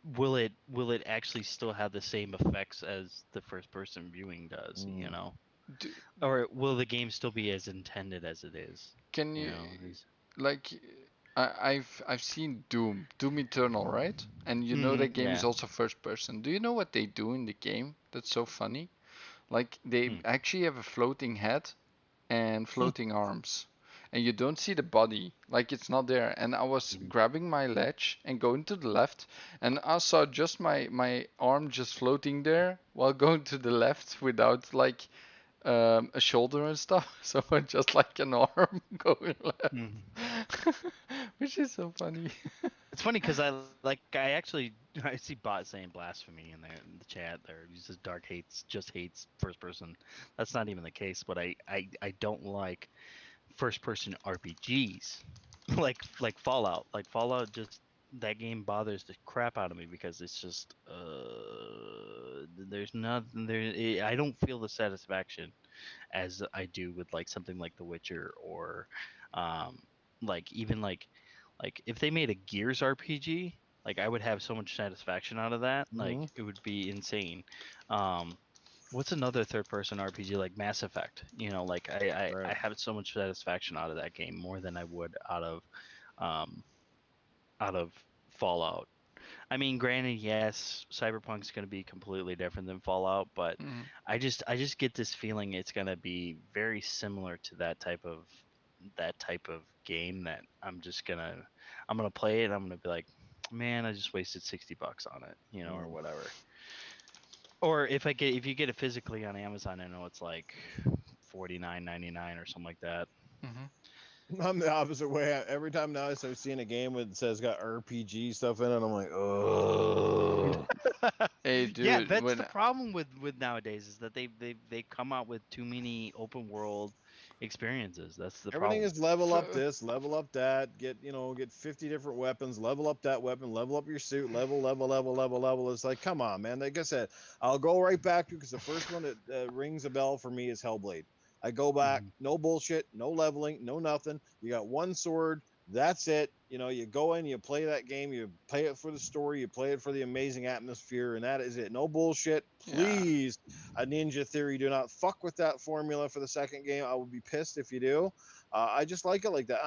Speaker 4: will it actually still have the same effects as the first person viewing does?
Speaker 3: Mm.
Speaker 2: Do,
Speaker 4: Or will the game still be as intended as it is?
Speaker 2: can
Speaker 4: You
Speaker 2: you
Speaker 4: know.
Speaker 2: like? I've seen Doom Eternal, right? And you know
Speaker 4: Hmm.
Speaker 2: that game is
Speaker 4: Yeah.
Speaker 2: also first person. Do you know what they do in the game? That's so funny. Like they
Speaker 4: Hmm.
Speaker 2: actually have a floating head and floating arms. And you don't see the body, like it's not there. And I was
Speaker 4: Mhm.
Speaker 2: grabbing my ledge and going to the left, and I saw just my arm just floating there while going to the left without like a shoulder and stuff. So just like an arm going left,
Speaker 4: Mhm.
Speaker 2: which is so funny.
Speaker 4: It's funny because I actually I see bot saying blasphemy in there in the chat. There, he says Dark hates first person. That's not even the case. But I don't like first person RPGs like Fallout. Like Fallout, just that game bothers the crap out of me because it's just there's nothing there. I don't feel the satisfaction as I do with like something like The Witcher or um like even like if they made a Gears RPG, like I would have so much satisfaction out of that. Like
Speaker 3: Mhm.
Speaker 4: it would be insane. Um what's another third person RPG like Mass Effect? Like I
Speaker 3: Right.
Speaker 4: have so much satisfaction out of that game more than I would um out of Fallout. I mean, granted, yes, Cyberpunk's going to be completely different than Fallout, but
Speaker 2: Mm.
Speaker 4: I just get this feeling it's going to be very similar to that type of game that I'm gonna play it and I'm gonna be like, man, I just wasted $60 on it, or
Speaker 3: Mm.
Speaker 4: whatever. Or if you get it physically on Amazon, I know it's like 49.99 or something like that.
Speaker 2: Hmm.
Speaker 3: I'm the opposite way. Every time now I start seeing a game that says got RPG stuff in it, I'm like, oh.
Speaker 2: Hey,
Speaker 4: Yeah,
Speaker 2: dude,
Speaker 4: that's the
Speaker 2: when
Speaker 4: problem with nowadays is that they come out with too many open world experiences. That's the
Speaker 3: Everything
Speaker 4: problem.
Speaker 3: is level up this, level up that, get 50 different weapons, level up that weapon, level up your suit, level. It's like, come on, man. Like I said, I'll go right back to because the first one that rings a bell for me is Hellblade. I go back,
Speaker 4: Mhm.
Speaker 3: no bullshit, no leveling, no nothing. You got one sword, that's it. You go in, you play that game, you play it for the story, you play it for the amazing atmosphere, and that is it. No bullshit.
Speaker 2: yeah.
Speaker 3: Please, a Ninja Theory, do not fuck with that formula for the second game. I would be pissed if you do. I just like it like that.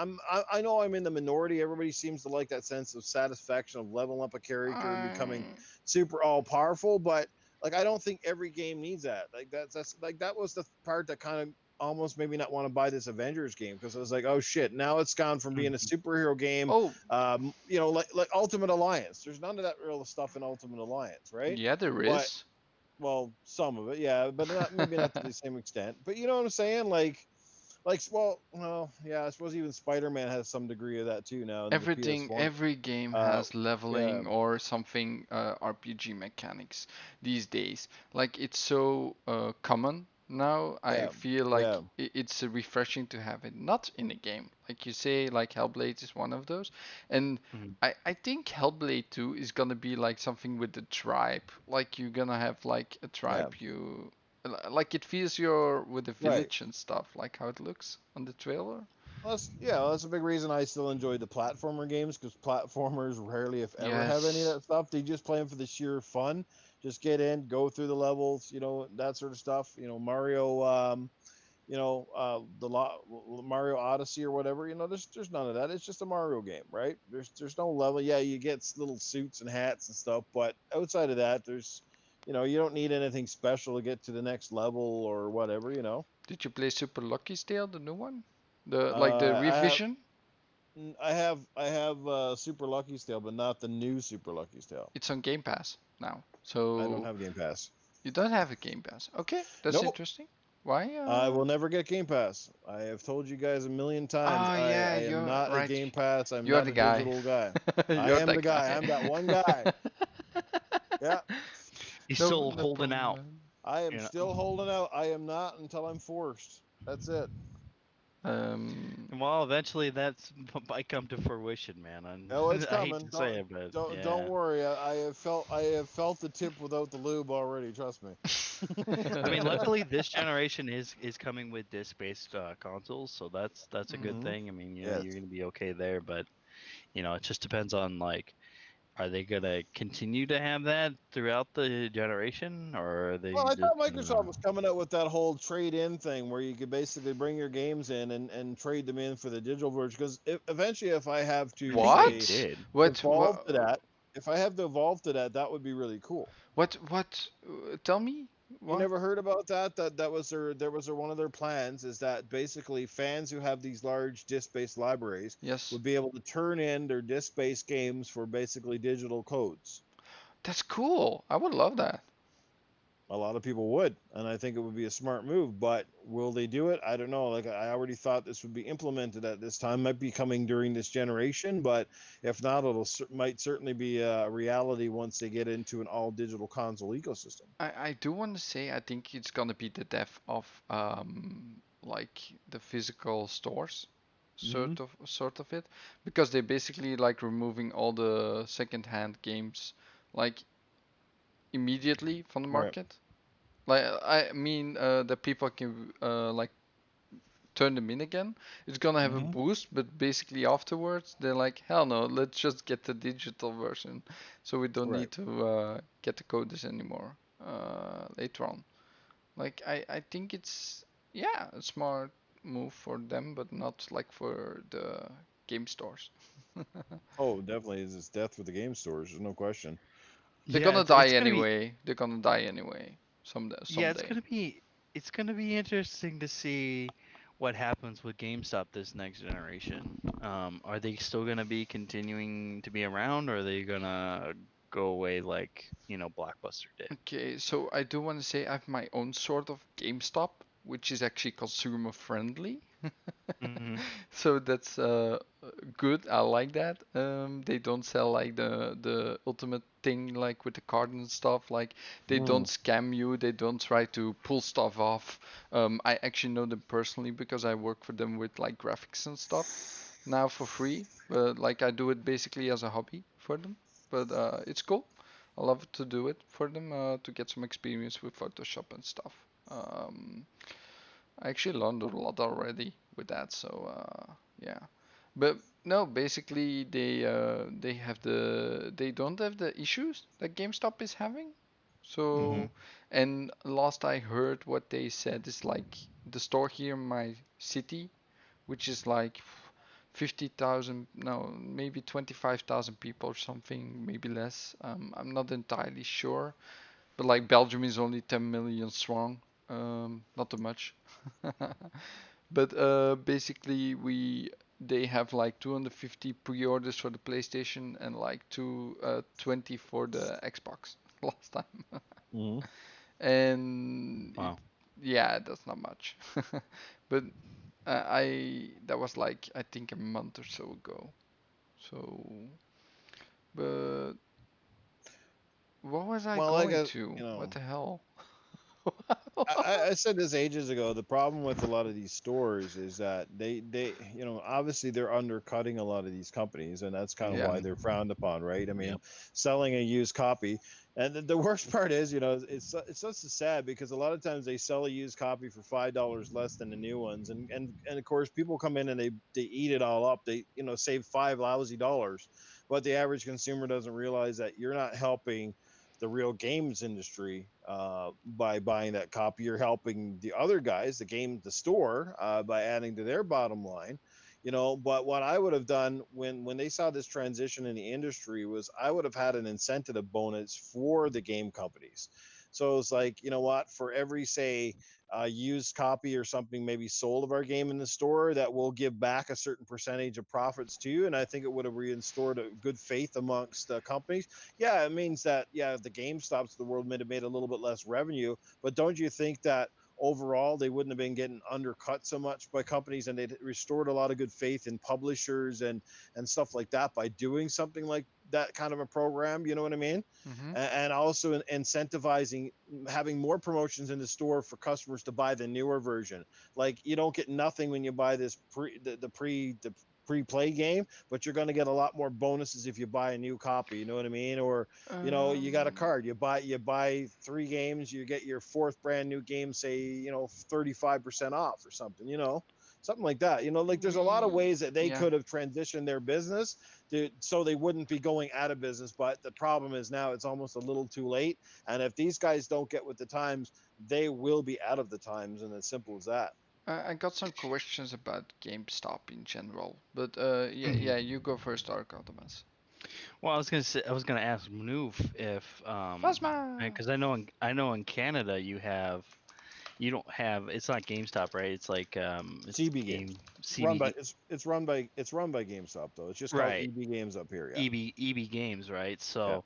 Speaker 3: I know I'm in the minority. Everybody seems to like that sense of satisfaction of leveling up a character and becoming
Speaker 2: I
Speaker 3: super all powerful. But like, I don't think every game needs that. Like that's like that was the part that kind of almost made me not want to buy this Avengers game because I was like, oh shit, now it's gone from being a
Speaker 4: Mhm.
Speaker 3: superhero game,
Speaker 2: oh
Speaker 3: like Ultimate Alliance. There's none of that real stuff in Ultimate Alliance, right?
Speaker 2: yeah, there
Speaker 3: But
Speaker 2: is.
Speaker 3: well, some of it, yeah, but not maybe not to the same extent. But you know what I'm saying? Like like, well, yeah, I suppose even Spider-Man has some degree of that too now in the
Speaker 2: Everything,
Speaker 3: PS1.
Speaker 2: every game
Speaker 3: Uh,
Speaker 2: has
Speaker 3: yeah,
Speaker 2: leveling or something RPG mechanics these days. Like it's so common now. I
Speaker 3: yeah,
Speaker 2: feel like
Speaker 3: yeah,
Speaker 2: it's refreshing to have it not in a game. Like you say, like Hellblade is one of those, and
Speaker 4: Mhm.
Speaker 2: I think Hellblade 2 is gonna be like something with the tribe. Like you're gonna have like a
Speaker 3: yeah.
Speaker 2: tribe like it feels you're with the
Speaker 3: Right.
Speaker 2: village and stuff, like how it looks on the trailer.
Speaker 3: That's a big reason I still enjoy the platformer games because platformers rarely, if ever, have any of
Speaker 2: Yes.
Speaker 3: that stuff. They just play them for the sheer fun. Just get in, go through the levels, that sort of stuff. Mario, Mario Odyssey or whatever. There's none of that. It's just a Mario game, right? There's no level. Yeah, you get little suits and hats and stuff, but outside of that, you don't need anything special to get to the next level or whatever.
Speaker 2: Did you play Super Lucky Tale, the new one? The
Speaker 3: I have
Speaker 2: revision?
Speaker 3: Super Lucky Tale, but not the new Super Lucky Tale.
Speaker 2: It's on Game Pass now.
Speaker 3: I don't
Speaker 2: So
Speaker 3: have Game Pass.
Speaker 2: you don't have a Game Pass. Okay, that's
Speaker 3: Nope.
Speaker 2: interesting. Why?
Speaker 3: I will never get Game Pass. I have told you guys a million times.
Speaker 2: Oh yeah,
Speaker 3: I am
Speaker 2: you're
Speaker 3: not a
Speaker 2: right.
Speaker 3: Game Pass. I'm
Speaker 2: You're
Speaker 3: not
Speaker 2: the
Speaker 3: a
Speaker 2: guy.
Speaker 3: digital guy. I
Speaker 2: You're
Speaker 3: am the
Speaker 2: that
Speaker 3: guy.
Speaker 2: guy.
Speaker 3: I'm that one guy. Yeah.
Speaker 4: He's
Speaker 2: No,
Speaker 4: still
Speaker 2: no
Speaker 4: holding
Speaker 2: problem,
Speaker 4: out.
Speaker 2: man.
Speaker 3: I am
Speaker 4: You know.
Speaker 3: still holding out. I am not until I'm forced. That's it.
Speaker 2: Um,
Speaker 4: Well, eventually that's might come to fruition, man.
Speaker 3: Oh, it's
Speaker 4: I hate
Speaker 3: coming.
Speaker 4: to say it, but
Speaker 3: Don't
Speaker 4: yeah.
Speaker 3: worry. I have felt the tip without the lube already. Trust me.
Speaker 4: I mean, luckily this generation is coming with disc-based consoles, so that's a good
Speaker 2: mm.
Speaker 3: Hmm.
Speaker 4: thing. I mean,
Speaker 3: Yes.
Speaker 4: you're gonna be okay there, but it just depends on like, are they gonna continue to have that throughout the generation, or are they
Speaker 3: Well, I
Speaker 4: just
Speaker 3: thought Microsoft
Speaker 4: gonna?
Speaker 3: was coming out with that whole trade-in thing where you could basically bring your games in and trade them in for the digital version. Because eventually, if I have
Speaker 4: I
Speaker 3: to
Speaker 4: think they
Speaker 3: say
Speaker 2: What?
Speaker 4: did.
Speaker 2: What?
Speaker 3: evolve to that, if I have to evolve to that, that would be really cool.
Speaker 2: What? Tell me.
Speaker 3: You
Speaker 2: What?
Speaker 3: never heard about that? That was their one of their plans is that basically fans who have these large disc-based libraries
Speaker 2: Yes.
Speaker 3: would be able to turn in their disc-based games for basically digital codes.
Speaker 2: That's cool. I would love that.
Speaker 3: A lot of people would, and I think it would be a smart move. But will they do it? I don't know. Like I already thought this would be implemented at this time. Might be coming during this generation, but if not, might certainly be a reality once they get into an all digital console ecosystem.
Speaker 2: I do want to say I think it's gonna be the death of like the physical stores,
Speaker 3: Mm-hmm.
Speaker 2: sort of it, because they basically like removing all the second-hand games like immediately from the
Speaker 3: Right.
Speaker 2: market. Like I mean that people can like turn them in again. It's gonna have a
Speaker 3: Mm-hmm.
Speaker 2: boost, but basically afterwards they're like, hell no, let's just get the digital version, so we don't
Speaker 3: Right.
Speaker 2: need to get the coders anymore later on. Like I think it's yeah a smart move for them, but not like for the game stores.
Speaker 3: Oh, definitely is its death with the game stores. There's no question.
Speaker 2: They're
Speaker 4: Yeah,
Speaker 2: gonna
Speaker 4: it's
Speaker 2: die
Speaker 4: gonna be.
Speaker 2: anyway. They're gonna die anyway. Someday.
Speaker 4: Yeah, it's
Speaker 2: Someday.
Speaker 4: gonna be. It's gonna be interesting to see what happens with GameStop this next generation. Are they still gonna be continuing to be around, or are they gonna go away like Blockbuster did?
Speaker 2: Okay, so I do want to say I have my own sort of GameStop, which is actually consumer friendly.
Speaker 4: Hmm.
Speaker 2: So that's good. I like that. They don't sell like the ultimate thing like with the card and stuff. Like they don't
Speaker 3: Mm.
Speaker 2: scam you. They don't try to pull stuff off. I actually know them personally because I work for them with like graphics and stuff now for free. But like I do it basically as a hobby for them. But it's cool. I love to do it for them to get some experience with Photoshop and stuff. Um, I actually learned a lot already with that, so yeah. But no, basically they have they don't have the issues that GameStop is having.
Speaker 3: Mm-hmm.
Speaker 2: So and last I heard what they said is like the store here in my city, which is like 50,000, no, maybe 25,000 people or something, maybe less. I'm not entirely sure, but like Belgium is only 10 million strong, not too much. But basically, they have like 250 pre-orders for the PlayStation and like 20 for the Xbox last time. And it,
Speaker 4: Wow.
Speaker 2: yeah, that's not much. But that was like I think a month or so ago. So, but what was I
Speaker 3: Well, like
Speaker 2: going
Speaker 3: a,
Speaker 2: to?
Speaker 3: you
Speaker 2: What
Speaker 3: know,
Speaker 2: the hell?
Speaker 3: I said this ages ago. The problem with a lot of these stores is that obviously they're undercutting a lot of these companies, and that's kind of
Speaker 2: Yeah.
Speaker 3: why they're frowned upon, right? I mean,
Speaker 1: Yep.
Speaker 3: selling a used copy, and the worst part is, it's such sad because a lot of times they sell a used copy for $5 less than the new ones, and of course people come in and they eat it all up. They save $5 lousy, but the average consumer doesn't realize that you're not helping the real games industry by buying that copy. You're helping the other guys, the store, by adding to their bottom line. But what I would have done when they saw this transition in the industry was I would have had an incentive bonus for the game companies. So it's like, you know what, for every say used copy or something maybe sold of our game in the store, that will give back a certain percentage of profits to you. And I think it would have reinstored a good faith amongst the companies. Yeah, it means that, yeah, the GameStops of the world may have made a little bit less revenue, but don't you think that overall they wouldn't have been getting undercut so much by companies, and they'd restored a lot of good faith in publishers and stuff like that by doing something like that kind of a program, you know what I mean?
Speaker 2: Mm-hmm.
Speaker 3: And also incentivizing having more promotions in the store for customers to buy the newer version. Like, you don't get nothing when you buy this pre-play game, but you're going to get a lot more bonuses if you buy a new copy, you know what I mean? Or you got a
Speaker 2: Um,
Speaker 3: card, you buy 3 games, you get your fourth brand new game, say 35% off or something, something like that. Like, there's a lot of ways that they
Speaker 2: yeah.
Speaker 3: could have transitioned their business so they wouldn't be going out of business. But the problem is now it's almost a little too late, and if these guys don't get with the times, they will be out of the times, and as simple as that.
Speaker 2: I got some questions about GameStop in general, but yeah,
Speaker 4: Mhm.
Speaker 2: yeah, you go first, Dark Ottomas.
Speaker 4: Well, I was gonna ask Newf if
Speaker 2: Phasma!
Speaker 4: because I know in Canada you don't have, it's not GameStop, right? It's like it's
Speaker 3: CB Games.
Speaker 4: game
Speaker 3: Run by
Speaker 4: CB
Speaker 3: it's run by GameStop though. It's just called
Speaker 4: right,
Speaker 3: EB Games up here. Yeah.
Speaker 4: EB Games, right?
Speaker 3: Yeah.
Speaker 4: So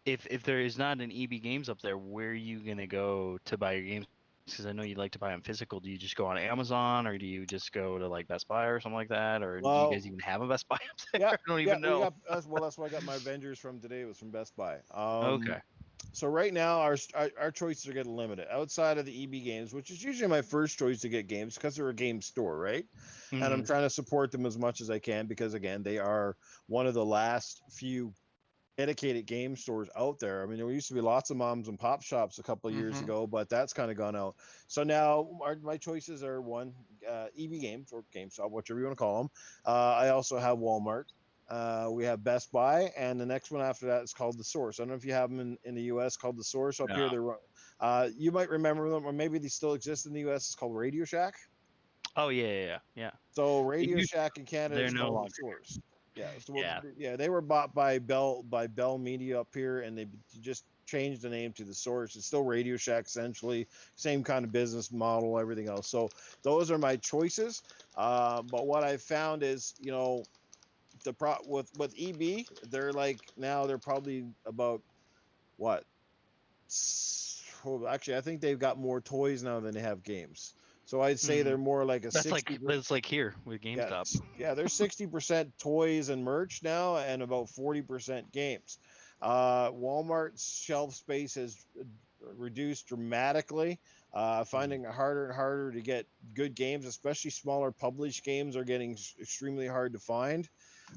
Speaker 4: if there is not an EB Games up there, where are you gonna go to buy your games? Because I know you like to buy them physical. Do you just go on Amazon, or do you just go to like Best Buy or something like that, or do you guys
Speaker 3: Well,
Speaker 4: even have a Best Buy up there?
Speaker 3: yeah,
Speaker 4: I don't
Speaker 3: yeah,
Speaker 4: even
Speaker 3: we
Speaker 4: know.
Speaker 3: got that's why I got my Avengers from today. It was from Best Buy.
Speaker 4: Okay.
Speaker 3: So right now our choices are getting limited outside of the EB Games, which is usually my first choice to get games because they're a game store, right? And I'm
Speaker 4: Hmm.
Speaker 3: trying to support them as much as I can because again, they are one of the last few dedicated game stores out there. I mean, there used to be lots of moms and pop shops a couple of years
Speaker 2: Mm-hmm.
Speaker 3: ago, but that's kind of gone out. So now my choices are one, EB Games or GameStop, whichever you want to call them. I also have Walmart. We have Best Buy, and the next one after that is called The Source. I don't know if you have them in the U.S. called The Source up here.
Speaker 4: No.
Speaker 3: You might remember them, or maybe they still exist in the U.S. It's called Radio Shack.
Speaker 4: Oh yeah.
Speaker 3: So
Speaker 4: They
Speaker 3: Radio
Speaker 4: used,
Speaker 3: Shack in Canada
Speaker 4: they're
Speaker 3: is
Speaker 4: no
Speaker 3: called The
Speaker 4: longer.
Speaker 3: Source. Yeah, so
Speaker 4: Yeah.
Speaker 3: yeah, they were bought by Bell Media up here, and they just changed the name to The Source. It's still Radio Shack essentially, same kind of business model, everything else. So those are my choices. But what I found is, with EB, they're like now they're probably about what actually, I think they've got more toys now than they have games. So I'd say
Speaker 4: Hmm.
Speaker 3: they're more like a
Speaker 4: That's
Speaker 3: 60.
Speaker 4: like here with
Speaker 3: Yeah,
Speaker 4: GameStop.
Speaker 3: yeah, they're 60% toys and merch now, and about 40% games. Walmart's shelf space has reduced dramatically.
Speaker 4: Mhm.
Speaker 3: Finding it harder and harder to get good games, especially smaller published games, are getting extremely hard to find.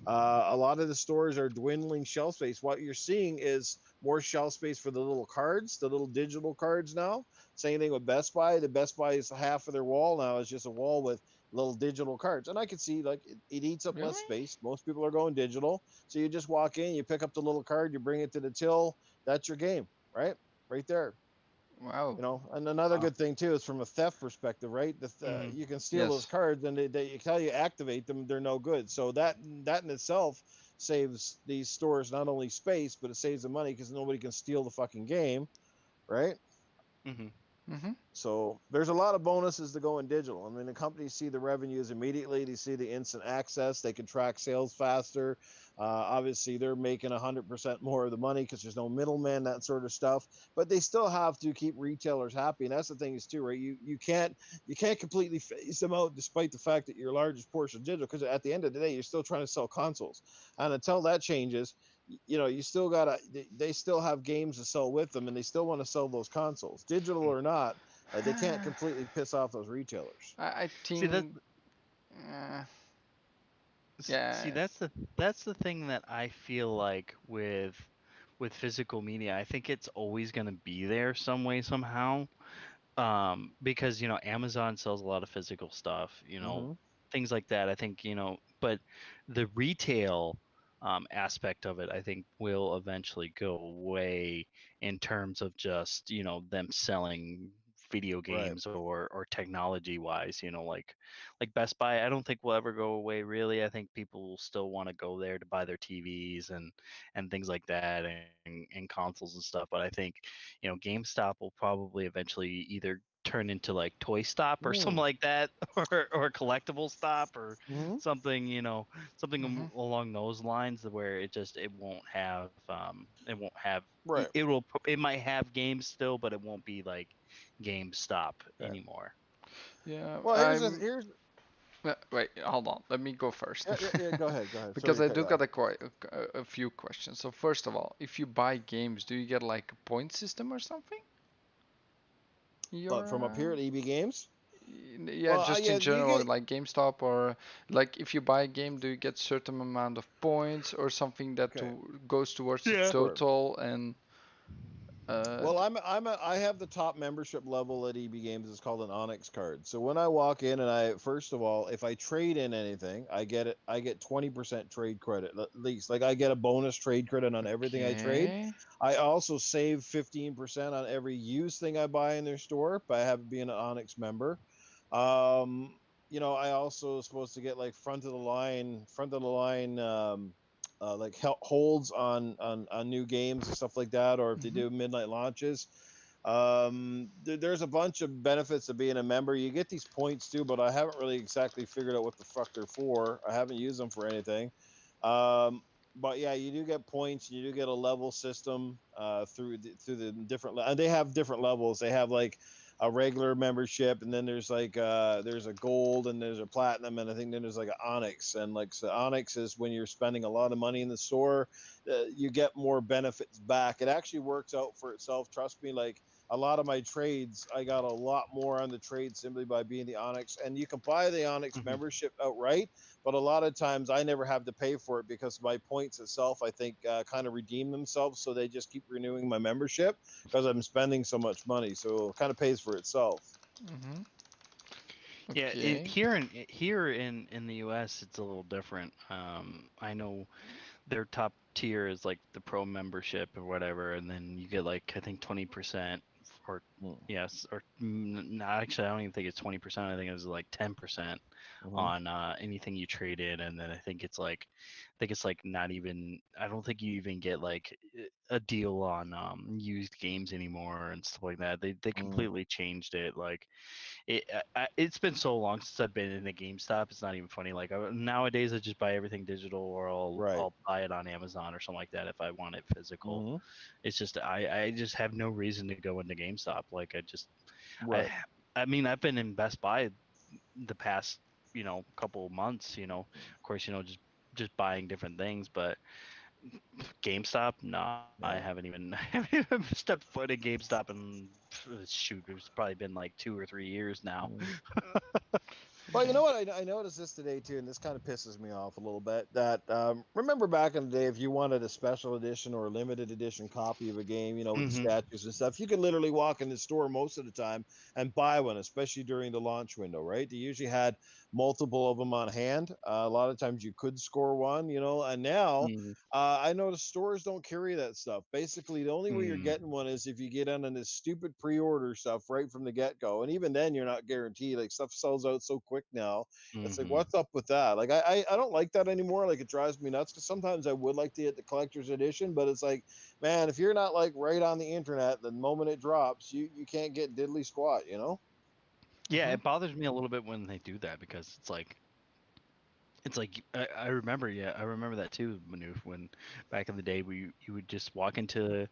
Speaker 3: A lot of the stores are dwindling shelf space. What you're seeing is more shelf space for the little cards, the little digital cards now. Same thing with Best Buy. The Best Buy is half of their wall now is just a wall with little digital cards. And I can see like it eats up less
Speaker 2: Really?
Speaker 3: space. Most people are going digital. So you just walk in, you pick up the little card, you bring it to the till. That's your game, right? Right there.
Speaker 2: Wow.
Speaker 3: And another
Speaker 4: Wow.
Speaker 3: good thing too is from a theft perspective, right?
Speaker 4: Hmm.
Speaker 3: You can steal those
Speaker 2: Yes.
Speaker 3: cards, and they tell you activate them; they're no good. So that in itself saves these stores not only space, but it saves them money because nobody can steal the fucking game, right?
Speaker 4: Hmm.
Speaker 2: Mm-hmm.
Speaker 3: So there's a lot of bonuses to going digital. I mean, the companies see the revenues immediately. They see the instant access. They can track sales faster. Obviously, they're making 100% more of the money because there's no middleman, that sort of stuff. But they still have to keep retailers happy, and that's the thing is too, right? You can't completely phase them out, despite the fact that your largest portion is digital. Because at the end of the day, you're still trying to sell consoles, and until that changes, you still gotta. They still have games to sell with them, and they still want to sell those consoles, digital or not. They can't completely piss off those retailers.
Speaker 2: I
Speaker 1: See that
Speaker 2: think, uh,
Speaker 1: see
Speaker 2: yeah.
Speaker 1: that's the thing that I feel like with physical media. I think it's always going to be there some way somehow. Because Amazon sells a lot of physical stuff,
Speaker 3: Mm-hmm.
Speaker 1: things like that. I think but the retail aspect of it, I think, will eventually go away in terms of just them selling video
Speaker 3: Right.
Speaker 1: games or technology wise, like Best Buy. I don't think will ever go away really. I think people will still want to go there to buy their TVs and things like that, and consoles and stuff. But I think GameStop will probably eventually either turn into like Toy Stop or something
Speaker 3: Mm.
Speaker 1: like that, or Collectible Stop or
Speaker 3: Mm-hmm.
Speaker 1: something, something
Speaker 2: Mm-hmm.
Speaker 1: along those lines, where it won't have
Speaker 3: Right.
Speaker 1: it might have games still, but it won't be like GameStop
Speaker 3: Okay.
Speaker 1: anymore.
Speaker 2: Yeah.
Speaker 3: Well, here's
Speaker 2: Wait, hold on. Let me go first.
Speaker 3: yeah. Go ahead. Go ahead. Sorry
Speaker 2: Because
Speaker 3: to
Speaker 2: I
Speaker 3: cut
Speaker 2: do
Speaker 3: you
Speaker 2: got
Speaker 3: off.
Speaker 2: a few questions. So first of all, if you buy games, do you get like a point system or something?
Speaker 3: But
Speaker 2: Your
Speaker 3: from up here at EB Games,
Speaker 2: yeah,
Speaker 3: well,
Speaker 2: just
Speaker 3: yeah,
Speaker 2: in
Speaker 3: you
Speaker 2: general,
Speaker 3: get
Speaker 2: like GameStop or like if you buy a game, do you get certain amount of points or something that
Speaker 3: okay.
Speaker 2: goes towards the
Speaker 1: Yeah.
Speaker 3: Sure.
Speaker 2: total and
Speaker 3: Well, I have the top membership level at EB Games. It's called an Onyx card. So when I walk in and I first of all, if I trade in anything, I get 20% trade credit at least. Like I get a bonus trade credit on everything I trade.
Speaker 2: okay.
Speaker 3: I also save 15% on every used thing I buy in their store by having being an Onyx member. I also supposed to get like front of the line like holds on new games and stuff like that, or if they
Speaker 2: Mhm.
Speaker 3: do midnight launches. There's a bunch of benefits of being a member. You get these points too, but I haven't really exactly figured out what the fuck they're for. I haven't used them for anything. But yeah, you do get points. You do get a level system through the different. And they have different levels. They have like a regular membership, and then there's a gold, and there's a platinum, and I think then there's like an onyx. And like so onyx is when you're spending a lot of money in the store, you get more benefits back. It actually works out for itself. Trust me. Like a lot of my trades, I got a lot more on the trade simply by being the onyx. And you can buy the onyx
Speaker 1: Hmm.
Speaker 3: membership outright, but a lot of times I never have to pay for it because my points itself, I think, kind of redeem themselves. So they just keep renewing my membership because I'm spending so much money. So it kind of pays for itself.
Speaker 2: Mhm.
Speaker 1: Yeah,
Speaker 2: Okay.
Speaker 1: here in the U.S. it's a little different. I know their top tier is like the pro membership or whatever, and then you get like I think 20%, or
Speaker 3: Mm.
Speaker 1: yes, or no, actually I don't even think it's 20%. I think it's like 10%
Speaker 3: Mm-hmm.
Speaker 1: on anything you trade in, and then I think it's like not even. I don't think you even get like a deal on used games anymore and stuff like that. They
Speaker 3: Mm.
Speaker 1: completely changed it. Like it's been so long since I've been in a GameStop. It's not even funny. Like nowadays, I just buy everything digital, or I'll
Speaker 3: Right.
Speaker 1: I'll buy it on Amazon or something like that if I want it physical.
Speaker 3: Mm-hmm.
Speaker 1: It's just I just have no reason to go into GameStop. Like I
Speaker 3: Right.
Speaker 1: I mean I've been in Best Buy the past couple of months. Of course just buying different things, but GameStop, no, I
Speaker 3: Yeah.
Speaker 1: haven't even I haven't even stepped foot in GameStop in shoot, it's probably been like 2 or 3 years now.
Speaker 3: Mm. Well, you know what? I noticed this today too, and this kind of pisses me off a little bit. That remember back in the day, if you wanted a special edition or a limited edition copy of a game, with the
Speaker 1: Hmm.
Speaker 3: statues and stuff, you could literally walk in the store most of the time and buy one, especially during the launch window, right? They usually had multiple of them on hand. A lot of times you could score one, and now
Speaker 1: Hmm.
Speaker 3: I notice stores don't carry that stuff. Basically, the only way you're
Speaker 1: Hmm.
Speaker 3: getting one is if you get on this stupid pre-order stuff right from the get-go, and even then, you're not guaranteed. Like stuff sells out so quick quick now. It's like,
Speaker 4: Mhm.
Speaker 3: what's up with that? Like, I don't like that anymore. Like, it drives me nuts because sometimes I would like to get the collector's edition, but it's like, man, if you're not like right on the internet, the moment it drops, you can't get diddly squat, you know?
Speaker 4: Yeah,
Speaker 2: Mhm.
Speaker 4: it bothers me a little bit when they do that because it's like I remember, yeah, I remember that too, Manoof, when back in the day you would just walk into,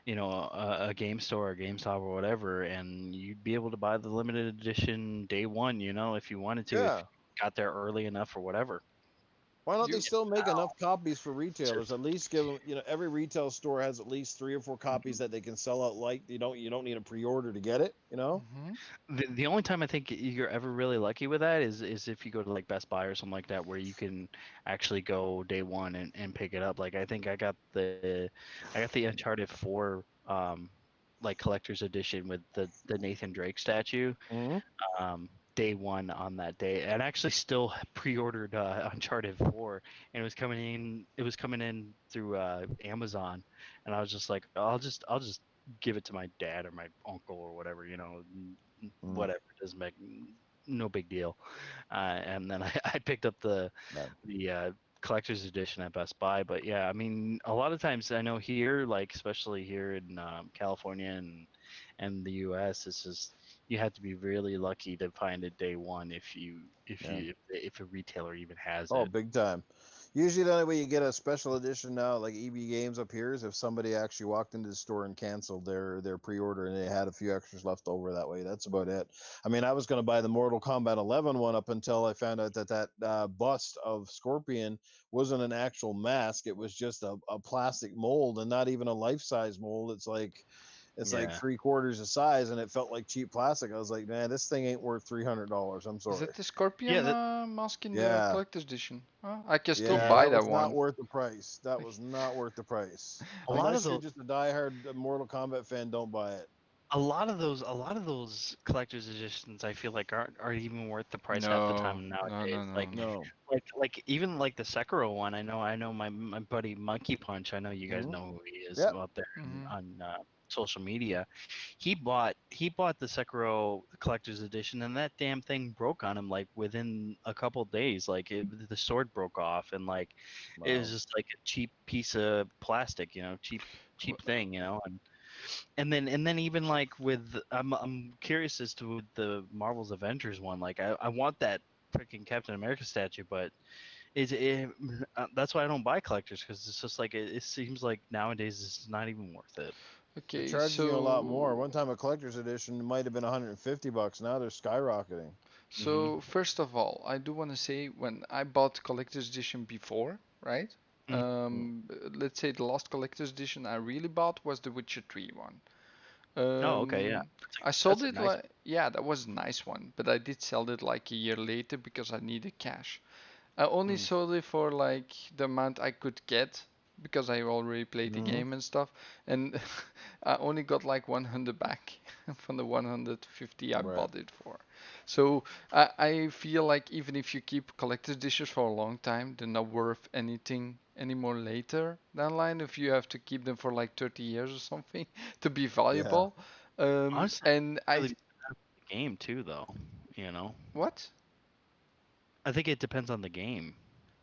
Speaker 4: a game store or GameStop or whatever, and you'd be able to buy the limited edition day one, if you wanted to, if
Speaker 3: Yeah.
Speaker 4: you got there early enough or whatever.
Speaker 3: Why don't they
Speaker 2: You
Speaker 3: still make enough copies for
Speaker 4: It's
Speaker 3: retailers?
Speaker 4: just
Speaker 3: At least give them, every retail store has at least 3 or 4 copies that they can sell out. Like, you don't need a pre-order to get it, you know?
Speaker 2: Mhm.
Speaker 4: the only time I think you're ever really lucky with that is if you go to like Best Buy or something like that, where you can actually go day one and pick it up. Like I think I got the Uncharted 4 like collector's edition with the Nathan Drake statue
Speaker 3: Mm-hmm.
Speaker 4: day one on that day, and actually still pre-ordered Uncharted 4, and it was coming in through Amazon, and I was just like, I'll just give it to my dad or my uncle or whatever, whatever, it doesn't make no big deal. And then I picked up the collector's edition at Best Buy. But yeah, I mean, a lot of times I know here, like especially here in California and the U.S., it's just you have to be really lucky to find it day one if you if
Speaker 3: Yeah.
Speaker 4: you if a retailer even has
Speaker 3: Oh,
Speaker 4: it.
Speaker 3: big time. Usually, the only way you get a special edition now, like EB Games up here, is if somebody actually walked into the store and canceled their pre-order and they had a few extras left over that way. That's about it. I mean, I was going to buy the Mortal Kombat 11 one up until I found out that bust of Scorpion wasn't an actual mask. It was just a plastic mold and not even a life-size mold. It's like
Speaker 4: Yeah.
Speaker 3: 3/4 the size, and it felt like cheap plastic. I was like, man, this thing ain't worth $300. I'm
Speaker 2: Is
Speaker 3: sorry.
Speaker 2: that the
Speaker 4: Yeah,
Speaker 2: Scorpion
Speaker 4: that
Speaker 2: mask in the
Speaker 3: Yeah.
Speaker 2: collector's edition? I can still
Speaker 3: Yeah,
Speaker 2: buy
Speaker 3: that
Speaker 2: that
Speaker 3: was not
Speaker 2: one.
Speaker 3: worth the price. That was not worth the price.
Speaker 4: a lot of
Speaker 3: Unless you're
Speaker 4: those
Speaker 3: just a diehard Mortal Kombat fan, don't buy it.
Speaker 4: a lot of those collector's editions I feel like aren't even worth the price half the
Speaker 2: No,
Speaker 4: time
Speaker 2: no,
Speaker 4: nowadays.
Speaker 2: no, no,
Speaker 4: Like
Speaker 2: no.
Speaker 3: No.
Speaker 4: like even like the Sekiro one. I know my buddy Monkey Punch. I know you guys
Speaker 3: Hmm.
Speaker 4: know who he is
Speaker 3: Yep.
Speaker 4: out there
Speaker 2: Mhm.
Speaker 4: on social media. He bought the Sekiro collector's edition, and that damn thing broke on him like within a couple days. Like the sword broke off, and like it was
Speaker 3: Wow.
Speaker 4: just like a cheap piece of plastic, cheap thing, and then even like with I'm curious as to with the Marvel's Avengers one. Like I want that freaking Captain America statue, but that's why I don't buy collectors, because it's just like it seems like nowadays it's not even worth it.
Speaker 3: They're
Speaker 2: Okay,
Speaker 3: charging you a lot more. One
Speaker 2: so
Speaker 3: time a collector's edition might have been $150. Now they're skyrocketing.
Speaker 4: Hmm.
Speaker 2: first of all, I do want to say when I bought collector's edition before, right?
Speaker 4: Mm.
Speaker 3: Mm.
Speaker 2: Let's say the last collector's edition I really bought was the Witcher 3 one.
Speaker 4: Oh, okay, yeah,
Speaker 2: I sold
Speaker 4: that's a
Speaker 2: it
Speaker 4: nice.
Speaker 2: like, yeah, that was a nice one, but I did sell it like a year later because I needed cash. I only
Speaker 3: Mm.
Speaker 2: sold it for like the amount I could get because I already played the
Speaker 3: Hmm.
Speaker 2: game and stuff, and I only got like 100 back from the 150 I
Speaker 3: Right.
Speaker 2: bought it for. So I feel like even if you keep collector's dishes for a long time, they're not worth anything anymore later down the line if you have to keep them for like 30 years or something to be
Speaker 3: Yeah.
Speaker 2: valuable.
Speaker 4: Honestly,
Speaker 2: And
Speaker 4: really depends on the game too, though. You know,
Speaker 2: what?
Speaker 4: I think it depends on the game.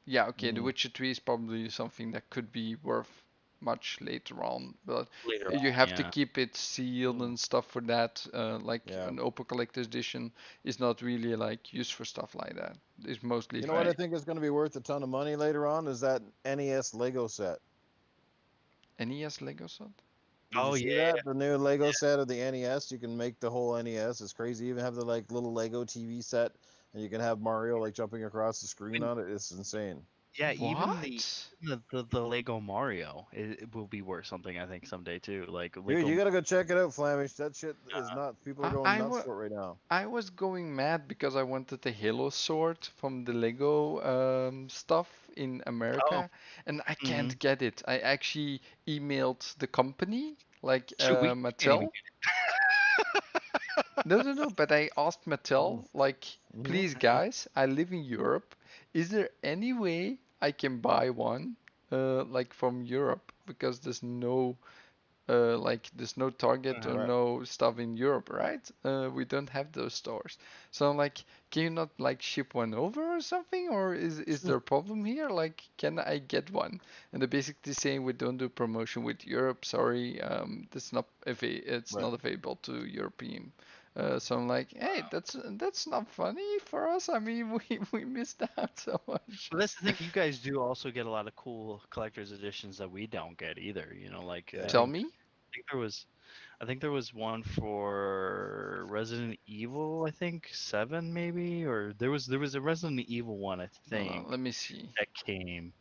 Speaker 2: Yeah, okay, The
Speaker 3: Mm.
Speaker 2: Witcher 3 is probably something that could be worth much later on, but
Speaker 4: Later
Speaker 2: you
Speaker 4: on,
Speaker 2: have to
Speaker 4: yeah.
Speaker 2: keep it sealed
Speaker 3: Mm.
Speaker 2: and stuff for that. Like
Speaker 3: Yeah.
Speaker 2: an open collector's edition is not really like used for stuff like that. It's mostly
Speaker 3: You know what
Speaker 2: for
Speaker 3: I think is going to be worth a ton of money later on is that NES Lego set.
Speaker 2: NES Lego set.
Speaker 3: Did you
Speaker 4: Oh
Speaker 3: see
Speaker 4: yeah,
Speaker 3: that? The new Lego set of the NES. You can make the whole NES. It's crazy. You even have the like little Lego TV set, and you can have Mario like jumping across the screen
Speaker 4: when,
Speaker 3: on it. It's insane.
Speaker 4: yeah, even the
Speaker 2: What?
Speaker 4: the Lego Mario, it will be worth something, I think, someday too. Like
Speaker 3: Dude,
Speaker 4: Lego.
Speaker 3: you gotta go check it out, Flamish. That shit is
Speaker 4: Uh,
Speaker 3: nuts. People are
Speaker 2: I
Speaker 3: going
Speaker 2: I,
Speaker 3: nuts
Speaker 2: wa-
Speaker 3: for it right now.
Speaker 2: I was going mad because I wanted the Halo sword from the Lego stuff in
Speaker 4: oh,
Speaker 2: America, and I
Speaker 4: hmm.
Speaker 2: can't get it. I actually emailed the company, like
Speaker 4: Shoot, we can't even
Speaker 2: Mattel.
Speaker 4: get
Speaker 2: No, no, no. But I asked
Speaker 3: Mm-hmm.
Speaker 2: Mattel, like,
Speaker 3: Mm-hmm.
Speaker 2: please, guys, I live in Europe. Is there any way I can buy one, like from Europe? Because there's no like there's no Target or
Speaker 3: Right.
Speaker 2: no stuff in Europe, right? We don't have those stores. So I'm like, can you not like ship one over or something? Or is there a problem here? Like, can I get one? And they're basically saying we don't do promotion with Europe. Sorry, that's not it's
Speaker 3: Right.
Speaker 2: not available to European. So I'm like, hey, that's not funny for us. I mean, we missed out so much.
Speaker 4: But that's the thing. You guys do also get a lot of cool collector's editions that we don't get either. You know, like
Speaker 3: Yeah.
Speaker 2: Tell me.
Speaker 4: I think there was one for Resident Evil. I think 7 maybe, or there was a Resident Evil one. I think
Speaker 2: Let me see.
Speaker 4: that came.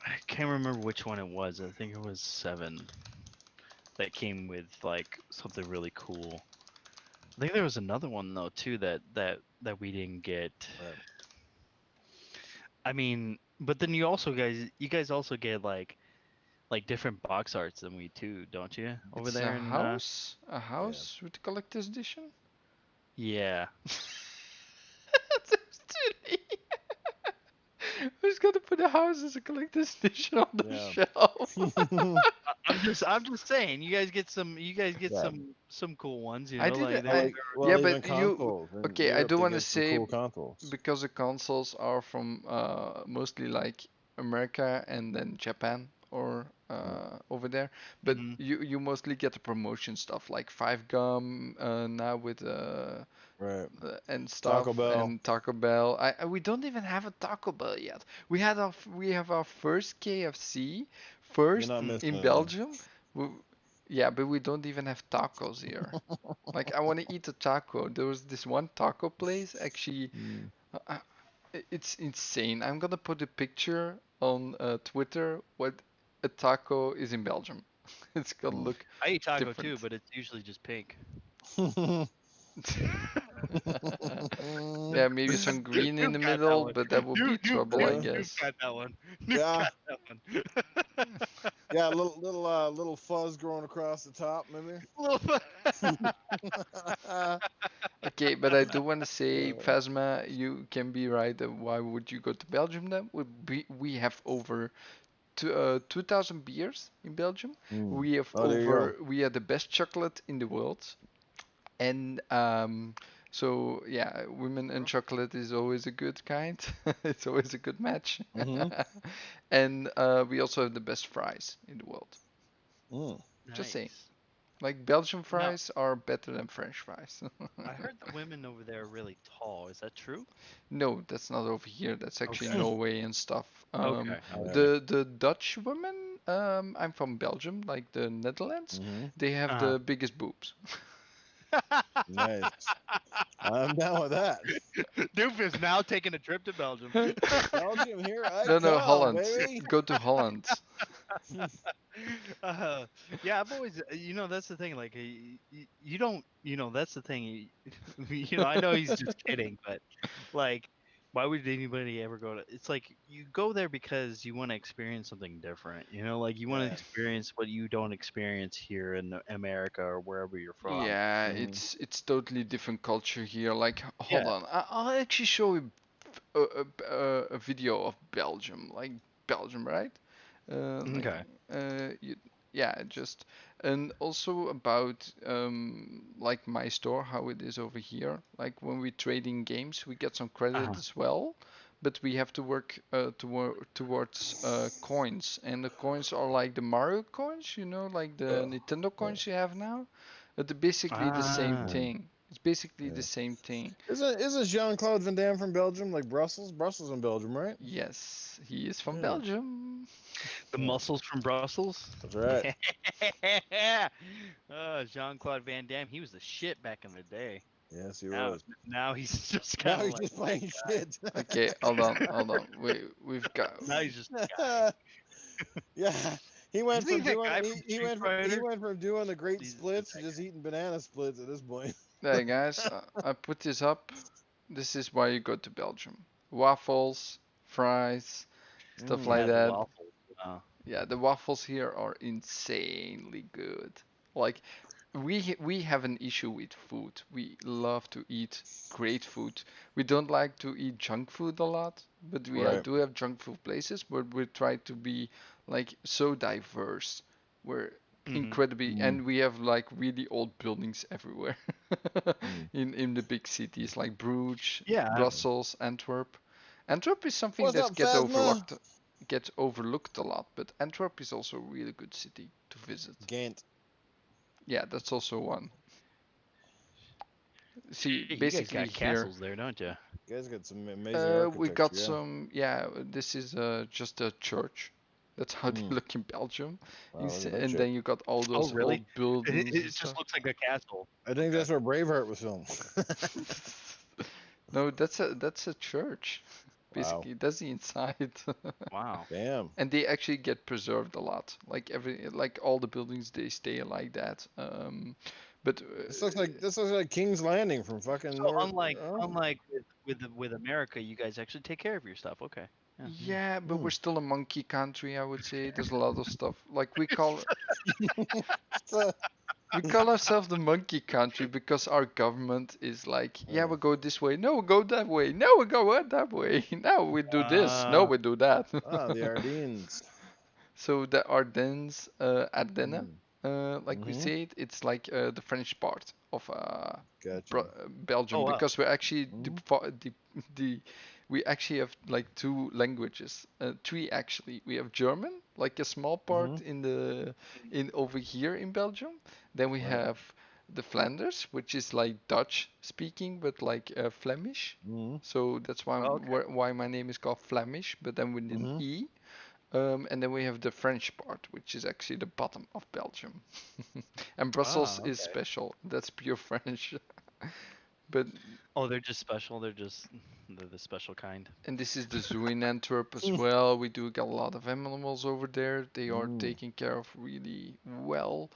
Speaker 4: I can't remember which one it was. I think it was 7 that came with like something really cool. I think there was another one though too that we didn't get.
Speaker 3: Right.
Speaker 4: I mean, but then you guys also get like different box arts than we too, don't you? Over
Speaker 2: It's
Speaker 4: there in
Speaker 2: a house with the collector's edition.
Speaker 4: yeah.
Speaker 2: That's silly. Who's gonna put a house as a collector's edition on the
Speaker 3: Yeah.
Speaker 2: shelf?
Speaker 4: I'm just saying, you guys get
Speaker 3: Yeah.
Speaker 4: some cool ones, you
Speaker 2: I
Speaker 4: know,
Speaker 2: did
Speaker 4: like
Speaker 2: it.
Speaker 4: they
Speaker 3: Well,
Speaker 2: Yeah,
Speaker 3: even
Speaker 2: but you.
Speaker 3: consoles. In
Speaker 2: Okay, I
Speaker 3: Europe,
Speaker 2: do
Speaker 3: they
Speaker 2: want to
Speaker 3: get some
Speaker 2: say
Speaker 3: cool consoles.
Speaker 2: because the consoles are from mostly like America and then Japan or over there, but
Speaker 4: Mhm.
Speaker 2: you mostly get the promotion stuff like Five Gum now with
Speaker 3: Right.
Speaker 2: and stuff
Speaker 3: Taco Bell.
Speaker 2: and Taco Bell. We don't even have a Taco Bell yet. We have our first KFC
Speaker 3: You're
Speaker 2: first
Speaker 3: not missing
Speaker 2: in
Speaker 3: anything.
Speaker 2: Belgium. We, yeah, but we don't even have tacos here. Like I want to eat a taco. There was this one taco place actually.
Speaker 3: Mm.
Speaker 2: Uh, it's insane. I'm gonna put a picture on Twitter what a taco is in Belgium. It's gonna
Speaker 3: Mm.
Speaker 2: look
Speaker 4: I eat taco too,
Speaker 2: different.
Speaker 4: but it's usually just pink.
Speaker 2: Yeah, maybe some green in
Speaker 4: You've
Speaker 2: the
Speaker 4: got that
Speaker 2: middle,
Speaker 4: one.
Speaker 2: but that would be trouble, I
Speaker 3: Yeah.
Speaker 4: You've
Speaker 2: guess.
Speaker 4: got that one. You've
Speaker 3: Yeah.
Speaker 4: got that one.
Speaker 3: Yeah. Little fuzz growing across the top, maybe.
Speaker 2: Okay, but I do want to say, Phasma, you can be right. Why would you go to Belgium then? We have over 2,000 beers in Belgium.
Speaker 3: Mm.
Speaker 2: We have
Speaker 3: Oh, there you go.
Speaker 2: we are the best chocolate in the world. And so yeah, women and chocolate is always a good kind. It's always a good match.
Speaker 3: Mm-hmm.
Speaker 2: And we also have the best fries in the world.
Speaker 3: Mm.
Speaker 2: Just saying.
Speaker 4: Nice.
Speaker 2: Like Belgian
Speaker 4: Now,
Speaker 2: fries are better than French fries.
Speaker 4: I heard the women over there are really tall. Is that true?
Speaker 2: No, that's not over here. That's actually
Speaker 4: Okay.
Speaker 2: Norway and stuff.
Speaker 4: Okay.
Speaker 3: Okay.
Speaker 2: The Dutch women, I'm from Belgium, like the Netherlands.
Speaker 3: Mm-hmm.
Speaker 2: They have
Speaker 4: Uh-huh.
Speaker 2: the biggest boobs.
Speaker 3: Nice. I'm down with that.
Speaker 4: Doof is now taking a trip to Belgium.
Speaker 3: Belgium, here I
Speaker 2: No, no,
Speaker 3: come,
Speaker 2: Holland.
Speaker 3: baby.
Speaker 2: Go to Holland.
Speaker 4: uh, yeah, I've always, that's the thing. Like, you don't, that's the thing. I know he's just kidding, but like, why would anybody ever go to? It's like you go there because you want to experience something different. Like you want to
Speaker 3: Yeah.
Speaker 4: experience what you don't experience here in America or wherever you're from.
Speaker 2: Yeah,
Speaker 3: Mm-hmm.
Speaker 2: it's totally different culture here. Like, hold
Speaker 4: Yeah.
Speaker 2: on, I'll actually show you a video of Belgium, like Belgium, right? Like,
Speaker 4: Okay.
Speaker 2: you, yeah, just and also about like my store, how it is over here. Like when we trade in games, we get some credit
Speaker 4: Uh-huh.
Speaker 2: as well, but we have to work towards coins, and the coins are like the Mario coins, like the
Speaker 3: Oh,
Speaker 2: Nintendo
Speaker 3: yeah.
Speaker 2: coins you have now. They're basically the same
Speaker 4: Ah.
Speaker 3: Mm.
Speaker 2: thing. It's basically
Speaker 3: Yeah.
Speaker 2: the same thing.
Speaker 3: Isn't Jean-Claude Van Damme from Belgium, like Brussels? Brussels in Belgium, right?
Speaker 2: Yes, he is from
Speaker 3: Yeah.
Speaker 2: Belgium.
Speaker 4: The
Speaker 3: Yeah.
Speaker 4: muscles from Brussels.
Speaker 3: That's right.
Speaker 4: Yeah. Jean-Claude Van Damme, he was the shit back in the day.
Speaker 3: Yes, he
Speaker 4: Now,
Speaker 3: was.
Speaker 4: now he's just
Speaker 3: Now
Speaker 4: kind of
Speaker 3: he's
Speaker 4: like
Speaker 3: just playing shit.
Speaker 2: Okay, hold on, hold on. We've got.
Speaker 4: now he's just a guy.
Speaker 3: Yeah. He went
Speaker 4: Isn't he
Speaker 3: from
Speaker 4: that
Speaker 3: doing
Speaker 4: guy from
Speaker 3: he
Speaker 4: Street
Speaker 3: he
Speaker 4: Fighter?
Speaker 3: went from doing the great
Speaker 4: He's
Speaker 3: splits to
Speaker 4: that
Speaker 3: just eating banana splits at this point.
Speaker 2: Hey guys, I put this up. This is why you go to Belgium. Waffles, fries, stuff
Speaker 3: Mm.
Speaker 2: like
Speaker 4: Yeah, the
Speaker 2: that.
Speaker 4: waffles.
Speaker 2: Yeah, the waffles here are insanely good. Like we have an issue with food. We love to eat great food. We don't like to eat junk food a lot, but we
Speaker 3: Right.
Speaker 2: do have junk food places, but we try to be like so diverse. Where incredibly,
Speaker 3: Mm.
Speaker 2: and we have like really old buildings everywhere
Speaker 3: Mm.
Speaker 2: in the big cities like Bruges,
Speaker 4: Yeah.
Speaker 2: Brussels, Antwerp. Antwerp is something
Speaker 3: What's
Speaker 2: that
Speaker 3: up, Phasma?
Speaker 2: gets overlooked a lot, but Antwerp is also a really good city to visit.
Speaker 3: Ghent.
Speaker 2: Yeah, that's also one. See,
Speaker 4: You guys
Speaker 2: basically
Speaker 4: got
Speaker 2: here,
Speaker 4: castles there, don't you?
Speaker 3: You guys got some amazing
Speaker 2: we got
Speaker 3: architecture, yeah.
Speaker 2: some. Yeah, this is just a church. That's how they
Speaker 3: Mm.
Speaker 2: look in Belgium.
Speaker 3: Wow, look at that
Speaker 2: And
Speaker 3: shit.
Speaker 2: then you got all
Speaker 4: Oh,
Speaker 2: those
Speaker 4: really?
Speaker 2: old buildings and
Speaker 4: It just
Speaker 2: stuff.
Speaker 4: looks like a castle.
Speaker 3: I think that's where Braveheart was filmed.
Speaker 2: No, that's a church.
Speaker 3: Wow.
Speaker 2: Basically, that's the inside.
Speaker 4: Wow.
Speaker 3: Damn.
Speaker 2: And they actually get preserved a lot. Like all the buildings, they stay like that. But
Speaker 3: This looks like King's Landing from fucking
Speaker 4: So
Speaker 3: North. Oh.
Speaker 4: unlike with America, you guys actually take care of your stuff. Okay. Yeah.
Speaker 2: yeah, but we're
Speaker 3: Mm.
Speaker 2: still a monkey country, I would say. There's a lot of stuff. Like
Speaker 3: So,
Speaker 2: we call ourselves the monkey country because our government is like, yeah, we go this way. No, we go that way. No, we go that way. No, we do this. No,
Speaker 4: Uh,
Speaker 2: we do that.
Speaker 3: the Ardennes.
Speaker 2: So the Ardennes, Ardennes,
Speaker 3: Mm.
Speaker 2: like we
Speaker 3: Mm-hmm.
Speaker 2: say it, it's like the French part of
Speaker 3: Gotcha.
Speaker 2: Belgium
Speaker 4: oh wow.
Speaker 2: because we're actually
Speaker 3: Mm.
Speaker 2: the we actually have like two languages, three actually. We have German, like a small
Speaker 3: Mm-hmm.
Speaker 2: part in over here in Belgium. Then we
Speaker 3: Right.
Speaker 2: have the Flanders, which is like Dutch speaking, but like Flemish.
Speaker 3: Mm-hmm.
Speaker 2: So that's
Speaker 4: Oh, okay.
Speaker 2: why my name is called Flemish, but then with an
Speaker 3: Mm-hmm.
Speaker 2: E. And then we have the French part, which is actually the bottom of Belgium. And
Speaker 4: Ah,
Speaker 2: Brussels is
Speaker 4: okay.
Speaker 2: special. That's pure French. But
Speaker 4: Oh, they're just special. They're the special kind.
Speaker 2: and this is the zoo in Antwerp as well. We do get a lot of animals over there. They are
Speaker 3: Mm.
Speaker 2: taken care of really well.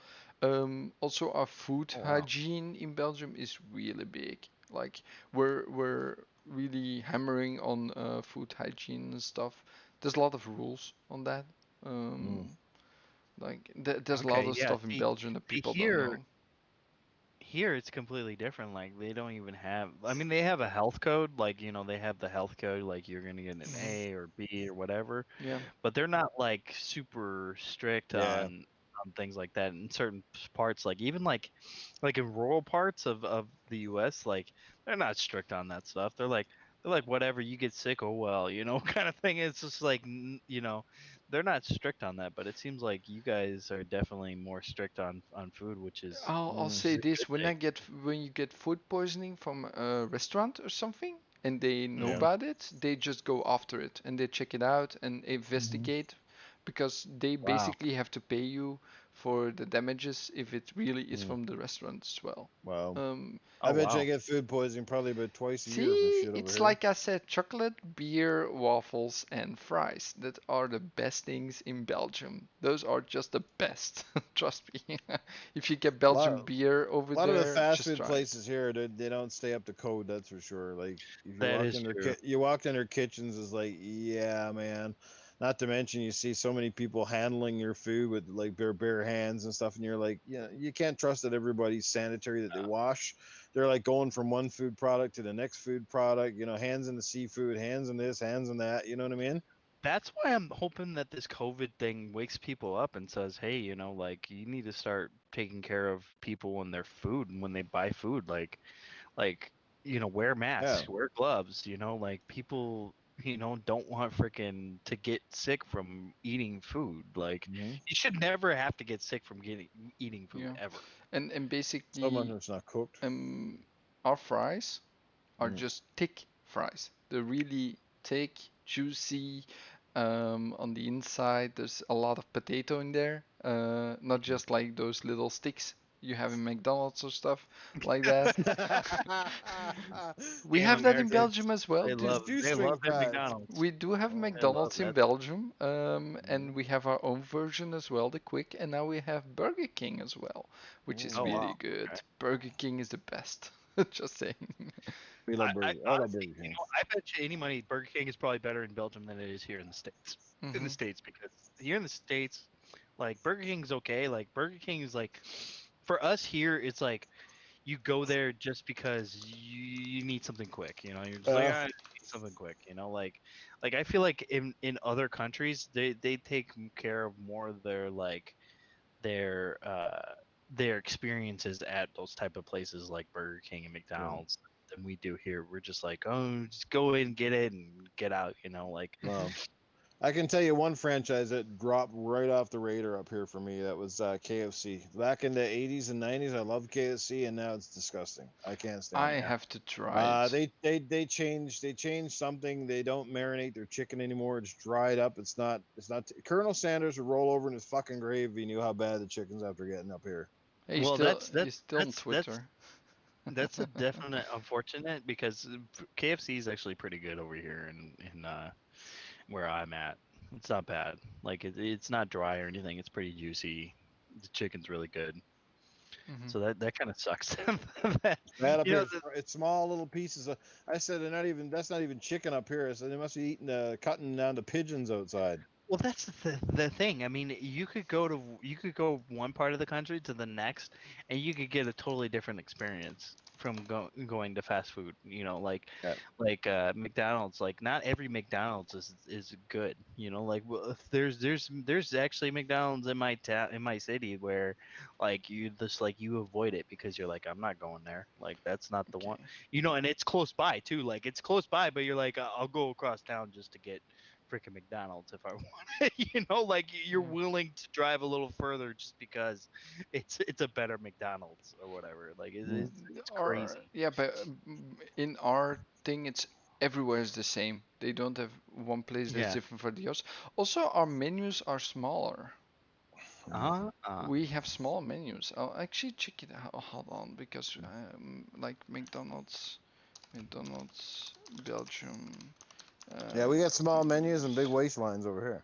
Speaker 2: Also, our food
Speaker 4: Oh wow.
Speaker 2: hygiene in Belgium is really big. Like we're really hammering on food hygiene and stuff. There's a lot of rules on that.
Speaker 3: Mm.
Speaker 2: Like there's a lot
Speaker 4: Okay.
Speaker 2: of
Speaker 4: Yeah.
Speaker 2: stuff in Belgium that
Speaker 4: See
Speaker 2: people don't
Speaker 4: here.
Speaker 2: know.
Speaker 4: Here it's completely different. Like they don't even have. I mean, they have a health code. Like they have the health code. Like you're gonna get an A or B or whatever.
Speaker 2: Yeah.
Speaker 4: But they're not like super strict
Speaker 3: Yeah.
Speaker 4: on things like that in certain parts. Like even like in rural parts of the U.S. Like they're not strict on that stuff. They're like whatever, you get sick, oh well, kind of thing. It's just like they're not strict on that, but it seems like you guys are definitely more strict on food,
Speaker 2: I'll
Speaker 3: Mm.
Speaker 4: which is
Speaker 2: say
Speaker 4: a
Speaker 2: this:
Speaker 4: good thing.
Speaker 2: when you get food poisoning from a restaurant or something, and they know
Speaker 3: Yeah.
Speaker 2: about it, they just go after it and they check it out and
Speaker 3: Mm-hmm.
Speaker 2: investigate, because they
Speaker 4: Wow.
Speaker 2: basically have to pay you for the damages if it really is
Speaker 3: Mm.
Speaker 2: from the restaurant as well.
Speaker 3: Wow.
Speaker 2: Um,
Speaker 3: I
Speaker 4: Oh
Speaker 3: bet you I
Speaker 4: wow.
Speaker 3: get food poisoning probably about twice a year from
Speaker 2: See,
Speaker 3: shit over
Speaker 2: it's
Speaker 3: here.
Speaker 2: like I said, chocolate, beer, waffles, and fries. That are the best things in Belgium. Those are just the best. Trust me. If you get
Speaker 3: A lot,
Speaker 2: Belgian beer over
Speaker 3: a lot of the
Speaker 2: there,
Speaker 3: fast
Speaker 2: just
Speaker 3: food
Speaker 2: try it.
Speaker 3: places here, they don't stay up to code. That's for sure. Like if you
Speaker 4: That
Speaker 3: walk
Speaker 4: is
Speaker 3: in their
Speaker 4: true.
Speaker 3: you walked in their kitchens, is like, yeah, man. Not to mention, you see so many people handling your food with like their bare hands and stuff, and you're like, yeah, you can't trust that everybody's sanitary, that they wash. They're like going from one food product to the next food product. Hands in the seafood, hands in this, hands in that. You know what I mean?
Speaker 4: That's why I'm hoping that this COVID thing wakes people up and says, hey, like you need to start taking care of people and their food and when they buy food, like wear
Speaker 3: Yeah.
Speaker 4: masks, wear gloves, like people don't want freaking to get sick from eating food. Like
Speaker 3: Mm-hmm.
Speaker 4: you should never have to get sick from getting eating food
Speaker 2: Yeah,
Speaker 4: ever.
Speaker 2: and
Speaker 3: Someone
Speaker 2: basically,
Speaker 3: that's not cooked.
Speaker 2: um, our fries are
Speaker 3: Mm.
Speaker 2: just thick fries. They're really thick, juicy. On the inside, there's a lot of potato in there. Not just like those little sticks you have in McDonald's or stuff like that. We
Speaker 4: Damn
Speaker 2: have that in
Speaker 3: It's,
Speaker 4: Americans,
Speaker 2: Belgium as well.
Speaker 4: they
Speaker 3: it's
Speaker 4: love
Speaker 3: juice
Speaker 4: they
Speaker 3: string
Speaker 4: love their
Speaker 3: fries.
Speaker 4: McDonald's.
Speaker 2: We do have
Speaker 3: Oh.
Speaker 4: They love
Speaker 2: McDonald's in
Speaker 4: that.
Speaker 2: Belgium,
Speaker 3: Mhm.
Speaker 2: and we have our own version as well, the Quick, and now we have Burger King as well, which is
Speaker 4: Oh
Speaker 3: Mm.
Speaker 2: really
Speaker 4: wow.
Speaker 2: good.
Speaker 4: Okay.
Speaker 2: Burger King is the best. Just saying.
Speaker 3: We love
Speaker 4: I
Speaker 3: burger. I love
Speaker 4: honestly,
Speaker 3: Burger King.
Speaker 4: I bet you any money Burger King is probably better in Belgium than it is here in the States. In the
Speaker 2: Hmm.
Speaker 4: States, because here in the States, like Burger King's okay. Like Burger King is like, for us here, it's like you go there just because you need something quick. You're just like,
Speaker 3: Uh,
Speaker 4: I just need something quick. Like I feel like in other countries they take care of more of their experiences at those type of places like Burger King and McDonald's than we do here. We're just like, oh, just go in, get it, and get out. You know, like
Speaker 3: Well, I can tell you one franchise that dropped right off the radar up here for me. That was KFC. Back in the 80s and 90s, I loved KFC, and now it's disgusting. I can't stand
Speaker 2: I
Speaker 3: it.
Speaker 2: have to try it.
Speaker 3: They changed something. They don't marinate their chicken anymore. It's dried up. It's not. Colonel Sanders would roll over in his fucking grave if he knew how bad the chicken's after getting up here.
Speaker 2: Hey,
Speaker 4: well,
Speaker 2: he's still on Twitter.
Speaker 4: that's a definite unfortunate because KFC is actually pretty good over here in where I'm at. It's not bad. Like it's not dry or anything. It's pretty juicy. The chicken's really good.
Speaker 2: Mhm.
Speaker 4: So that kind of sucks.
Speaker 3: Bad up
Speaker 4: You know,
Speaker 3: here. It's small little pieces. I said they're not even. That's not even chicken up here. I said they must be eating, cutting down the pigeons outside.
Speaker 4: well, that's the thing. I mean, you could go one part of the country to the next, and you could get a totally different experience from going to fast food. You know,
Speaker 3: Yeah.
Speaker 4: like McDonald's. Like not every McDonald's is good. You know, like well, if there's actually McDonald's in my in my city where, like you just like you avoid it because you're like I'm not going there. Like that's not the one.
Speaker 2: Okay.
Speaker 4: You know, and it's close by too. Like it's close by, but you're like I'll go across town just to get freaking McDonald's if I want it. You know, like you're
Speaker 2: Yeah.
Speaker 4: willing to drive a little further just because it's a better McDonald's or whatever. Like it's crazy.
Speaker 2: Yeah, but in our thing, it's everywhere is the same. They don't have one place that's
Speaker 4: Yeah.
Speaker 2: different for the others. Also, our menus are smaller. We have small menus. I'll actually check it out. Hold on, because like McDonald's, Belgium.
Speaker 3: Yeah, we got small menus and big waistlines over here.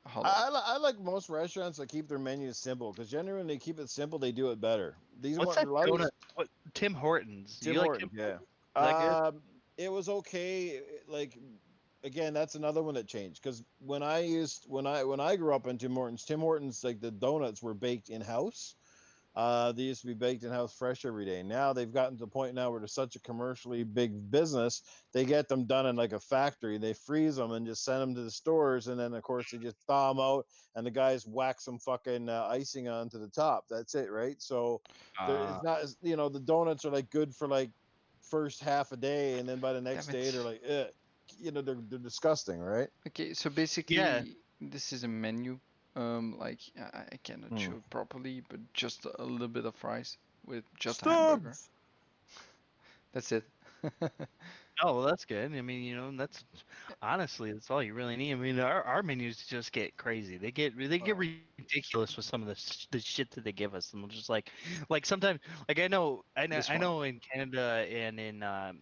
Speaker 2: Hold on.
Speaker 3: I like most restaurants that keep their menus simple because generally when they keep it simple, they do it better. These
Speaker 4: What's
Speaker 3: one,
Speaker 4: that
Speaker 3: a lot of
Speaker 4: donut?
Speaker 3: these-
Speaker 4: What Tim Hortons?
Speaker 3: Tim
Speaker 4: You like
Speaker 3: Hortons,
Speaker 4: Tim
Speaker 3: yeah.
Speaker 4: Hortons? Is that good?
Speaker 3: It was okay. Like again, that's another one that changed because when I grew up in Tim Hortons like the donuts were baked in house. They used to be baked in house fresh every day. Now they've gotten to the point now where they're such a commercially big business, they get them done in like a factory. They freeze them and just send them to the stores, and then of course they just thaw them out, and the guys wax some fucking icing onto the top. That's it, right? So it's not the donuts are like good for like first half a day, and then by the next
Speaker 2: Damn
Speaker 3: day they're
Speaker 2: it.
Speaker 3: like, they're disgusting, right?
Speaker 2: Okay, so
Speaker 4: Yeah.
Speaker 2: basically, this is a menu. Like I cannot
Speaker 3: Hmm.
Speaker 2: show it properly, but just a little bit of fries with just a hamburger.
Speaker 3: Stubs.
Speaker 2: That's it.
Speaker 4: Oh, well, that's good. I mean, you know, that's honestly that's all you really need. I mean, our menus just get crazy. They get
Speaker 3: Wow.
Speaker 4: ridiculous with some of the shit that they give us. And I'm just like sometimes like
Speaker 2: This
Speaker 4: I
Speaker 2: one.
Speaker 4: know in Canada and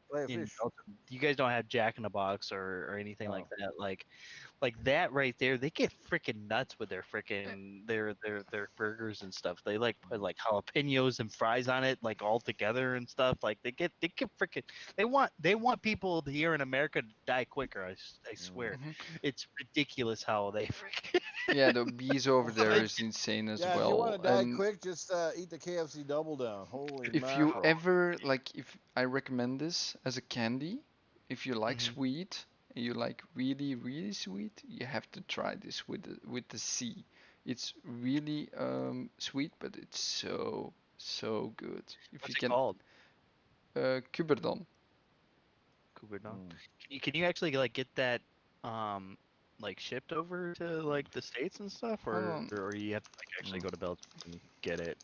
Speaker 3: Play a
Speaker 4: in
Speaker 3: fish.
Speaker 4: Belgium, you guys don't have Jack in the Box or anything like
Speaker 3: Oh.
Speaker 4: that. Like that right there, they get freaking nuts with their freaking their burgers and stuff. They like put like jalapenos and fries on it like all together and stuff. Like they get freaking they want people here in America to die quicker. I swear,
Speaker 2: Hmm.
Speaker 4: it's ridiculous how they freaking.
Speaker 2: Yeah, the bees over there
Speaker 4: Like,
Speaker 2: is insane as
Speaker 3: Yeah, if you want to
Speaker 2: well.
Speaker 3: die
Speaker 2: And
Speaker 3: quick, just eat the KFC double down. Holy
Speaker 2: if you
Speaker 3: mackerel!
Speaker 2: ever like, if I recommend this as a candy, if you like
Speaker 4: Mhm.
Speaker 2: sweet and you like really really sweet, you have to try this with the C. It's really sweet, but it's so good. If you
Speaker 4: What's it
Speaker 2: can,
Speaker 4: called?
Speaker 2: Cuberdon.
Speaker 4: Coumadon.
Speaker 3: Mm.
Speaker 4: Can you actually like get that um like shipped over to like the states and stuff,
Speaker 2: Hold on.
Speaker 4: or you have to like actually
Speaker 3: Mm.
Speaker 4: go to Belgium and get it?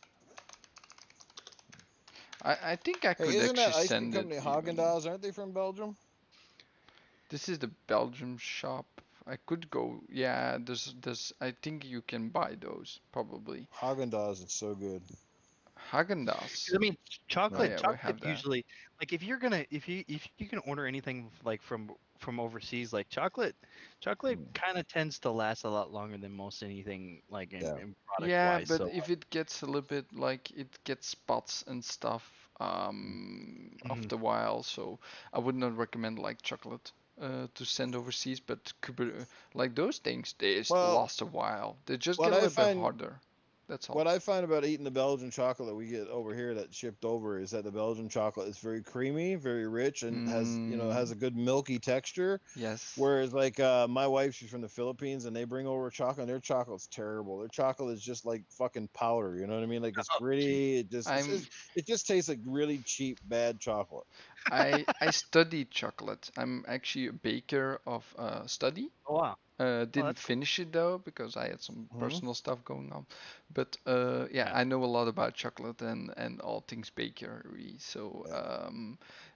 Speaker 2: I think I
Speaker 3: Hey,
Speaker 2: could
Speaker 3: isn't that
Speaker 2: actually
Speaker 3: ice cream
Speaker 2: send it
Speaker 3: company
Speaker 2: even.
Speaker 3: Haagen-Dazs? Aren't they from Belgium?
Speaker 2: This is the Belgium shop. I could go. Yeah, there's. I think you can buy those probably.
Speaker 3: Haagen-Dazs is so good.
Speaker 2: Haagen-Dazs.
Speaker 4: I mean,
Speaker 2: Oh
Speaker 4: chocolate
Speaker 2: yeah, we
Speaker 4: chocolate
Speaker 2: have that.
Speaker 4: usually like if you can order anything like from overseas like chocolate
Speaker 3: Mm.
Speaker 4: kind of tends to last a lot longer than most anything like
Speaker 3: Yeah.
Speaker 4: in product
Speaker 2: Yeah,
Speaker 4: wise.
Speaker 2: but
Speaker 4: So
Speaker 2: if it gets a little bit like it gets spots and stuff
Speaker 4: mhm.
Speaker 2: after a while, so I would not recommend like chocolate to send overseas, but like those things they
Speaker 3: Well,
Speaker 2: last a while. They just
Speaker 3: what
Speaker 2: get a
Speaker 3: I
Speaker 2: little bit
Speaker 3: find
Speaker 2: harder. That's all.
Speaker 3: What I find about eating the Belgian chocolate that we get over here that's shipped over is that the Belgian chocolate is very creamy, very rich, and has has a
Speaker 2: Mm,
Speaker 3: good milky texture.
Speaker 2: yes.
Speaker 3: Whereas like my wife, she's from the Philippines, and they bring over chocolate, and their chocolate's terrible. Their chocolate is just like fucking powder. You know what I mean? Like it's
Speaker 1: Oh, gee.
Speaker 3: gritty. It just
Speaker 2: I'm
Speaker 3: it just tastes like really cheap, bad chocolate.
Speaker 2: I studied chocolate. I'm actually a baker of study.
Speaker 1: Oh wow. Oh,
Speaker 2: Didn't
Speaker 1: that's cool.
Speaker 2: finish it though because I had some
Speaker 3: Hmm.
Speaker 2: personal stuff going on. But yeah,
Speaker 1: Yeah.
Speaker 2: I know a lot about chocolate and all things bakery. So
Speaker 3: Yeah.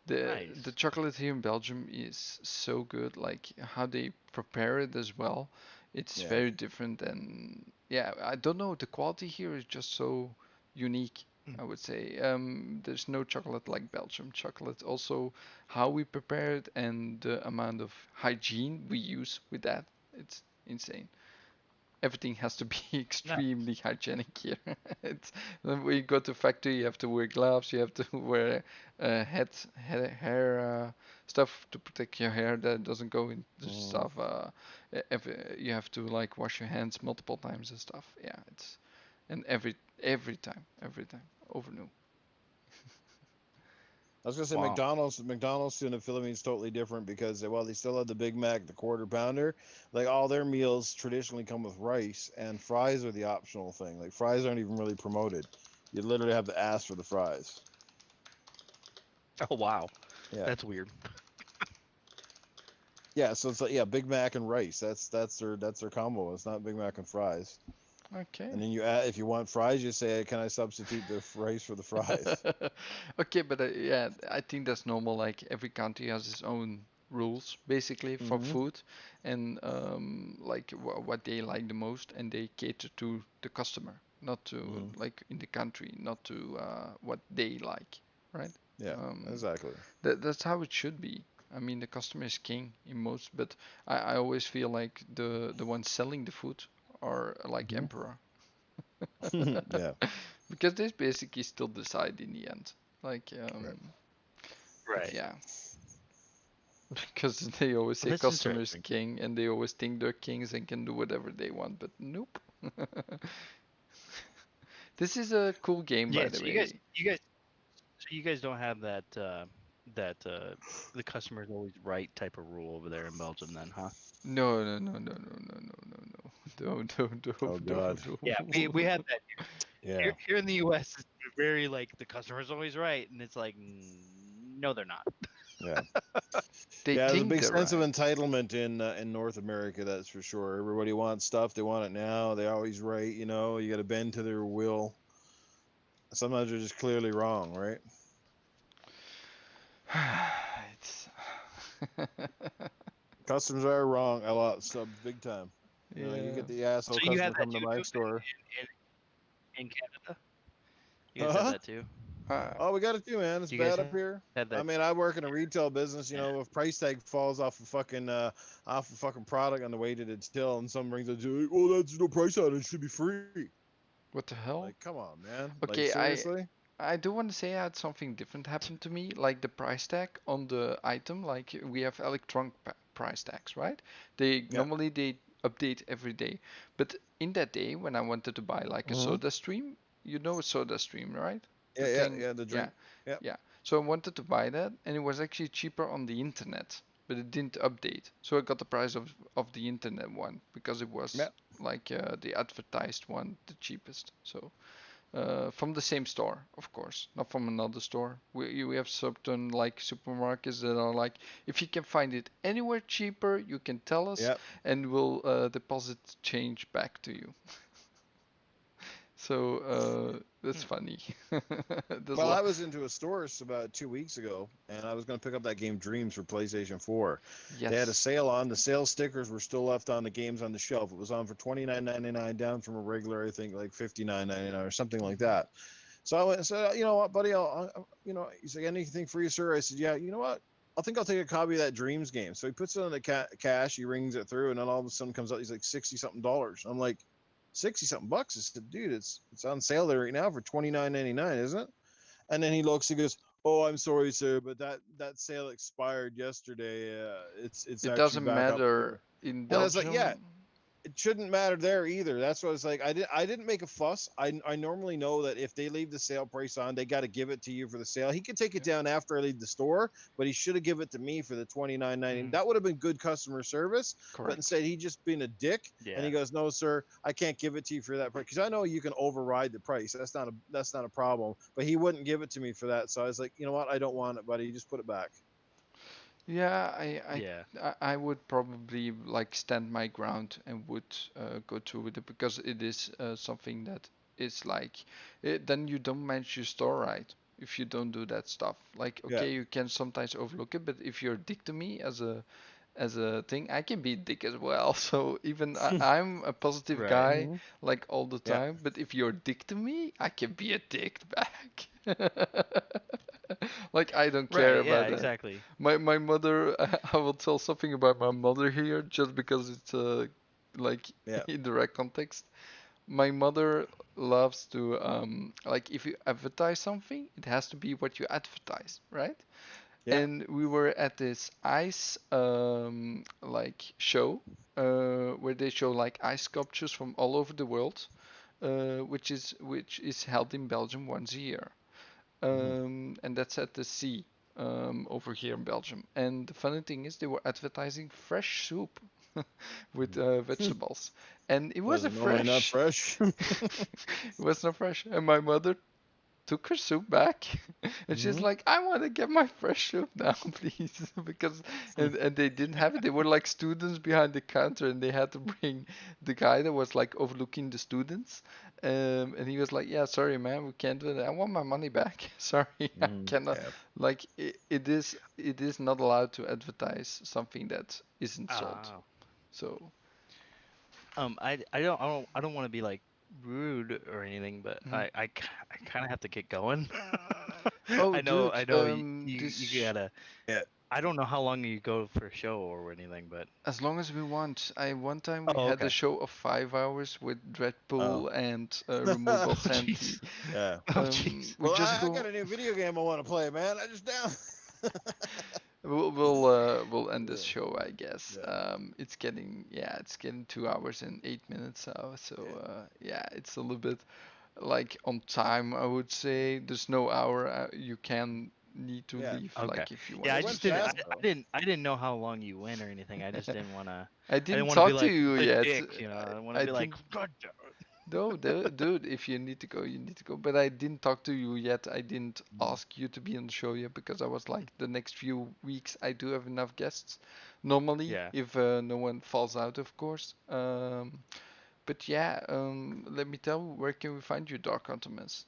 Speaker 2: the
Speaker 1: Nice.
Speaker 2: chocolate here in Belgium is so good. Like how they prepare it as well. It's
Speaker 3: Yeah.
Speaker 2: very different and yeah, I don't know. The quality here is just so unique.
Speaker 1: Mm.
Speaker 2: I would say there's no chocolate like Belgium chocolate. Also, how we prepare it and the amount of hygiene we use with that, it's insane. Everything has to be
Speaker 1: No.
Speaker 2: extremely hygienic here. It's when we go to factory, you have to wear gloves, you have to wear hair stuff to protect your hair that doesn't go into
Speaker 3: Hmm.
Speaker 2: stuff. You have to like wash your hands multiple times and stuff. Yeah, it's and every time, over new.
Speaker 3: I was gonna say
Speaker 4: Wow.
Speaker 3: McDonald's in the Philippines is totally different because while they still have the Big Mac, the quarter pounder, like all their meals traditionally come with rice and fries are the optional thing. Like fries aren't even really promoted. You literally have to ask for the fries.
Speaker 4: Oh wow.
Speaker 3: Yeah.
Speaker 4: That's weird.
Speaker 3: Yeah, so it's like yeah, Big Mac and rice. That's their combo. It's not Big Mac and fries. And
Speaker 2: Okay.
Speaker 3: then you add if you want fries, you say, "Can I substitute the rice for the fries?"
Speaker 2: Okay, but yeah, I think that's normal. Like every country has its own rules, basically, for
Speaker 3: Hmm.
Speaker 2: food, and like what they like the most, and they cater to the customer, not to
Speaker 3: Hmm.
Speaker 2: like in the country, not to what they like, right?
Speaker 3: Yeah,
Speaker 2: Um,
Speaker 3: exactly.
Speaker 2: that's how it should be. I mean, the customer is king in most, but I always feel like the ones selling the food are like
Speaker 3: Hmm.
Speaker 2: emperor.
Speaker 3: Yeah.
Speaker 2: Because they basically still decide in the end. Like,
Speaker 3: Right.
Speaker 1: Right.
Speaker 2: yeah, because they always
Speaker 1: Well,
Speaker 2: say
Speaker 1: that's
Speaker 2: customer is
Speaker 1: interesting.
Speaker 2: king, and they always think they're kings and can do whatever they want. But nope. This is a cool game, by
Speaker 1: Yeah.
Speaker 2: the
Speaker 1: So you guys,
Speaker 2: way.
Speaker 4: don't have that that the customer is always right type of rule over there in Belgium, then, huh?
Speaker 2: No, no, no, no, no, no, no, no, no.
Speaker 3: Oh God.
Speaker 4: Yeah, we
Speaker 2: Don't.
Speaker 4: have that
Speaker 3: Yeah.
Speaker 4: here in the U.S. It's very like the customer's always right, and it's like no, they're not.
Speaker 3: Yeah.
Speaker 2: They
Speaker 3: Yeah, there's a
Speaker 2: think
Speaker 3: big
Speaker 2: they're
Speaker 3: sense of
Speaker 2: right.
Speaker 3: entitlement in North America, that's for sure. Everybody wants stuff, they want it now. They're always right, you got to bend to their will. Sometimes they're just clearly wrong, right?
Speaker 2: It's
Speaker 3: Customers are wrong a lot, so big time. You
Speaker 2: yeah.
Speaker 3: get the asshole
Speaker 1: So you
Speaker 3: customer
Speaker 1: have that
Speaker 3: coming to
Speaker 1: too,
Speaker 3: my
Speaker 1: Newf,
Speaker 3: store.
Speaker 1: in Canada. You guys have
Speaker 3: Huh?
Speaker 1: that too.
Speaker 2: Uh,
Speaker 3: Oh, we got it too, man. It's
Speaker 1: Do you guys
Speaker 3: bad up
Speaker 1: have
Speaker 3: here.
Speaker 1: that?
Speaker 3: I mean, I work in a retail business.
Speaker 1: Yeah.
Speaker 3: If price tag falls off a fucking product on the way to the till, and someone brings it to, like, oh, that's no price on it. It should be free.
Speaker 2: what the
Speaker 3: Like,
Speaker 2: hell?
Speaker 3: come on, man. Like,
Speaker 2: Okay,
Speaker 3: seriously?
Speaker 2: I do want to say I had something different happen to me, like the price tag on the item. Like we have electronic price tags, right? They
Speaker 3: Yeah.
Speaker 2: normally they update every day, but in that day when I wanted to buy like a
Speaker 3: Hmm.
Speaker 2: soda stream, you know a soda stream, right?
Speaker 3: Yeah,
Speaker 2: The
Speaker 3: yeah,
Speaker 2: thing,
Speaker 3: yeah. The
Speaker 2: yeah,
Speaker 3: drink. Yeah.
Speaker 2: yeah. So I wanted to buy that, and it was actually cheaper on the internet, but it didn't update. So I got the price of the internet one because it was
Speaker 3: Yeah.
Speaker 2: like the advertised one, the cheapest. So from the same store, of course, not from another store. We have certain like supermarkets that are like, if you can find it anywhere cheaper, you can tell us,
Speaker 3: Yeah.
Speaker 2: and we'll deposit change back to you. So that's
Speaker 1: Hmm.
Speaker 2: funny. There's a
Speaker 3: Well, I
Speaker 2: lot.
Speaker 3: was into a store about 2 weeks ago, and I was going to pick up that game Dreams for PlayStation 4. They had a
Speaker 2: Yes,
Speaker 3: sale on. The sales stickers were still left on the games on the shelf. It was on for $29.99, down from a regular, I think, like $59.99 or something like
Speaker 2: hmm
Speaker 3: that. So I went and said, you know what, buddy? He's like, anything for you, sir? I said, yeah. You know what? I think I'll take a copy of that Dreams game. So he puts it on the cash. He rings it through, and then all of a sudden comes out. He's like 60 something dollars. I'm like, 60 something bucks. I said, dude, it's on sale there right now for $29.99, isn't it? And then he looks, he goes, "Oh, I'm sorry, sir, but that sale expired yesterday. It's
Speaker 2: it
Speaker 3: actually
Speaker 2: doesn't
Speaker 3: back up
Speaker 2: matter
Speaker 3: here."
Speaker 2: in
Speaker 3: And I was like, "Yeah,
Speaker 2: Belgium.
Speaker 3: it shouldn't matter there either. That's what it's like. I didn't make a fuss. I normally know that if they leave the sale price on, they got to give it to you for the sale. He could take it down after I leave the store, but he should have given it to me for the $29.90. That would have been good customer service. But
Speaker 2: Correct.
Speaker 3: instead, he just been a dick, and he
Speaker 4: Yeah.
Speaker 3: goes, "No, sir, I can't give it to you for that price because I know you can override the price. That's not a problem." But he wouldn't give it to me for that, so I was like, you know what? I don't want it, buddy. Just put it back.
Speaker 2: Yeah,
Speaker 4: Yeah.
Speaker 2: I would probably like stand my ground and would go through with it because it is something that is like then you don't manage your store right if you don't do that stuff. Like
Speaker 3: Yeah.
Speaker 2: okay, you can sometimes overlook it, but if you're a dick to me as a thing, I can be a dick as well. So even I'm a positive
Speaker 4: Right.
Speaker 2: guy
Speaker 3: Mhm.
Speaker 2: like all the
Speaker 3: Yeah.
Speaker 2: time, but if you're a dick to me, I can be a dick back. Like I don't care
Speaker 4: Right. Yeah.
Speaker 2: about that.
Speaker 4: Exactly.
Speaker 2: My mother, I will tell something about my mother here just because it's like
Speaker 3: Yeah.
Speaker 2: in direct context. My mother loves to like if you advertise something, it has to be what you advertise, right?
Speaker 3: Yeah.
Speaker 2: And we were at this ice like show where they show like ice sculptures from all over the world, which is held in Belgium once a year.
Speaker 3: Mhm.
Speaker 2: And that's at the sea over here in Belgium. And the funny thing is, they were advertising fresh soup with vegetables, and it
Speaker 3: Was
Speaker 2: was a
Speaker 3: it normally not
Speaker 2: fresh.
Speaker 3: fresh?
Speaker 2: It was not fresh, and my mother took her soup back and she's
Speaker 3: Mhm.
Speaker 2: like, I want to get my fresh soup now, please. Because and they didn't have it. They were like students behind the counter and they had to bring the guy that was like overlooking the students. And he was like, yeah, sorry, man, we can't do that. I want my money back. Sorry, I
Speaker 3: Mhm.
Speaker 2: cannot.
Speaker 3: Yeah.
Speaker 2: Like it is not allowed to advertise something that isn't sold.
Speaker 4: Ah.
Speaker 2: So
Speaker 4: I don't want to be like rude or anything, but
Speaker 2: mhm.
Speaker 4: I kind of have to get going.
Speaker 2: Oh,
Speaker 4: I
Speaker 2: dude,
Speaker 4: know you
Speaker 2: this
Speaker 4: gotta.
Speaker 3: Yeah.
Speaker 4: I don't know how long you go for a show or anything, but
Speaker 2: as long as we want. I one time we
Speaker 4: oh,
Speaker 2: had a
Speaker 4: okay.
Speaker 2: show of 5 hours with
Speaker 3: Oh.
Speaker 2: Dreadpool and removal
Speaker 4: Oh, jeez.
Speaker 2: Santee.
Speaker 3: Yeah.
Speaker 4: Oh, jeez.
Speaker 2: We
Speaker 3: Well,
Speaker 2: just
Speaker 3: I got
Speaker 2: go.
Speaker 3: a new video game I want to play, man. I just down.
Speaker 2: We'll end this
Speaker 3: Yeah.
Speaker 2: show, I guess.
Speaker 3: Yeah.
Speaker 2: It's getting 2 hours and 8 minutes now.
Speaker 3: Yeah.
Speaker 2: So yeah, it's a little bit like on time. I would say there's no hour. You can need to
Speaker 3: Yeah.
Speaker 2: leave
Speaker 4: Okay.
Speaker 2: like if you
Speaker 4: Yeah,
Speaker 2: want
Speaker 3: It
Speaker 4: I
Speaker 2: to.
Speaker 3: went
Speaker 4: just didn't.
Speaker 2: So
Speaker 3: fast though.
Speaker 4: I didn't know how long you went or anything. I just didn't wanna.
Speaker 2: I
Speaker 4: I didn't
Speaker 2: didn't
Speaker 4: want to be
Speaker 2: talk to
Speaker 4: like
Speaker 2: you
Speaker 4: the
Speaker 2: yet.
Speaker 4: dick, you know. I want to
Speaker 2: I
Speaker 4: be like,
Speaker 2: didn't.
Speaker 4: God damn it."
Speaker 2: No, dude, if you need to go, you need to go. But I didn't talk to you yet. I didn't
Speaker 3: Mhm.
Speaker 2: ask you to be on the show yet because I was like, the next few weeks I do have enough guests. Normally,
Speaker 4: Yeah.
Speaker 2: if no one falls out, of course. But yeah, let me tell, where can we find you, Dark Optimus?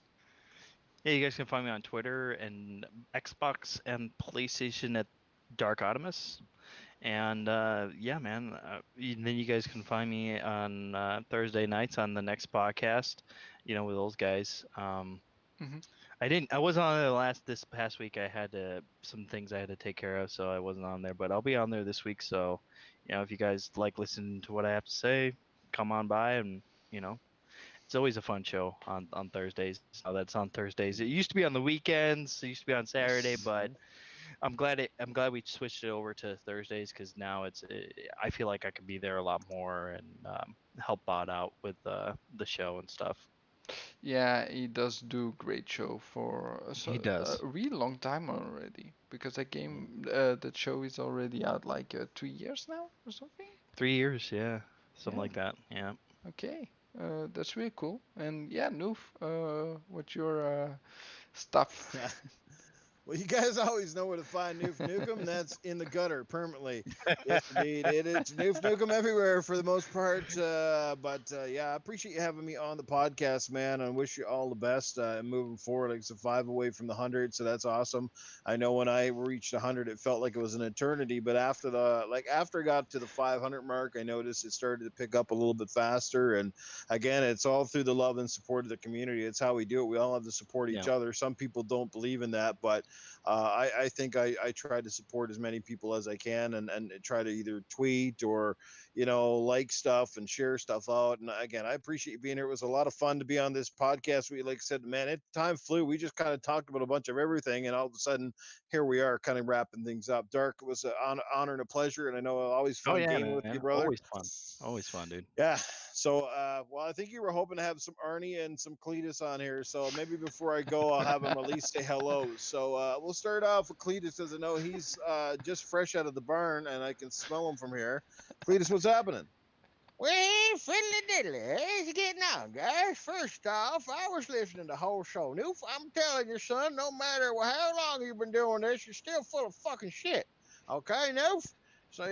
Speaker 4: Yeah, you guys can find me on Twitter and Xbox and PlayStation at Dark Ottemis. And yeah, man. Then you guys can find me on Thursday nights on the next podcast. With those guys.
Speaker 2: Hmm.
Speaker 4: I didn't. I wasn't on there this past week. I had some things I had to take care of, so I wasn't on there. But I'll be on there this week. So, if you guys like listening to what I have to say, come on by and you know. It's always a fun show on Thursdays. Now that's on Thursdays. It used to be on the weekends. It used to be on Saturday,
Speaker 2: Yes.
Speaker 4: but I'm glad we switched it over to Thursdays because now I feel like I could be there a lot more and help Bot out with the show and stuff.
Speaker 2: Yeah, he does do great show for
Speaker 4: He
Speaker 2: a
Speaker 4: does.
Speaker 2: really long time already because that show is already out like 3 years now or something.
Speaker 4: 3 years, yeah, something
Speaker 2: Yeah.
Speaker 4: like that. Yeah.
Speaker 2: Okay, that's really cool. And yeah, Noof, what's your stuff?
Speaker 3: Well, you guys always know where to find Newf Nukem. That's in the gutter permanently. Yes, indeed. It's Newf Nukem everywhere for the most part. But yeah, I appreciate you having me on the podcast, man. I wish you all the best moving forward. Like it's a 5 away from the 100, so that's awesome. I know when I reached 100, it felt like it was an eternity. But after I got to the 500 mark, I noticed it started to pick up a little bit faster. And again, it's all through the love and support of the community. It's how we do it. We all have to support each
Speaker 4: Yeah.
Speaker 3: other. Some people don't believe in that, but I think I try to support as many people as I can, and try to either tweet or like stuff and share stuff out. And again, I appreciate you being here. It was a lot of fun to be on this podcast. We, like I said, man, time flew. We just kind of talked about a bunch of everything, and all of a sudden, here we are, kind of wrapping things up. Dark, it was an honor and a pleasure, and I know always
Speaker 4: Oh
Speaker 3: fun
Speaker 4: yeah,
Speaker 3: gaming with
Speaker 4: man.
Speaker 3: you, brother.
Speaker 4: Always fun. Always fun, dude.
Speaker 3: Yeah. So, well, I think you were hoping to have some Arnie and some Cletus on here. So maybe before I go, I'll have them at least say hello. So we'll start off with Cletus, as I know he's just fresh out of the barn, and I can smell him from here. Cletus, what's happening?
Speaker 5: Well, fiddly diddly, it's getting on, guys. First off, I was listening to the whole show. Newf, I'm telling you, son, no matter how long you've been doing this, you're still full of fucking shit. Okay, Newf? So,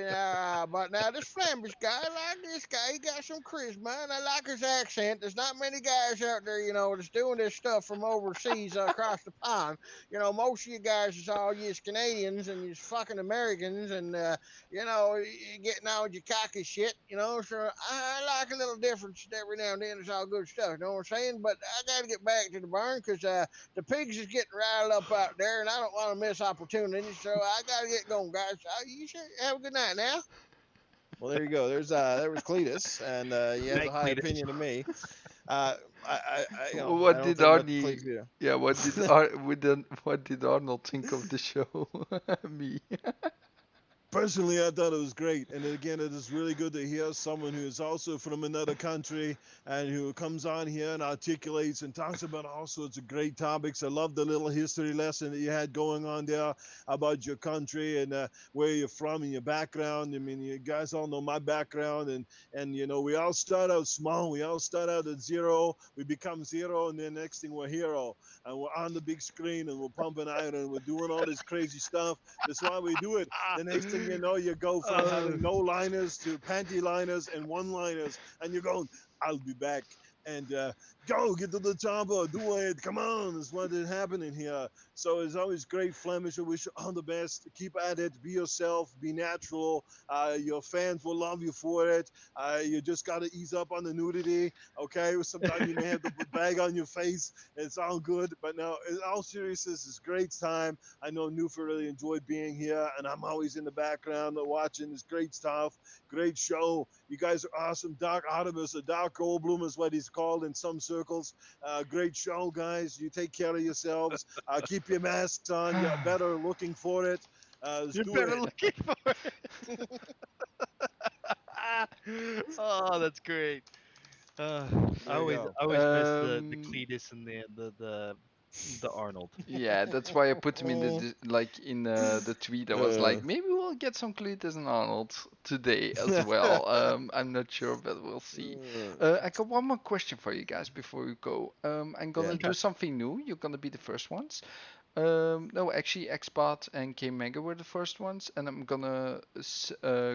Speaker 5: but now this Flamish guy, like this guy, he got some charisma, and I like his accent. There's not many guys out there, that's doing this stuff from overseas across the pond. Most of you guys is all you Canadians and you fucking Americans, and you getting on with your cocky shit, So I like a little difference every now and then. It's all good stuff, you know what I'm saying? But I got to get back to the barn because the pigs is getting riled up out there, and I don't want to miss opportunities. So I got to get going, guys. You should have a good night now.
Speaker 3: Well, there you go. There was Cletus, and he has
Speaker 4: Night,
Speaker 3: a high
Speaker 4: Cletus.
Speaker 3: opinion of me. I
Speaker 2: What
Speaker 3: don't
Speaker 2: did
Speaker 3: think much
Speaker 2: Arnie?
Speaker 3: Cletus do.
Speaker 2: Yeah, what did Arnold think of the show? Me.
Speaker 3: Personally, I thought it was great. And again, it is really good to hear someone who is also from another country and who comes on here and articulates and talks about all sorts of great topics. I love the little history lesson that you had going on there about your country and where you're from and your background. I mean, you guys all know my background, and we all start out small. We all start out at zero. We become zero, and then next thing we're hero, and we're on the big screen and we're pumping iron and we're doing all this crazy stuff. That's why we do it. The next thing you know, you go from having no liners to panty liners and one liners, and you're going, I'll be back. And go get to the chopper, do it. Come on, that's what is happening here. So it's always great, Flemish. I wish you all the best. Keep at it. Be yourself. Be natural. Your fans will love you for it. You just got to ease up on the nudity. Okay, sometimes you may have to put bag on your face. It's all good, but no, in all seriousness, it's a great time. I know Newfer really enjoyed being here, and I'm always in the background watching this great stuff. Great show. You guys are awesome. Doc Ottemis, or Doc Goldblum is what he's called in some circles. Great show, guys. You take care of yourselves. Keep your masks on. You're better looking for it. Let's
Speaker 4: You're
Speaker 3: do
Speaker 4: better
Speaker 3: it.
Speaker 4: looking for it. Oh, that's great. I
Speaker 3: There you
Speaker 4: always
Speaker 3: go.
Speaker 4: I always miss the
Speaker 2: Um,
Speaker 4: Cletus and the Arnold.
Speaker 2: yeah, that's why I put him in the tweet. I was
Speaker 3: Uh,
Speaker 2: like, maybe we'll get some Cletus and Arnold today as well. I'm not sure, but we'll see. I got one more question for you guys before we go. I'm
Speaker 3: Yeah.
Speaker 2: gonna do something new. You're gonna be the first ones. No, actually, Xbot and K Mega were the first ones, and I'm gonna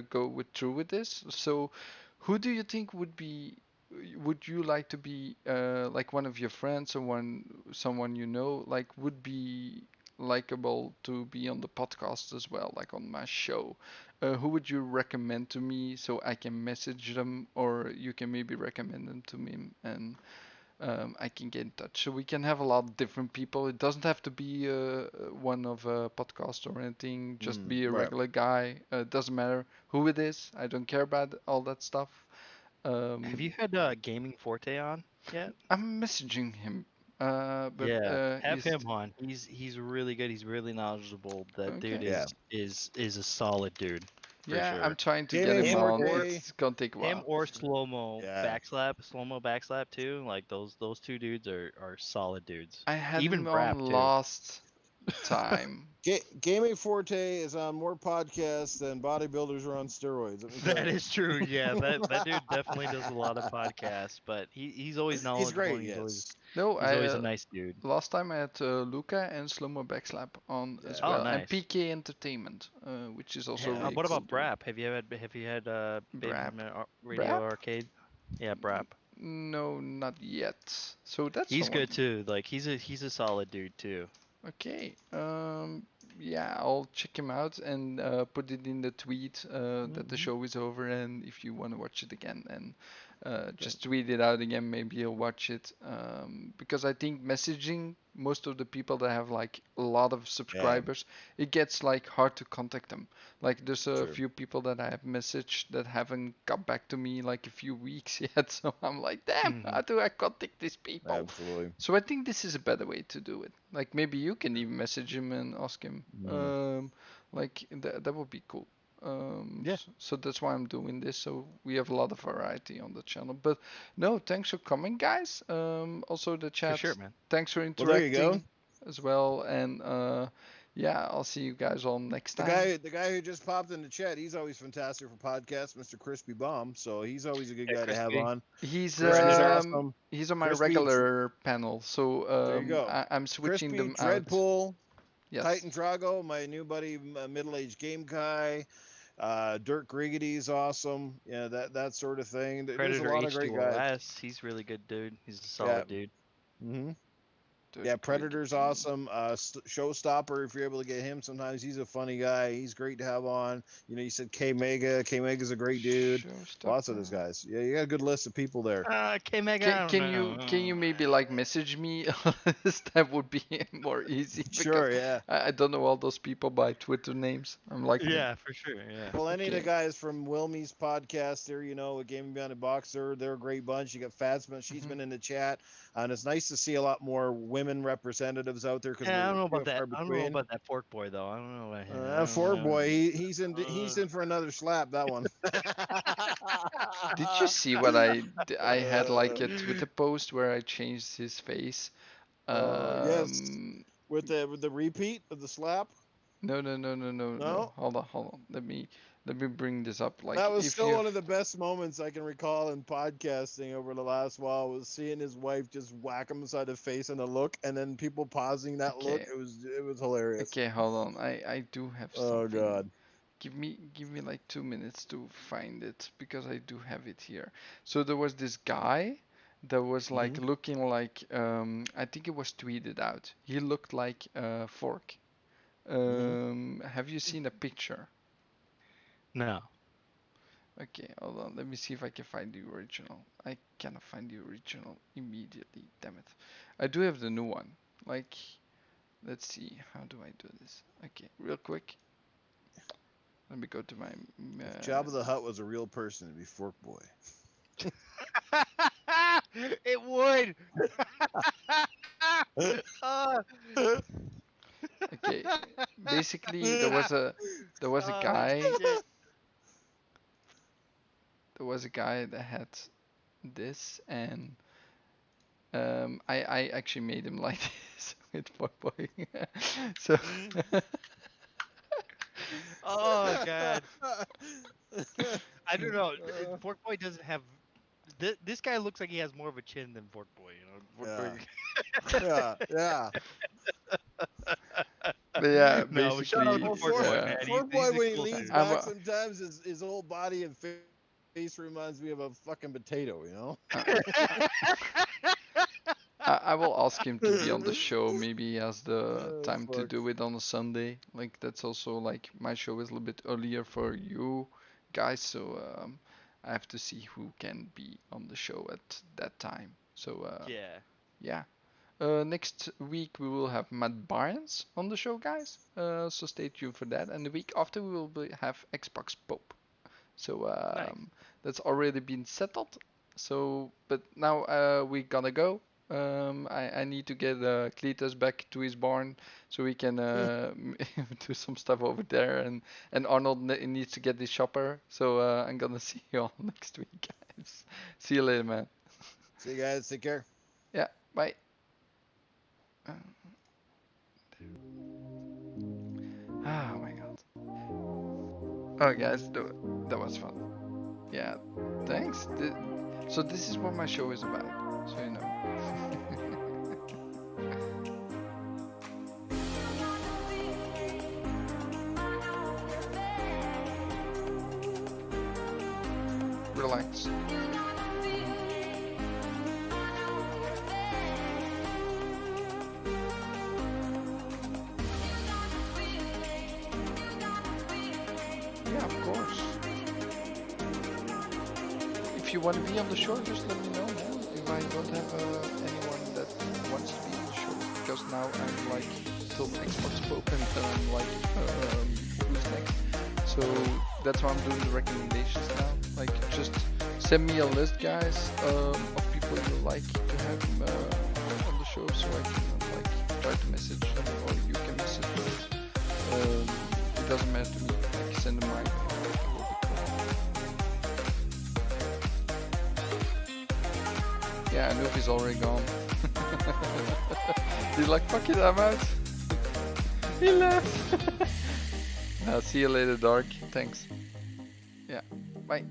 Speaker 2: go through with this. So, who do you think would you like to be like one of your friends or someone you know like would be likable to be on the podcast as well, like on my show? Who would you recommend to me so I can message them, or you can maybe recommend them to me, and I can get in touch. So we can have a lot of different people. It doesn't have to be one of a podcast or anything. Just be a
Speaker 3: right.
Speaker 2: regular guy. Doesn't matter who it is. I don't care about all that stuff.
Speaker 4: Have you
Speaker 2: Um,
Speaker 4: had Gaming Forte on yet?
Speaker 2: I'm messaging him, but
Speaker 4: Yeah, have
Speaker 2: he's
Speaker 4: him on. He's really good. He's really knowledgeable. That dude
Speaker 2: okay.
Speaker 3: Yeah.
Speaker 4: is a solid dude for
Speaker 2: Yeah, I'm
Speaker 4: sure.
Speaker 2: trying to get
Speaker 3: Gaming
Speaker 2: him on, but
Speaker 3: Forte.
Speaker 2: it's gonna take a
Speaker 4: Him
Speaker 2: while.
Speaker 4: or
Speaker 3: Yeah.
Speaker 4: slow mo backslap too. Like those two dudes are solid dudes.
Speaker 2: I had
Speaker 4: Even
Speaker 2: him on
Speaker 4: Brap too.
Speaker 2: last time.
Speaker 3: Gaming Forte is on more podcasts than bodybuilders are on steroids. Let me tell
Speaker 4: That
Speaker 3: you.
Speaker 4: is true. Yeah, that dude definitely does a lot of podcasts, but he's always
Speaker 3: He's
Speaker 4: knowledgeable
Speaker 3: great.
Speaker 4: and
Speaker 3: Yes.
Speaker 2: No,
Speaker 4: he's
Speaker 2: I
Speaker 4: always a nice dude.
Speaker 2: last time I had Luca and Slow-Mo Backslap on as
Speaker 3: Yeah.
Speaker 4: Oh,
Speaker 2: well, and
Speaker 4: nice.
Speaker 2: PK Entertainment, which is also
Speaker 3: Yeah.
Speaker 2: really
Speaker 4: What
Speaker 2: cool
Speaker 4: about
Speaker 2: dude.
Speaker 4: Brap? Have you had Baby
Speaker 2: Brap,
Speaker 4: from Radio
Speaker 2: Brap?
Speaker 4: Arcade? Yeah, Brap.
Speaker 2: No, not yet. So that's
Speaker 4: He's
Speaker 2: someone.
Speaker 4: good too. Like he's a solid dude too.
Speaker 2: Okay. Yeah, I'll check him out and put it in the tweet that the
Speaker 3: Mhm.
Speaker 2: show is over, and if you want to watch it again, and just tweet it out again. Maybe you'll watch it. Because I think messaging most of the people that have like a lot of subscribers, it gets like hard to contact them. Like there's a
Speaker 3: True.
Speaker 2: few people that I have messaged that haven't got back to me like a few weeks yet. So I'm like, damn, how do I contact these people?
Speaker 3: Absolutely.
Speaker 2: So I think this is a better way to do it. Like maybe you can even message him and ask him. Like that would be cool.
Speaker 4: Yeah.
Speaker 2: So that's why I'm doing this. So we have a lot of variety on the channel. But no, thanks for coming, guys. Also the chat.
Speaker 4: For sure, man.
Speaker 2: Thanks for
Speaker 3: Well, there you
Speaker 2: interacting
Speaker 3: go.
Speaker 2: as well. And yeah, I'll see you guys all next
Speaker 3: The
Speaker 2: time.
Speaker 3: guy who just popped in the chat, he's always fantastic for podcasts, Mr. Crispy Bomb. So he's always a good
Speaker 1: Hey,
Speaker 3: guy to have
Speaker 1: Crispy.
Speaker 3: on.
Speaker 2: He's
Speaker 3: Crispy's awesome.
Speaker 2: he's on my
Speaker 3: Crispy,
Speaker 2: regular panel. So
Speaker 3: There you go.
Speaker 2: I'm switching
Speaker 3: Crispy,
Speaker 2: them out.
Speaker 3: Dreadpool,
Speaker 2: Yes.
Speaker 3: Titan Drago, my new buddy, middle-aged game guy. Dirk Griggity's awesome. Yeah, that sort of thing. There's a
Speaker 4: Predator
Speaker 3: lot of great guys.
Speaker 4: H2OS. He's really good, dude. He's a solid dude.
Speaker 3: Mm-hmm.
Speaker 2: Dirk
Speaker 3: Yeah, Predator's
Speaker 2: Griggy.
Speaker 3: awesome. Showstopper, if you're able to get him, sometimes he's a funny guy. He's great to have on. You know, you said K Mega. K Mega's a great dude. Lots of those
Speaker 2: Showstopper.
Speaker 3: guys. Yeah, you got a good list of people there.
Speaker 4: K-Mega.
Speaker 2: Can you maybe like message me? That would be more easy.
Speaker 3: Sure,
Speaker 2: because
Speaker 3: yeah.
Speaker 2: I don't know all those people by Twitter names. I'm like,
Speaker 4: Yeah, for sure. Yeah.
Speaker 3: Well, any of the
Speaker 2: Okay.
Speaker 3: guys from Wilmie's podcast there, you know, with Gaming Beyond the Box, they're a great bunch. You got Fatsman, she's
Speaker 2: Mhm.
Speaker 3: been in the chat, and it's nice to see a lot more women representatives out there because
Speaker 4: Yeah, I don't know about that. I don't know about that Fork Boy though. I don't know about him. I don't
Speaker 3: Ford
Speaker 4: know.
Speaker 3: boy, he's in for another slap. That one.
Speaker 2: Did you see what I had like a Twitter post where I changed his face?
Speaker 3: Yes. With the repeat of the slap?
Speaker 2: No.
Speaker 3: No?
Speaker 2: Hold on. Let me bring this up. Like
Speaker 3: That was
Speaker 2: if
Speaker 3: still
Speaker 2: you
Speaker 3: one of the best moments I can recall in podcasting over the last while, was seeing his wife just whack him inside the face and a look, and then people pausing that look.
Speaker 2: Okay.
Speaker 3: It was hilarious.
Speaker 2: Okay, hold on. I do have
Speaker 3: Oh
Speaker 2: something.
Speaker 3: god.
Speaker 2: Give me like 2 minutes to find it because I do have it here. So there was this guy that was like looking like I think it was tweeted out. He looked like Fork. Have you seen a picture?
Speaker 4: No.
Speaker 2: Okay, hold on. Let me see if I can find the original. I cannot find the original immediately. Damn it. I do have the new one. Like, let's see. How do I do this? Okay, real quick. Let me go to my.
Speaker 3: If Jabba the Hutt was a real person, it'd be Fork Boy.
Speaker 4: It would.
Speaker 2: Okay, basically there was a guy.
Speaker 4: shit.
Speaker 2: There was a guy that had this, and I actually made him like this with Fork Boy. So.
Speaker 4: Oh god. I don't know. Fork Boy doesn't have. This guy looks like he has more of a chin than Fork Boy. You know.
Speaker 3: Yeah.
Speaker 2: But yeah,
Speaker 4: No,
Speaker 2: basically.
Speaker 4: shout out to
Speaker 3: Well,
Speaker 4: Fork Boy, man.
Speaker 3: Fork
Speaker 4: He's
Speaker 3: Boy,
Speaker 4: a
Speaker 3: when he
Speaker 4: cool
Speaker 3: leans
Speaker 4: dude.
Speaker 3: back, sometimes his whole body and face reminds me of a fucking potato, you know?
Speaker 2: I will ask him to be on the show. Maybe he has the
Speaker 3: Oh,
Speaker 2: time to
Speaker 3: fuck.
Speaker 2: do it on a Sunday. Like that's also like my show is a little bit earlier for you guys, so I have to see who can be on the show at that time. So yeah. Next week we will have Matt Barnes on the show, guys. So stay tuned for that. And the week after we will have Xbox Pope. So that's already been settled. So, but now we gotta go. I need to get Cletus back to his barn so we can do some stuff over there. And Arnold needs to get his shopper. So I'm gonna see you all next week, guys. See you later, man.
Speaker 3: See you guys. Take care.
Speaker 2: Yeah, bye. Oh my god. Oh guys, that was fun. Yeah, thanks. So this is what my show is about, so you know. Relax. Yeah, of course. If if you want to be on the show, just let me know. Man. If I don't have anyone that wants to be on the show, because now I'm like still Xbox Pope, and I'm like, who's next? So that's why I'm doing the recommendations now. Like, just send me a list, guys, of people you like to have on the show, so I can like try to message them, or you can message them. It doesn't matter to me. Like, send them my. Yeah, I know he's already gone. He's like, fuck it, I'm out. He left. I'll see you later, Dark. Thanks. Yeah, bye.